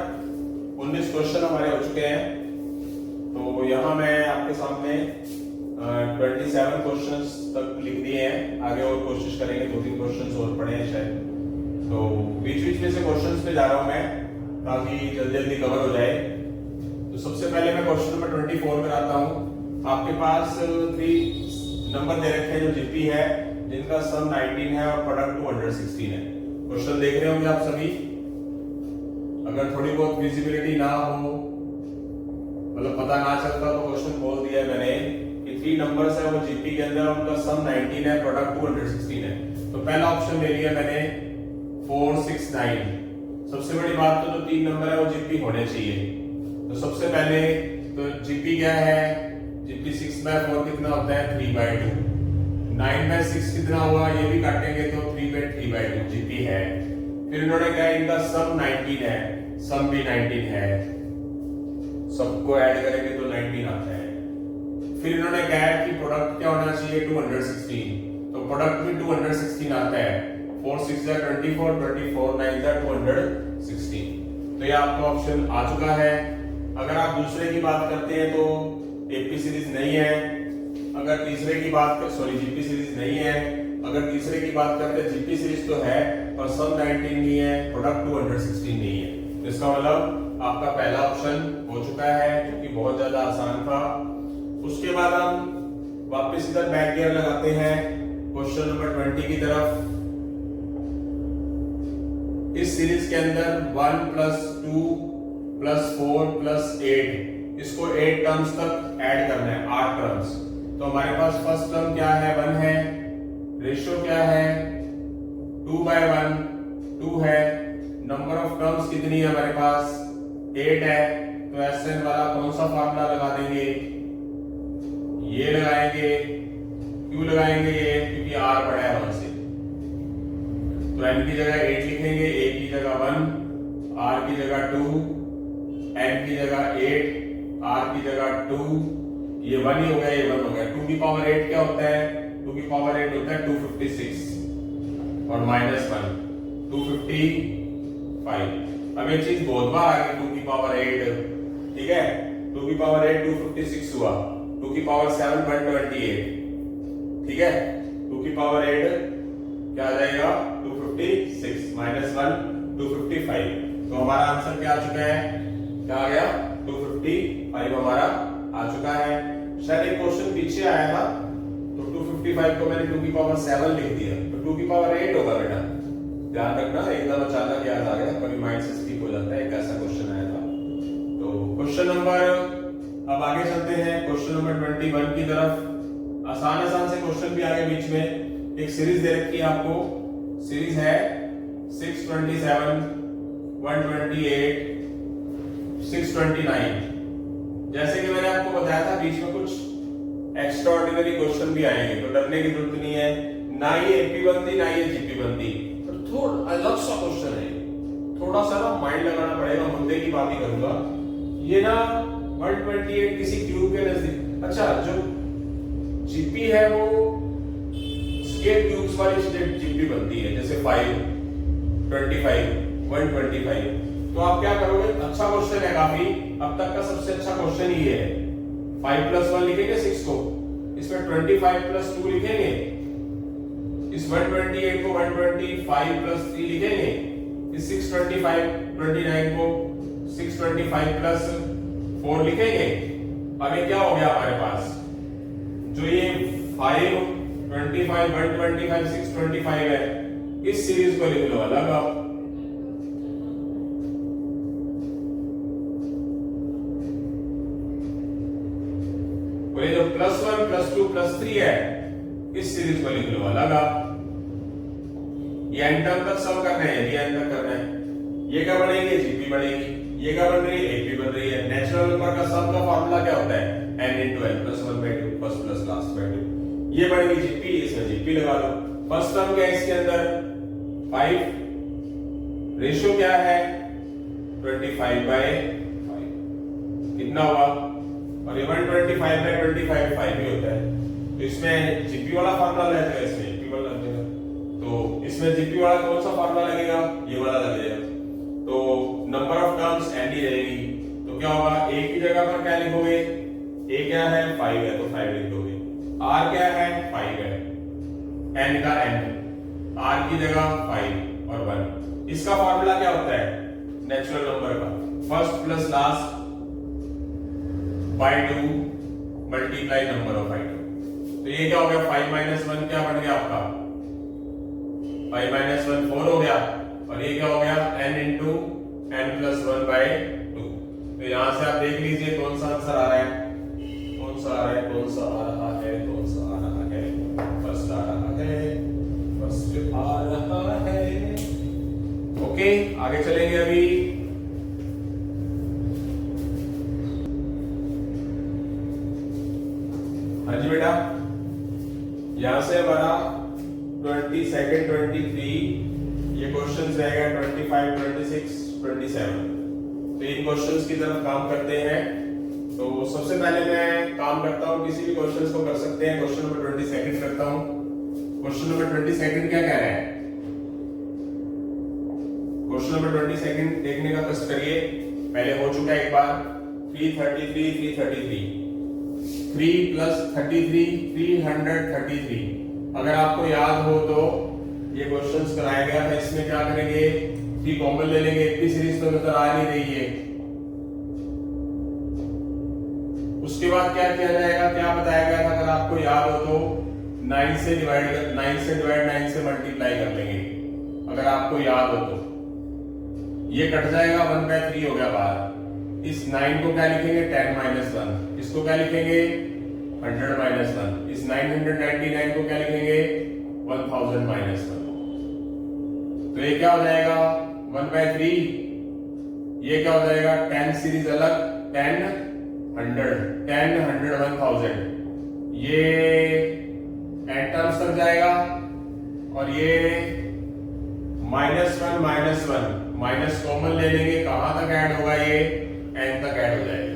19 क्वेश्चन हमारे हो चुके हैं। तो यहाँ मैं आपके सामने 27 क्वेश्चंस तक लिख दिए हैं, आगे और कोशिश करेंगे, 2-3 क्वेश्चंस और पढ़े हैं शायद, तो बीच बीच में से क्वेश्चंस पे जा रहा हूं मैं ताकि जल्दी जल्दी कवर हो जाए। तो सबसे पहले मैं क्वेश्चन नंबर 24 में आता हूं। आपके पास 3 नंबर दे रखे हैं जो जीपी है, जिनका सम 19 है और प्रोडक्ट 216 है। क्वेश्चन देख रहे होंगे आप सभी, अगर थोड़ी बहुत विजिबिलिटी ना हो, मतलब पता ना चलता, तो क्वेश्चन बोल दिया मैंने कि 3 नंबर्स है वो जीपी के अंदर, उनका सम 19 है, प्रोडक्ट 216 है। तो पहला ऑप्शन ले लिया मैंने 469। सबसे बड़ी बात तो जो 3 नंबर है वो जीपी होने चाहिए। तो सबसे पहले तो जीपी क्या है, जीपी 6/4 कितना होता है, 3/2। 9/6 कितना हुआ, ये भी काटेंगे तो 3/3/2 जीपी है। फिर इन्होंने कहा इनका सम 19 है, सम भी 19 है, सबको ऐड करेंगे तो 19 आता है। फिर इन्होंने कहा है कि प्रोडक्ट क्या होना चाहिए 216, तो प्रोडक्ट भी 216 आता है। 4 6 24, 24 9 216। तो ये आपका ऑप्शन आ चुका है। अगर आप दूसरे की बात करते हैं तो एपी सीरीज नहीं है। अगर तीसरे की बात कर जीपी सीरीज नहीं है। अगर तीसरे की बात करते हैं जीपी सीरीज तो है पर सम 19 नहीं है, प्रोडक्ट 216 नहीं है। तो इसका मतलब आपका पहला ऑप्शन हो चुका है जो कि बहुत ज्यादा आसान था। उसके बाद हम वापस इधर बैक गियर लगाते हैं क्वेश्चन नंबर 20 की तरफ। इस सीरीज के अंदर 1 + 2 + 4 + 8 इसको 8 टर्म्स तक ऐड करना है, 8 टर्म्स। तो हमारे पास फर्स्ट टर्म क्या है 1 है, रेशियो क्या है 2/1 2 है, नंबर ऑफ टर्म्स कितनी है हमारे पास 8 है। तो एसएन वाला कौन सा फार्मूला लगा देंगे, ये लगाएंगे। क्यों लगाएंगे ये, क्योंकि r बड़ा है 1 से। तो n की जगह 8 लिखेंगे, a की जगह 1, r की जगह 2, n की जगह 8, r की जगह 2। ये 1 ही हो गया, ये 1 हो गया। 2 की पावर 8 क्या होता है, 2 की पावर 8 होता है 256 और -1 255। अब एक चीज बहुत बार आ गई 2 की पावर 8, ठीक है। 2 की पावर 8 256 हुआ, 2 की पावर 7 128, ठीक है। 2 की पावर 8 क्या आ जाएगा 256 -1 255। तो हमारा आंसर क्या आ चुका है, क्या आ गया 255 हमारा आ चुका है। शायद एक क्वेश्चन पीछे आया था तो 255 को मैंने 2 की पावर 7 लिख दिया, तो 2 की पावर 8 होगा बेटा, ध्यान रखना। एकदम अचानक याद आ गया, कभी माइंड से स्किप हो जाता है, एक ऐसा क्वेश्चन आया था। तो क्वेश्चन नंबर, अब आगे चलते हैं क्वेश्चन नंबर 21 की तरफ। आसान से क्वेश्चन भी आगे बीच में एक सीरीज दे रखी है आपको। सीरीज है 627 128 629। जैसे कि मैंने आपको बताया था बीच में कुछ एक्स्ट्रा ऑर्डिनरी क्वेश्चन भी आएंगे, तो डरने की जरूरत नहीं है। ना ये एपी बनती ना ये जीपी बनती, तो थोड़ा अलग सा क्वेश्चन है, थोड़ा सा ना माइंड लगाना पड़ेगा। मुद्दे की बात ही करूंगा। ये ना 128 किसी क्यूब के नजदीक, अच्छा जो जीपी है वो स्केल क्यूब्स वाली जीपी बनती है, जैसे 5 25 125। तो आप क्या करोगे, अच्छा क्वेश्चन है काफी, अब तक का सबसे अच्छा क्वेश्चन ही है। 5 + 1 लिखेंगे 6 को, इसमें 25 + 2 लिखेंगे, इस 128 को 125 + 3 लिखेंगे, इस 625 29 को 625 + 4 लिखेंगे। अब ये क्या हो गया हमारे पास, जो ये 5 25 125 625 है, इस सीरीज को लिख लो अलग। आप जो +1 +2 +3 है, इस सीरीज को लिख लो अलग। आप ये एन टर्म तक सम करना है, ये एन तक करना है। ये क्या बनेगी, जीपी बनेगी। ये क्या बन रही है, एपी बन रही है। नेचुरल नंबर का सम का फार्मूला क्या होता है, n × n +1/2 first plus last by 2। ये बनेगी जीपी, इसमें जीपी लगा लो। फर्स्ट टर्म क्या है इसके अंदर 5, रेशियो क्या है 25/5, कितना हुआ, और ये 125/25 5 ही होता है। तो इसमें जीपी वाला फार्मूला लगेगा, इसमें एपी वाला लगेगा। तो इसमें जीपी वाला कौन सा फार्मूला लगेगा, ये वाला लगेगा। तो नंबर ऑफ टर्म्स n ही रहेगी। तो क्या होगा, a की जगह पर क्या लिखोगे, a क्या है 5 है तो 5 लिख दोगे, r क्या है 5 है, n का n, r की जगह 5 और 1। इसका फार्मूला क्या होता है नेचुरल नंबर का, first plus last by 2 multiply number of item. तो ये क्या हो गया 5 - 1 क्या बन गया आपका, 5 - 1 4 हो गया, और ये क्या हो गया n × n + 1/2। तो यहां से आप देख लीजिए कौन सा आंसर आ रहा है, कौन सा आ रहा है, कौन सा आ रहा है, कौन सा आ रहा है, फर्स्ट आ रहा है, फर्स्ट आ रहा है। ओके, आगे चलेंगे अभी। हाँ जी बेटा, यहां से हमारा 22nd 23 ये क्वेश्चन रहेगा 25 26 27। तो इन क्वेश्चंस की तरफ काम करते हैं। तो सबसे पहले मैं काम करता हूँ, किसी भी क्वेश्चन को कर सकते हैं। क्वेश्चन नंबर 22 करता हूँ। क्वेश्चन नंबर 22 क्या कह रहा है? क्वेश्चन नंबर 22 देखने का कष्ट करिए। पहले हो चुका है एक बार। 333 3 प्लस 33 333। अगर आपको याद हो तो ये क्वेश्चंस कराया गया था। इसमें क्या करेंगे? 3 कॉमन ले लेंगे। इतनी सीरीज तो नजर आ नहीं रही है। उसके बाद क्या किया जाएगा, क्या बताया गया था? अगर आपको याद हो तो 9 से डिवाइड 9 से मल्टीप्लाई कर लेंगे। अगर आपको याद हो तो ये कट जाएगा, 1/3 हो गया बाहर। इस 9 को क्या लिखेंगे? 10 - 1। इसको क्या लिखेंगे? 100 - 1। इस 999 को क्या लिखेंगे? 1000 - 1। तो ये क्या हो जाएगा? 1/3। ये क्या हो जाएगा? 10 सीरीज अलग, 10 100 10 100 1000। ये एन टर्म्स तक जाएगा और ये -1 माइनस कॉमन ले लेंगे। कहां तक ऐड होगा? ये एन तक ऐड हो जाएगा।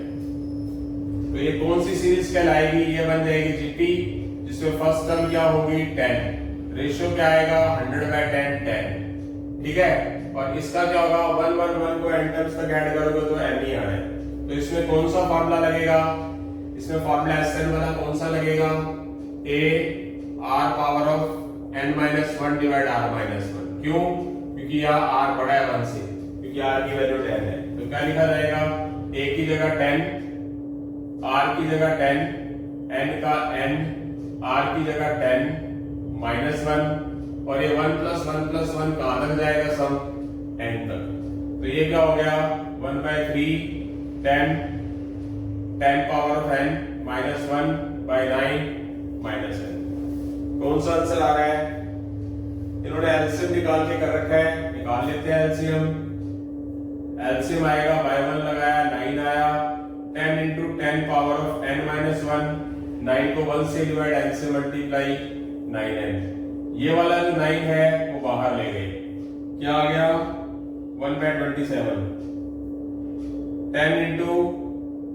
तो ये कौन सी सीरीज कहलाएगी? ये बन जाएगी जीपी, जिसमें फर्स्ट टर्म क्या होगी? 10। रेशियो क्या आएगा? 100/10 10। ठीक है। और इसका क्या होगा? 1 को एन टर्म्स तक ऐड करोगे तो एन ही आना है। तो इसमें कौन सा फॉर्मूला लगेगा? इसमें फॉर्मूला एसएन वाला कौन सा लगेगा? a r power of n - 1 divide r - 1। क्यों? क्योंकि यहाँ r बड़ा है 1 से, क्योंकि r की वैल्यू 10 है। तो क्या लिखा जाएगा? a की जगह 10, r की जगह 10, n का n, r की जगह 10 -1। और ये 1 + 1 + 1 कहां तक जाएगा? सम n तक। तो ये क्या हो गया? 1/3 10 पावर ऑफ n -1/9 -n। कौन सा आंसर आ रहा है? इन्होंने एलसीएम निकाल के कर रखा है। निकाल लेते हैं एलसीएम। एलसीएम आएगा, बाय 1 लगाया 9 आया। 10 × 10 पावर ऑफ n - 1। 9 को 1 से डिवाइड, n से मल्टीप्लाई, 9n। ये वाला जो 9 है वो बाहर ले गए। क्या आ गया? 1/27। 10 ×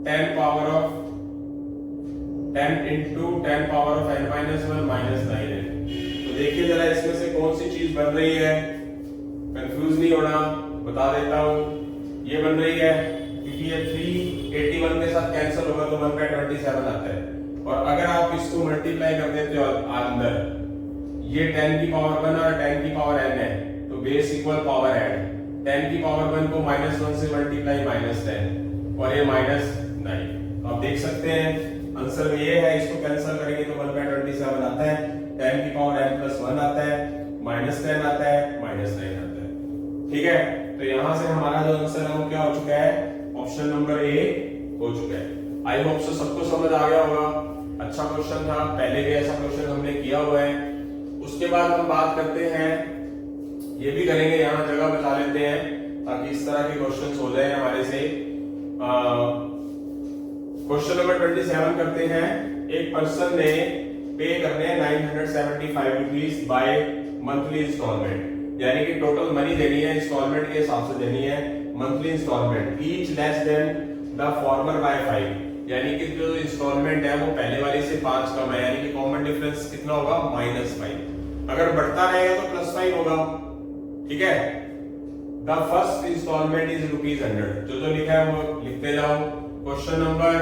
10 पावर ऑफ n - 9n। तो देखिए जरा इसमें से कौन सी चीज बन रही है। कंफ्यूज नहीं होना, बता देता हूं। ये बन रही है क्योंकि ये 381 के साथ कैंसिल होगा तो 1/27 आता है। और अगर आप इसको मल्टीप्लाई कर देते हो अंदर, ये 10 की पावर 1 और 10 की पावर n है, तो बेस इक्वल पावर ऐड। 10 की पावर 1 को -1 से मल्टीप्लाई -10 और ये -9। तो आप देख सकते हैं आंसर में ये है। इसको कैंसिल करेंगे तो 1/27 आता है। 10 की पावर n + 1 आता है, -10 आता है, -9 आता है। ठीक है। तो यहां से हमारा जो आंसर है वो क्या हो चुका है? ऑप्शन नंबर ए हो चुका है। आई होप सो सबको समझ आ गया होगा। अच्छा क्वेश्चन था, पहले भी ऐसा क्वेश्चन हमने किया हुआ है। उसके बाद हम बात करते हैं, ये भी करेंगे, यहाँ जगह बचा लेते हैं ताकि इस तरह के क्वेश्चंस हो जाए हमारे से। क्वेश्चन नंबर 27 करते हैं। एक पर्सन ने पे करने हैं 975 रुपीज बाय मंथली इंस्टॉलमेंट, यानी कि टोटल मनी देनी है इंस्टॉलमेंट के हिसाब से देनी है, monthly instalment. Each less than the former by 5, यानी कि जो इंस्टॉलमेंट है वो पहले वाली से 5 कम है, यानी कि कॉमन डिफरेंस कितना होगा? -5। अगर बढ़ता रहेगा तो +5 होगा। ठीक है। The first instalment is ₹100। जो लिखा है वो लिखते जाओ। क्वेश्चन नंबर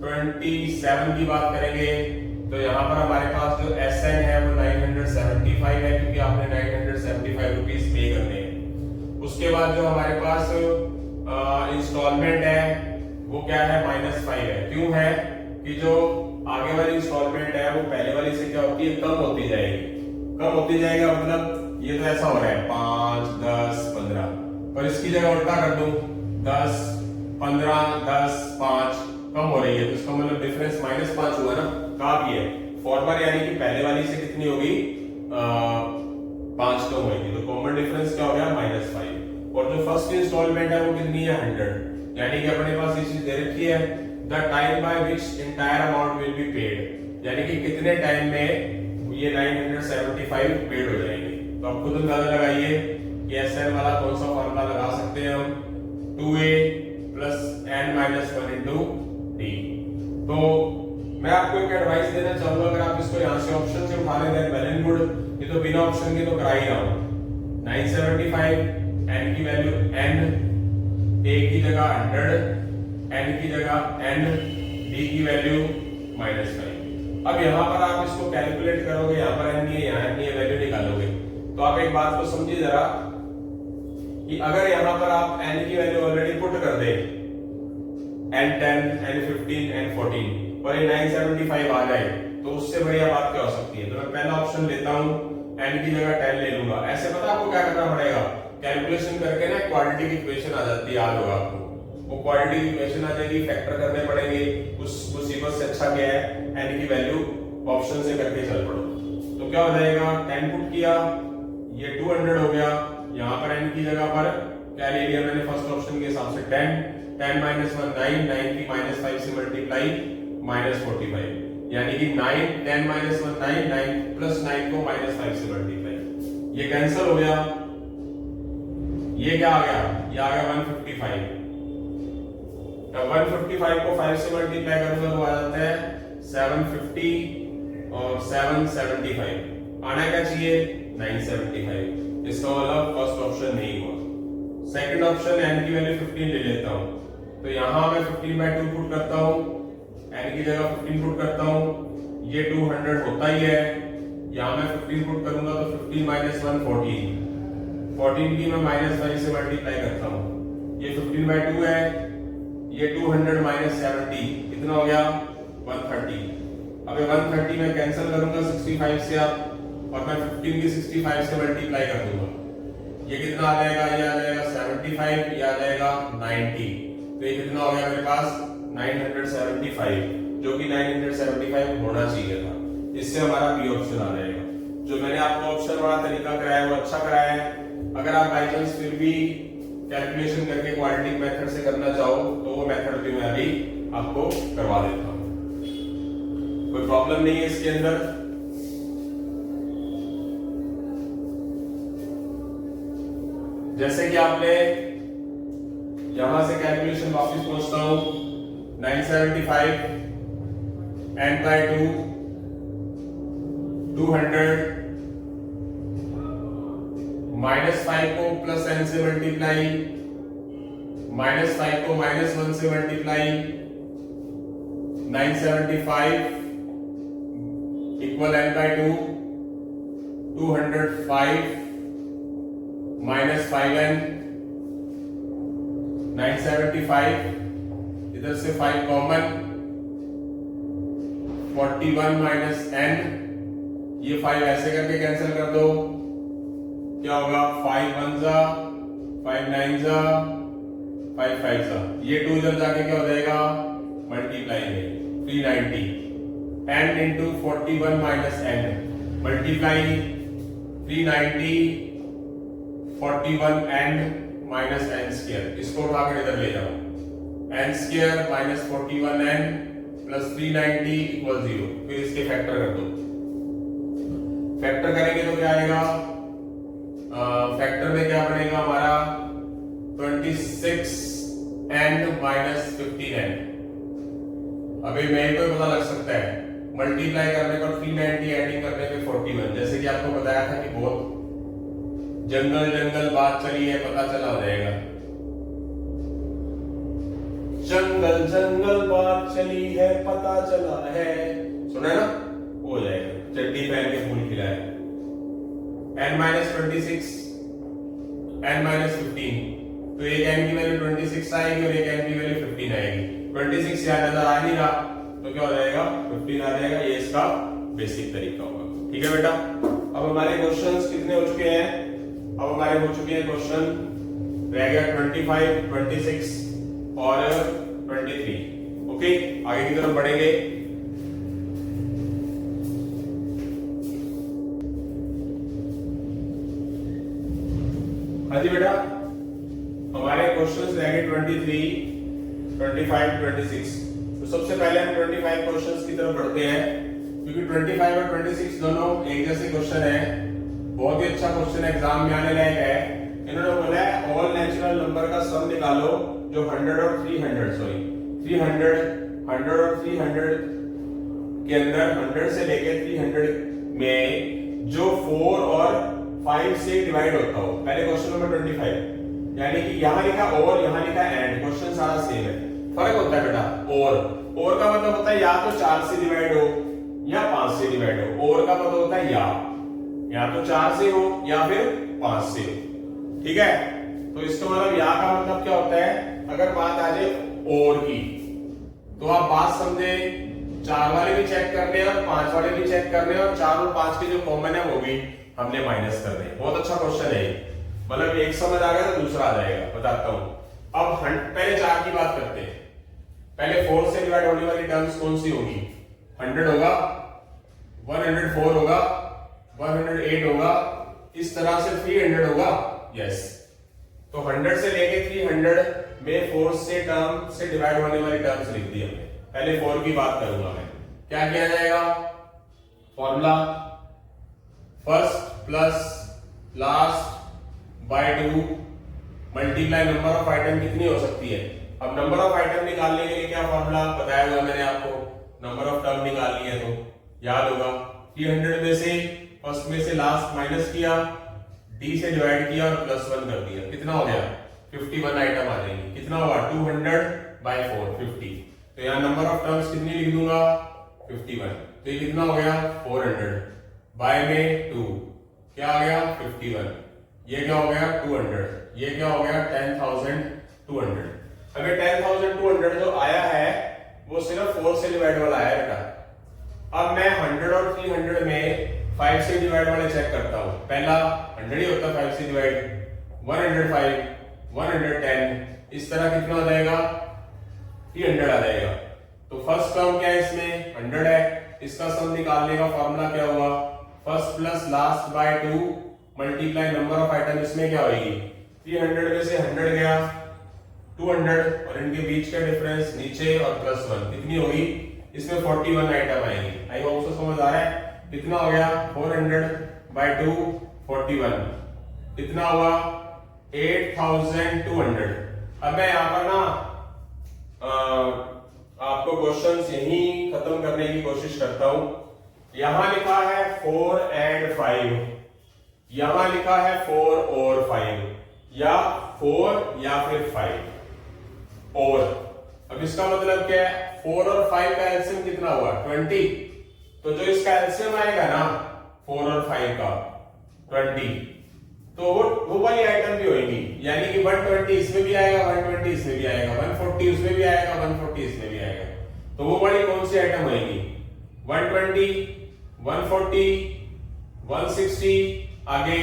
27 की बात करेंगे तो यहाँ पर हमारे पास जो एसएन है वो 975 है, क्योंकि आपने 975 रुपीज पे करने हैं। उसके बाद जो हमारे पास इंस्टॉलमेंट है वो क्या है? -5 है। क्यों है? कि जो आगे वाली इंस्टॉलमेंट है वो पहले वाली से क्या होती है? कम होती जाएगी। कम होती जाएगा मतलब ये तो ऐसा हो रहा है 5 10 15, पर इसकी जगह उल्टा कर दूं 10 15 10 5 कम हो रही है, तो इसका मतलब डिफरेंस -5 हुआ ना। कहा भी है फॉर्मर, यानी कि पहले वाली से कितनी होगी? 5 कम होगी, तो कॉमन डिफरेंस क्या हो गया? -5। और जो फर्स्ट इंस्टॉलमेंट है वो कितनी है? 100, यानी कि अपने पास ये चीज दे रखी है, the time by which entire amount will be paid, यानी कि कितने टाइम में ये 975 पेड हो जाएंगे। तो आप खुद अंदाजा लगाइए कि एसएन वाला कौन सा फॉर्मूला लगा सकते हैं हम? 2a + n - 1 × D. तो मैं आपको एक एडवाइस देना चाहूंगा, अगर आप इसको यहाँ से ऑप्शन से उठा लेते हैं वेल एंड गुड, ये तो बिना ऑप्शन के तो करा ही रहा हूं। 975 n की वैल्यू n, a की जगह 100, n की जगह n, d की वैल्यू -5। अब यहाँ पर आप इसको कैलकुलेट करोगे, यहाँ पर n नहीं है, यहाँ n नहीं है, वैल्यू निकालोगे तो आप एक बात को समझिए जरा कि अगर यहाँ पर आप n की वैल्यू ऑलरेडी पुट कर दे, n10, n15, n14 और ये 975 आ जाए तो उससे बढ़िया बात क्या हो सकती है। तो मैं पहला ऑप्शन लेता हूँ, n की जगह 10 ले लूंगा। ऐसे पता आपको क्या करना पड़ेगा, कैलकुलेशन करके ना क्वाड्रेटिक की इक्वेशन आ जाती है, याद होगा आपको, वो क्वाड्रेटिक की इक्वेशन आ जाएगी, फैक्टर करने पड़ेंगे, उस मुसीबत से अच्छा क्या है n की वैल्यू ऑप्शन से करके चल पड़ो। तो क्या हो जाएगा, 10 पुट किया, ये 200 हो गया, यहाँ पर n की जगह पर क्या ले लिया मैंने फर्स्ट ऑप्शन के हिसाब से 10, 10 -1 9, 9 की -5 से मल्टीप्लाई -45, यानी कि 9, 10 -1 9, 9 प्लस 9 को -5 से मल्टीप्लाई, ये कैंसिल हो गया, ये क्या आ गया, ये आ गया 155। अब 155 को 5 से मल्टीप्लाई करूंगा तो आ जाता है 750 और 775, आना क्या चाहिए 975। इसका मतलब फर्स्ट ऑप्शन नहीं हुआ। सेकंड ऑप्शन n की वैल्यू 15 ले लेता हूं, तो यहां मैं 15/2 पुट करता हूं, n की जगह 15 पुट करता हूं, ये 200 होता ही है, यहां मैं 15 पुट करूंगा तो 15 - 1 14, 14 की मैं -5 से मल्टीप्लाई करता हूं, ये 15/2 है, ये 200 - 70 कितना हो गया 130। अब ये 130 मैं कैंसिल करूंगा 65 से आप, और मैं 15 की 65 से मल्टीप्लाई कर दूंगा, ये कितना आ जाएगा, ये आ जाएगा 75, ये आ जाएगा 90, तो ये कितना हो गया मेरे पास 975, जो कि 975 होना चाहिए था। इससे हमारा बी ऑप्शन आ जाएगा। जो मैंने आपको ऑप्शन वाला तरीका कराया वो अच्छा कराया है। अगर आप बाई चांस फिर भी कैलकुलेशन करके क्वाड्रेटिक मेथड से करना चाहो तो वो मेथड भी मैं अभी आपको करवा देता हूं, कोई प्रॉब्लम नहीं है इसके अंदर। जैसे कि आपने यहां से कैलकुलेशन वापस पहुंचता हूं, 975 n/2 200 -5 को +n से मल्टीप्लाई, -5 को -1 से मल्टीप्लाई, 975 इक्वल n/2 205 -5n, 975 इधर से 5 कॉमन, 41 -n, ये 5 ऐसे करके कैंसिल कर दो, क्या होगा 5 1 जा 5 9 जा 5 5 जा, ये 2 इधर जाके क्या हो जाएगा मल्टीप्लाई में 390, n into 41 -n multiply 390 41 n -n square, इसको उठाकर इधर ले जाओ, n square -41 n plus 390 equal 0, फिर इसके फैक्टर कर दो। फैक्टर करेंगे तो क्या आएगा, फैक्टर में क्या बनेगा हमारा 26n -15n। अभी मेरे को पता लग सकता है, मल्टीप्लाई करने पर 390 एडिंग करने पे 41, जैसे कि आपको बताया था कि बहुत जंगल बात चली है, पता चला हो जाएगा, जंगल बात चली है पता चला है, सुना है ना, हो जाएगा, चड्डी पहन के फूल खिलाए। n -26 n -15, तो एक n की वैल्यू 26 आएगी और एक n की वैल्यू 15 आएगी, 26 यहाँ नजर आ नहीं रहा तो क्या हो जाएगा 15 आ जाएगा, ये इसका बेसिक तरीका होगा। ठीक है बेटा, अब हमारे क्वेश्चंस कितने हो चुके हैं, अब हमारे हो चुके हैं क्वेश्चन, रह गया 25 26 और 23। ओके, आगे की तरफ बढ़ेंगे। हाँ जी बेटा, हमारे क्वेश्चंस रह गए 23 25 26। तो सबसे पहले हम 25 क्वेश्चंस की तरफ बढ़ते हैं, क्योंकि 25 और 26 दोनों एक जैसे क्वेश्चन है, बहुत ही अच्छा क्वेश्चन एग्जाम में आने लायक है। इन्होंने बोला है ऑल नेचुरल नंबर का सम निकालो जो 100 और 300 सॉरी 300 100 और 300 के अंदर 100 से लेके 300 में जो 4 और 5 से डिवाइड होता हो, पहले क्वेश्चन नंबर 25, यानी कि यहां लिखा और यहां लिखा एंड, क्वेश्चन सारा सेम है, फर्क होता है बेटा और का मतलब होता है या तो 4 से डिवाइड हो या 5 से डिवाइड हो, और का मतलब होता है या तो 4 से हो या फिर 5 से हो, ठीक है। तो इसका मतलब या का मतलब क्या होता है, अगर बात आ जाए और की, तो आप बात समझे, 4 वाले भी चेक करने और 5 वाले भी चेक करने, और 4 और 5 के जो कॉमन है वो भी हमने माइनस करने। बहुत अच्छा क्वेश्चन है, मतलब एक समझ आ गया तो दूसरा आ जाएगा, बताता हूं। अब पहले 4 की बात करते हैं। पहले 4 से डिवाइड होने वाली टर्म्स कौन सी होगी, 100 होगा, 104 होगा, 108 होगा, इस तरह से 300 होगा, यस। तो 100 से लेके 300 में 4 से टर्म से डिवाइड होने वाली टर्म्स लिख दी हमने। पहले 4 की बात करूंगा मैं, क्या किया जाएगा, formula first plus last by 2 multiply number of item कितनी हो सकती है। अब नंबर ऑफ आइटम निकालने के लिए क्या फॉर्मूला बताया हुआ मैंने आपको, नंबर ऑफ टर्म निकालनी है तो याद होगा, 300 में से फर्स्ट में से लास्ट माइनस किया, डी से डिवाइड किया और +1 कर दिया, कितना हो गया 51 आइटम आ जाएंगी, कितना होगा 200/4 50। तो यहाँ नंबर ऑफ टर्म्स कितनी लिख दूंगा 51, तो ये कितना हो गया 400 बाय में 2, क्या आ गया 51, ये क्या हो गया 200, ये क्या हो गया 10,200। अगर 10,200 जो आया है वो सिर्फ 4 से डिवाइड वाला आया बेटा। अब मैं 100 और 300 में 5 से डिवाइड वाले चेक करता हूं, पहला 100 ही होता है 5 से डिवाइड, 105, 110, इस तरह कितना हो जाएगा 300 आ जाएगा। तो फर्स्ट टर्म क्या है इसमें 100 है, इसका सम निकालने का फॉर्मूला क्या हुआ, first plus last by 2 multiply number of item, इसमें क्या होगी 300 में से 100 गया 200 और इनके बीच का डिफरेंस नीचे और +1 कितनी होगी, इसमें 41 आइटम आएंगी। आई होप सो समझ आ रहा है, कितना हो गया 400/2 41, कितना हुआ 8,200। अब मैं यहाँ पर ना आपको क्वेश्चंस यहीं खत्म करने की कोशिश करता हूं। यहां लिखा है 4 and 5, यहां लिखा है 4 और 5, या 4 या फिर 5 और। अब इसका मतलब क्या है, 4 और 5 का एलसीएम कितना हुआ 20, तो जो इसका एलसीएम आएगा ना 4 और 5 का 20, तो वो वाली आइटम भी होगी, यानी कि 120 इसमें भी आएगा, 120 इसमें भी आएगा, 140 उसमें भी आएगा, 140 इसमें भी आएगा। तो वो वाली कौन सी आइटम होगी 120, 140, 160, आगे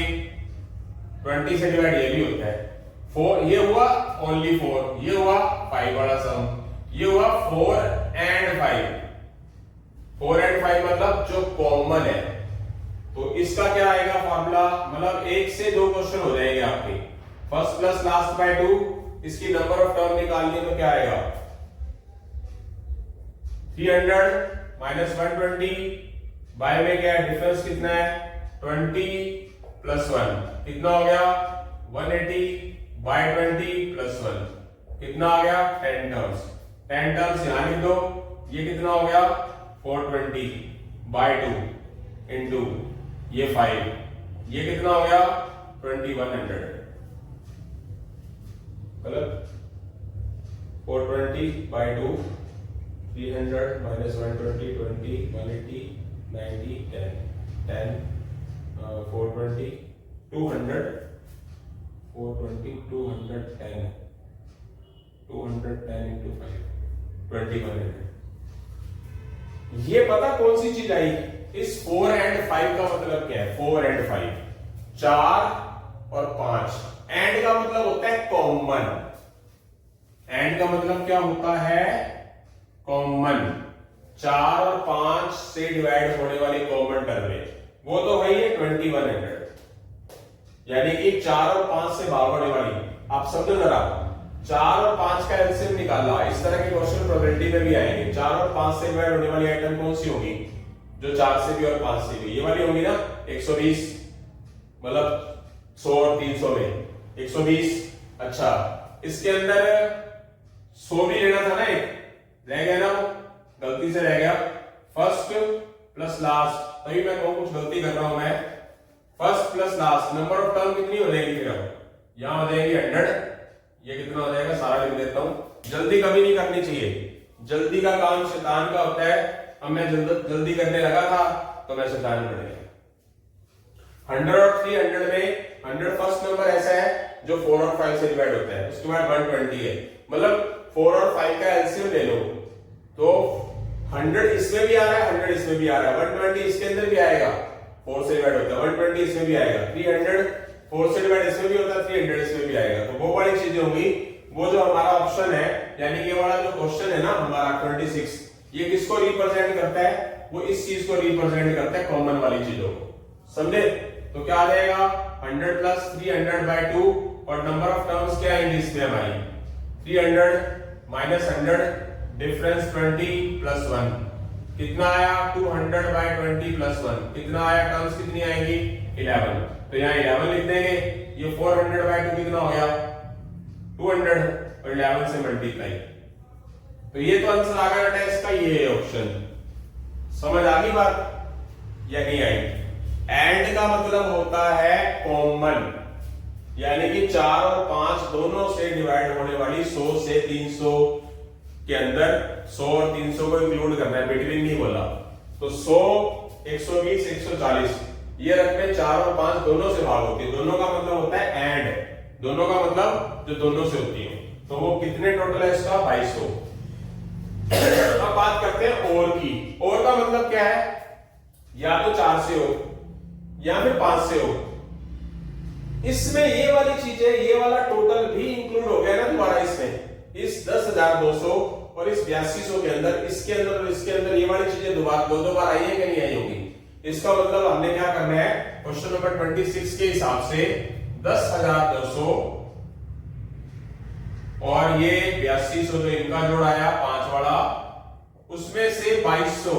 20 से डिवाइड ये भी होता है 4, ये हुआ ओनली 4, ये हुआ 5 वाला सम, ये हुआ 4 and 5, 4 and 5 मतलब जो कॉमन है। तो इसका क्या आएगा फॉर्मूला, मतलब 1 से 2 क्वेश्चन हो जाएंगे आपके, फर्स्ट प्लस लास्ट बाय 2, इसकी नंबर ऑफ टर्म निकालनी है तो क्या आएगा 300 - 120 बाय में क्या है डिफरेंस कितना है 20 + 1 कितना हो गया 180/20 + 1 कितना आ गया 10 टर्म्स, 10 टर्म्स यहां लिख दो, ये कितना हो गया 420/2 इंटू ये 5, ये कितना हो गया 2100, मतलब 420/2 300 - 120 20 180 90 10 10 420 200 420 210 210 into 5 2100। ये पता कौन सी चीज आई, इस 4 and 5 का मतलब क्या है, 4 and 5 4 और 5, एंड का मतलब होता है कॉमन, एंड का मतलब क्या होता है कॉमन, 4 और 5 से डिवाइड होने वाली कॉमन टर्म है, वो तो है ये 2100, यानी कि 4 और 5 से भाग होने वाली। आप समझो जरा, 4 और 5 का एलसीएम निकाला, इस तरह के क्वेश्चन प्रोबेबिलिटी में भी आएंगे। 4 और 5 से डिवाइड होने वाली आइटम कौन सी होगी, जो 4 से भी और 5 से भी, ये वाली होगी ना 120, मतलब 100 और 300 में 120। अच्छा, इसके अंदर 100 भी लेना था ना एक, रह गया ना, गलती से रह गया फर्स्ट प्लस लास्ट, तभी मैं कहूँ कुछ गलती कर रहा हूं मैं। First plus last, number of term कितनी हो जाएगी फिर अब यहां हो जाएगी 100, ये कितना हो जाएगा सारा लिख देता हूं। जल्दी कभी नहीं करनी चाहिए, जल्दी का काम शैतान का होता है। अब मैं जल्दी करने लगा था तो मैं शैतान बन गया। 100 और 300 में 100 फर्स्ट नंबर ऐसा है जो 4 और 5 से डिवाइड होता है, उसके बाद 120 है, मतलब 4 और 5 का एलसीएम ले लो तो 100 इसमें भी आ रहा है, 100 इसमें भी आ रहा है, 120 इसके अंदर भी आएगा, 4 से डिवाइड होता है, 120 इसमें भी आएगा, 300 4 से डिवाइड इसमें भी होता है, 300 इसमें भी आएगा। तो वो वाली चीजें होंगी। वो जो हमारा ऑप्शन है, यानी ये वाला जो क्वेश्चन है ना हमारा 26, ये किसको रिप्रेजेंट करता है? वो इस चीज को रिप्रेजेंट करता है, कॉमन वाली चीजों को, समझे? तो क्या आ जाएगा 100 प्लस 300/2 और नंबर ऑफ टर्म्स क्या आएंगे इसमें हमारी 300 माइनस 100 डिफरेंस 20 प्लस 1 कितना आया 200/20 प्लस 1 कितना आया, टर्म्स कितनी आएंगी 11, तो यहाँ 11 लिख देंगे। ये 400/2 कितना हो गया 200 और 11 से मल्टीप्लाई, तो ये तो आंसर आ गया बेटा इसका, ये ऑप्शन। समझ आ गई बात या नहीं आई? एंड का मतलब होता है कॉमन, यानी कि 4 और 5 दोनों से डिवाइड होने वाली 100 से 300 के अंदर 100 और 300 को इंक्लूड करना है, बिटवीन नहीं बोला। तो 100 120 140 ये रकमें 4 और 5 दोनों से भाग होती है, दोनों का मतलब होता है एंड, दोनों का मतलब जो दोनों से होती है। तो वो कितने टोटल है इसका 2200। अब बात करते हैं और की। और का मतलब क्या है, या तो 4 से हो या फिर 5 से हो। इसमें ये वाली चीजें, ये वाला टोटल भी इंक्लूड हो गया ना दोबारा इसमें, इस 10,200 और इस 8200 के अंदर, इसके अंदर और इसके अंदर ये वाली चीजें दो बार आई है कि नहीं आई होगी। इसका मतलब हमने क्या करना है, क्वेश्चन नंबर 26 के हिसाब से 10,200 और ये 8200 जो इनका जोड़ आया 5 वाला, उसमें से 2200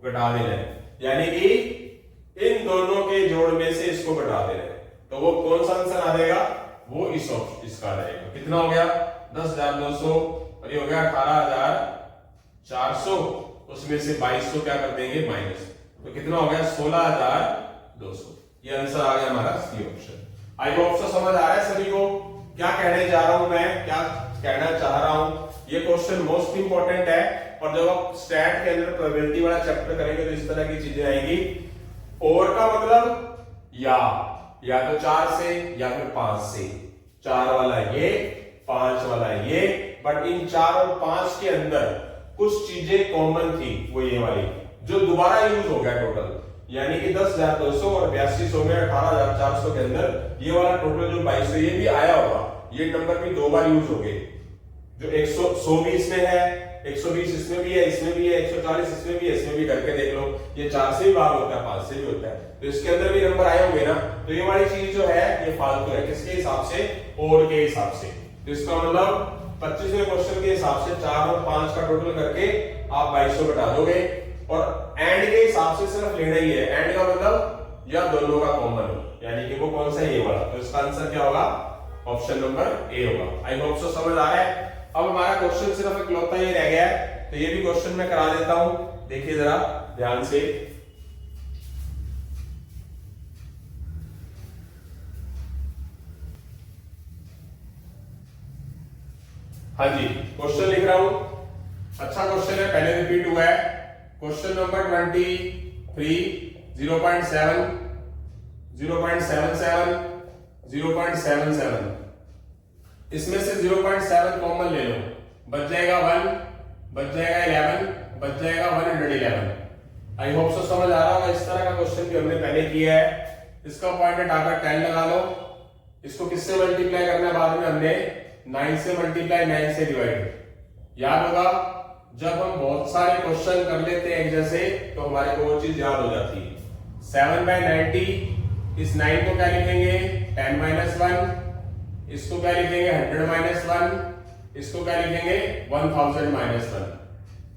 घटा देना है, यानी कि इन दोनों के जोड़ में से इसको घटा देना है। तो वो कौन सा आंसर आ जाएगा, वो इस ऑप्शन इसका रहेगा। कितना हो गया 10,200 और ये हो गया 18,400, उसमें से 2200 क्या कर देंगे माइनस, तो कितना हो गया 16,200। ये आंसर आ गया हमारा सी ऑप्शन। आई होप सो समझ आ रहा है सभी को क्या कहने जा रहा हूं मैं, क्या कहना चाह रहा हूं। ये क्वेश्चन मोस्ट इंपॉर्टेंट है, और जब आप स्टैट के अंदर प्रोबेबिलिटी वाला चैप्टर करेंगे तो इस तरह की चीजें आएंगी। और का मतलब या तो 4 से या फिर 5 से, 4 वाला ये 5 वाला ये, बट इन 4 और 5 के अंदर कुछ चीजें कॉमन थी, वो ये वाली जो दोबारा यूज हो गया टोटल, यानी कि 10,200 और 8200 में 18,400 के अंदर ये वाला टोटल जो 2200 ये भी आया होगा, ये नंबर भी 2 बार यूज हो गए। जो 100 भी इसमें है, 120 इसमें भी है, इसमें भी है, 140 इसमें भी है, इसमें भी करके देख लो। ये 4 से भी भाग होता है, 5 से भी होता है, तो इसके अंदर भी नंबर आए होंगे ना। तो ये वाली चीज जो है ये फालतू है, किसके हिसाब से, और के हिसाब से। तो इसका मतलब 25वें क्वेश्चन के हिसाब से 4 और 5 का टोटल करके आप 2200 घटा दोगे, और एंड के हिसाब से सिर्फ लेना ही है। एंड का मतलब या दोनों का कॉमन हो, यानी कि वो कौन सा है, ये वाला। तो इसका आंसर क्या होगा, ऑप्शन नंबर ए होगा। आई होप सो समझ आ रहा है। अब हमारा क्वेश्चन सिर्फ इकलौता ये रह गया है, तो ये भी क्वेश्चन मैं करा देता हूं, देखिए जरा ध्यान से। हाँ जी, क्वेश्चन लिख रहा हूं, अच्छा क्वेश्चन है, पहले रिपीट हुआ है। क्वेश्चन नंबर 23 0.7 0.77 0.77, इसमें से 0.7 कॉमन ले लो, बच जाएगा 1, बच जाएगा 11, बच जाएगा 111। आई होप सो समझ आ रहा होगा। इस तरह का क्वेश्चन भी हमने पहले किया है। इसका पॉइंट हटाकर 10 लगा लो, इसको किससे मल्टीप्लाई करना है, बाद में हमने 9 से मल्टीप्लाई, 9 से डिवाइड। याद होगा जब हम बहुत सारे क्वेश्चन कर लेते हैं एक जैसे, तो हमारे को वो चीज याद हो जाती है। 7/90, इस 9 को क्या लिखेंगे 10-1, इसको क्या लिखेंगे 100-1, इसको क्या लिखेंगे 1000-1,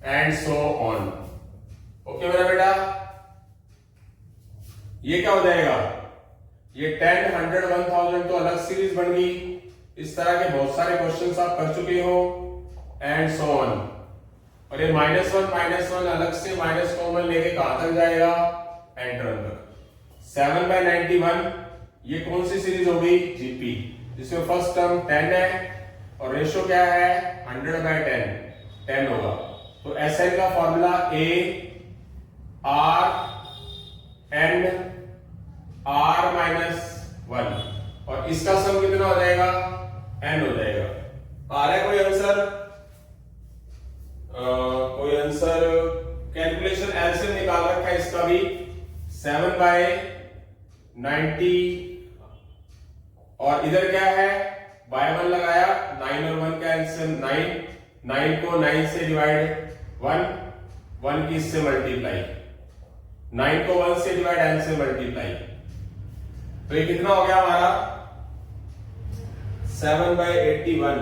एंड सो ऑन। ओके मेरा बेटा, ये क्या हो जाएगा, ये 10, 100, 1000 तो अलग सीरीज बन गई। इस तरह के बहुत सारे क्वेश्चंस आप कर चुके हो, एंड सो ऑन। और ये -1 अलग से माइनस कॉमन लेके कहां तक जाएगा, एन टर्म तक। 7/91 ये कौन सी सीरीज होगी, जीपी, जिसमें फर्स्ट टर्म 10 है और रेशो क्या है 100/10, 10 होगा। तो SN का formula A R N R -1 और इसका सम कितना हो जाएगा, N हो जाएगा। आ रहा है कोई आंसर? कोई आंसर? कैलकुलेशन एलसीएम निकाल रखा है इसका भी, 7/90 और इधर क्या है, बाय 1 लगाया, 9 और 1 का एलसीएम 9 को 9 से डिवाइड 1 की इससे मल्टीप्लाई, 9 को 1 से डिवाइड n से मल्टीप्लाई, तो ये कितना हो गया हमारा 7/81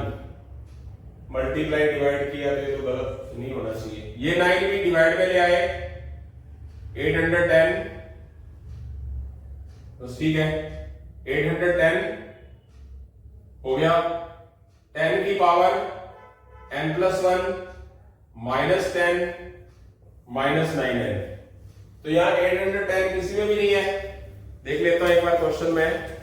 मल्टीप्लाई डिवाइड किया तो ये तो गलत नहीं होना चाहिए। ये 9 भी डिवाइड में ले आए, 810, तो ठीक है 810 हो गया, 10 की पावर n+1 -10 -9n, तो यहां 810 किसी में भी नहीं है। देख लेता हूं एक बार क्वेश्चन में,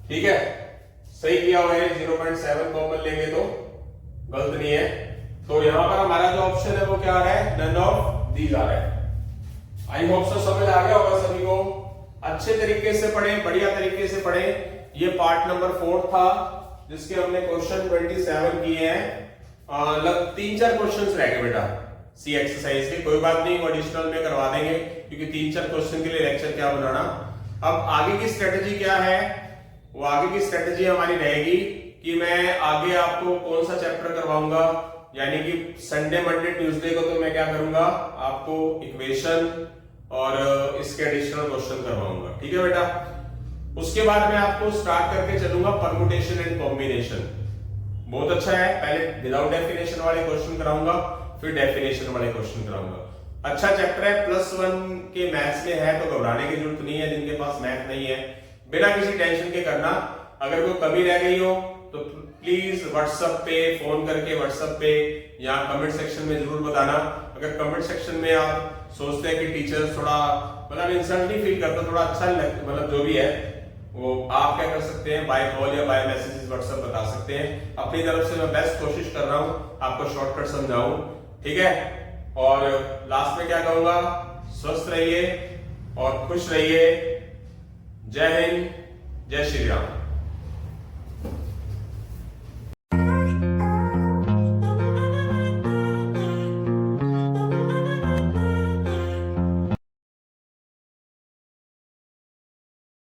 ठीक है सही किया हुआ है, 0.7 कॉमन लेंगे तो गलत नहीं है। तो यहां पर हमारा जो ऑप्शन है वो क्या आ रहा है, नन ऑफ दीज आ रहा है। आई होप सो समझ आ गया होगा सभी को। अच्छे तरीके से पढ़े, बढ़िया तरीके से पढ़े। ये पार्ट नंबर 4 था जिसके हमने क्वेश्चन 27 किए हैं। लगभग 3-4 क्वेश्चंस रह गए बेटा सी एक्सरसाइज के, कोई बात नहीं, वो एडिशनल में करवा देंगे क्योंकि 3-4 क्वेश्चन के लिए लेक्चर क्या बनाना। अब आगे की स्ट्रेटेजी क्या है, वो आगे की स्ट्रेटेजी हमारी रहेगी कि मैं आगे आपको कौन सा चैप्टर करवाऊंगा, यानी कि संडे मंडे ट्यूसडे को तो मैं क्या करूंगा, आपको इक्वेशन और इसके एडिशनल क्वेश्चन करवाऊंगा, ठीक है बेटा। उसके बाद मैं आपको स्टार्ट करके चलूंगा परमुटेशन एंड कॉम्बिनेशन, बहुत अच्छा है। पहले विदाउट डेफिनेशन वाले क्वेश्चन कराऊंगा, फिर डेफिनेशन वाले क्वेश्चन कराऊंगा। अच्छा चैप्टर है, +1 के मैथ्स में है, तो घबराने की जरूरत नहीं है। जिनके पास मैथ नहीं है बिना किसी टेंशन के करना। अगर कोई कमी रह गई हो तो प्लीज व्हाट्सएप पे फोन करके, व्हाट्सएप पे या कमेंट सेक्शन में जरूर बताना। अगर कमेंट सेक्शन में आप सोचते हैं कि टीचर थोड़ा मतलब इंसल्ट नहीं फील करता, थोड़ा अच्छा नहीं लगता, मतलब जो भी है वो आप क्या कर सकते हैं, बाय कॉल या बाय मैसेजेस व्हाट्सएप बता सकते हैं। अपनी तरफ से मैं बेस्ट कोशिश कर रहा हूं आपको शॉर्टकट समझाऊं, ठीक है। और लास्ट में क्या कहूंगा, स्वस्थ रहिए और खुश रहिए। जय हिंद, जय श्री राम।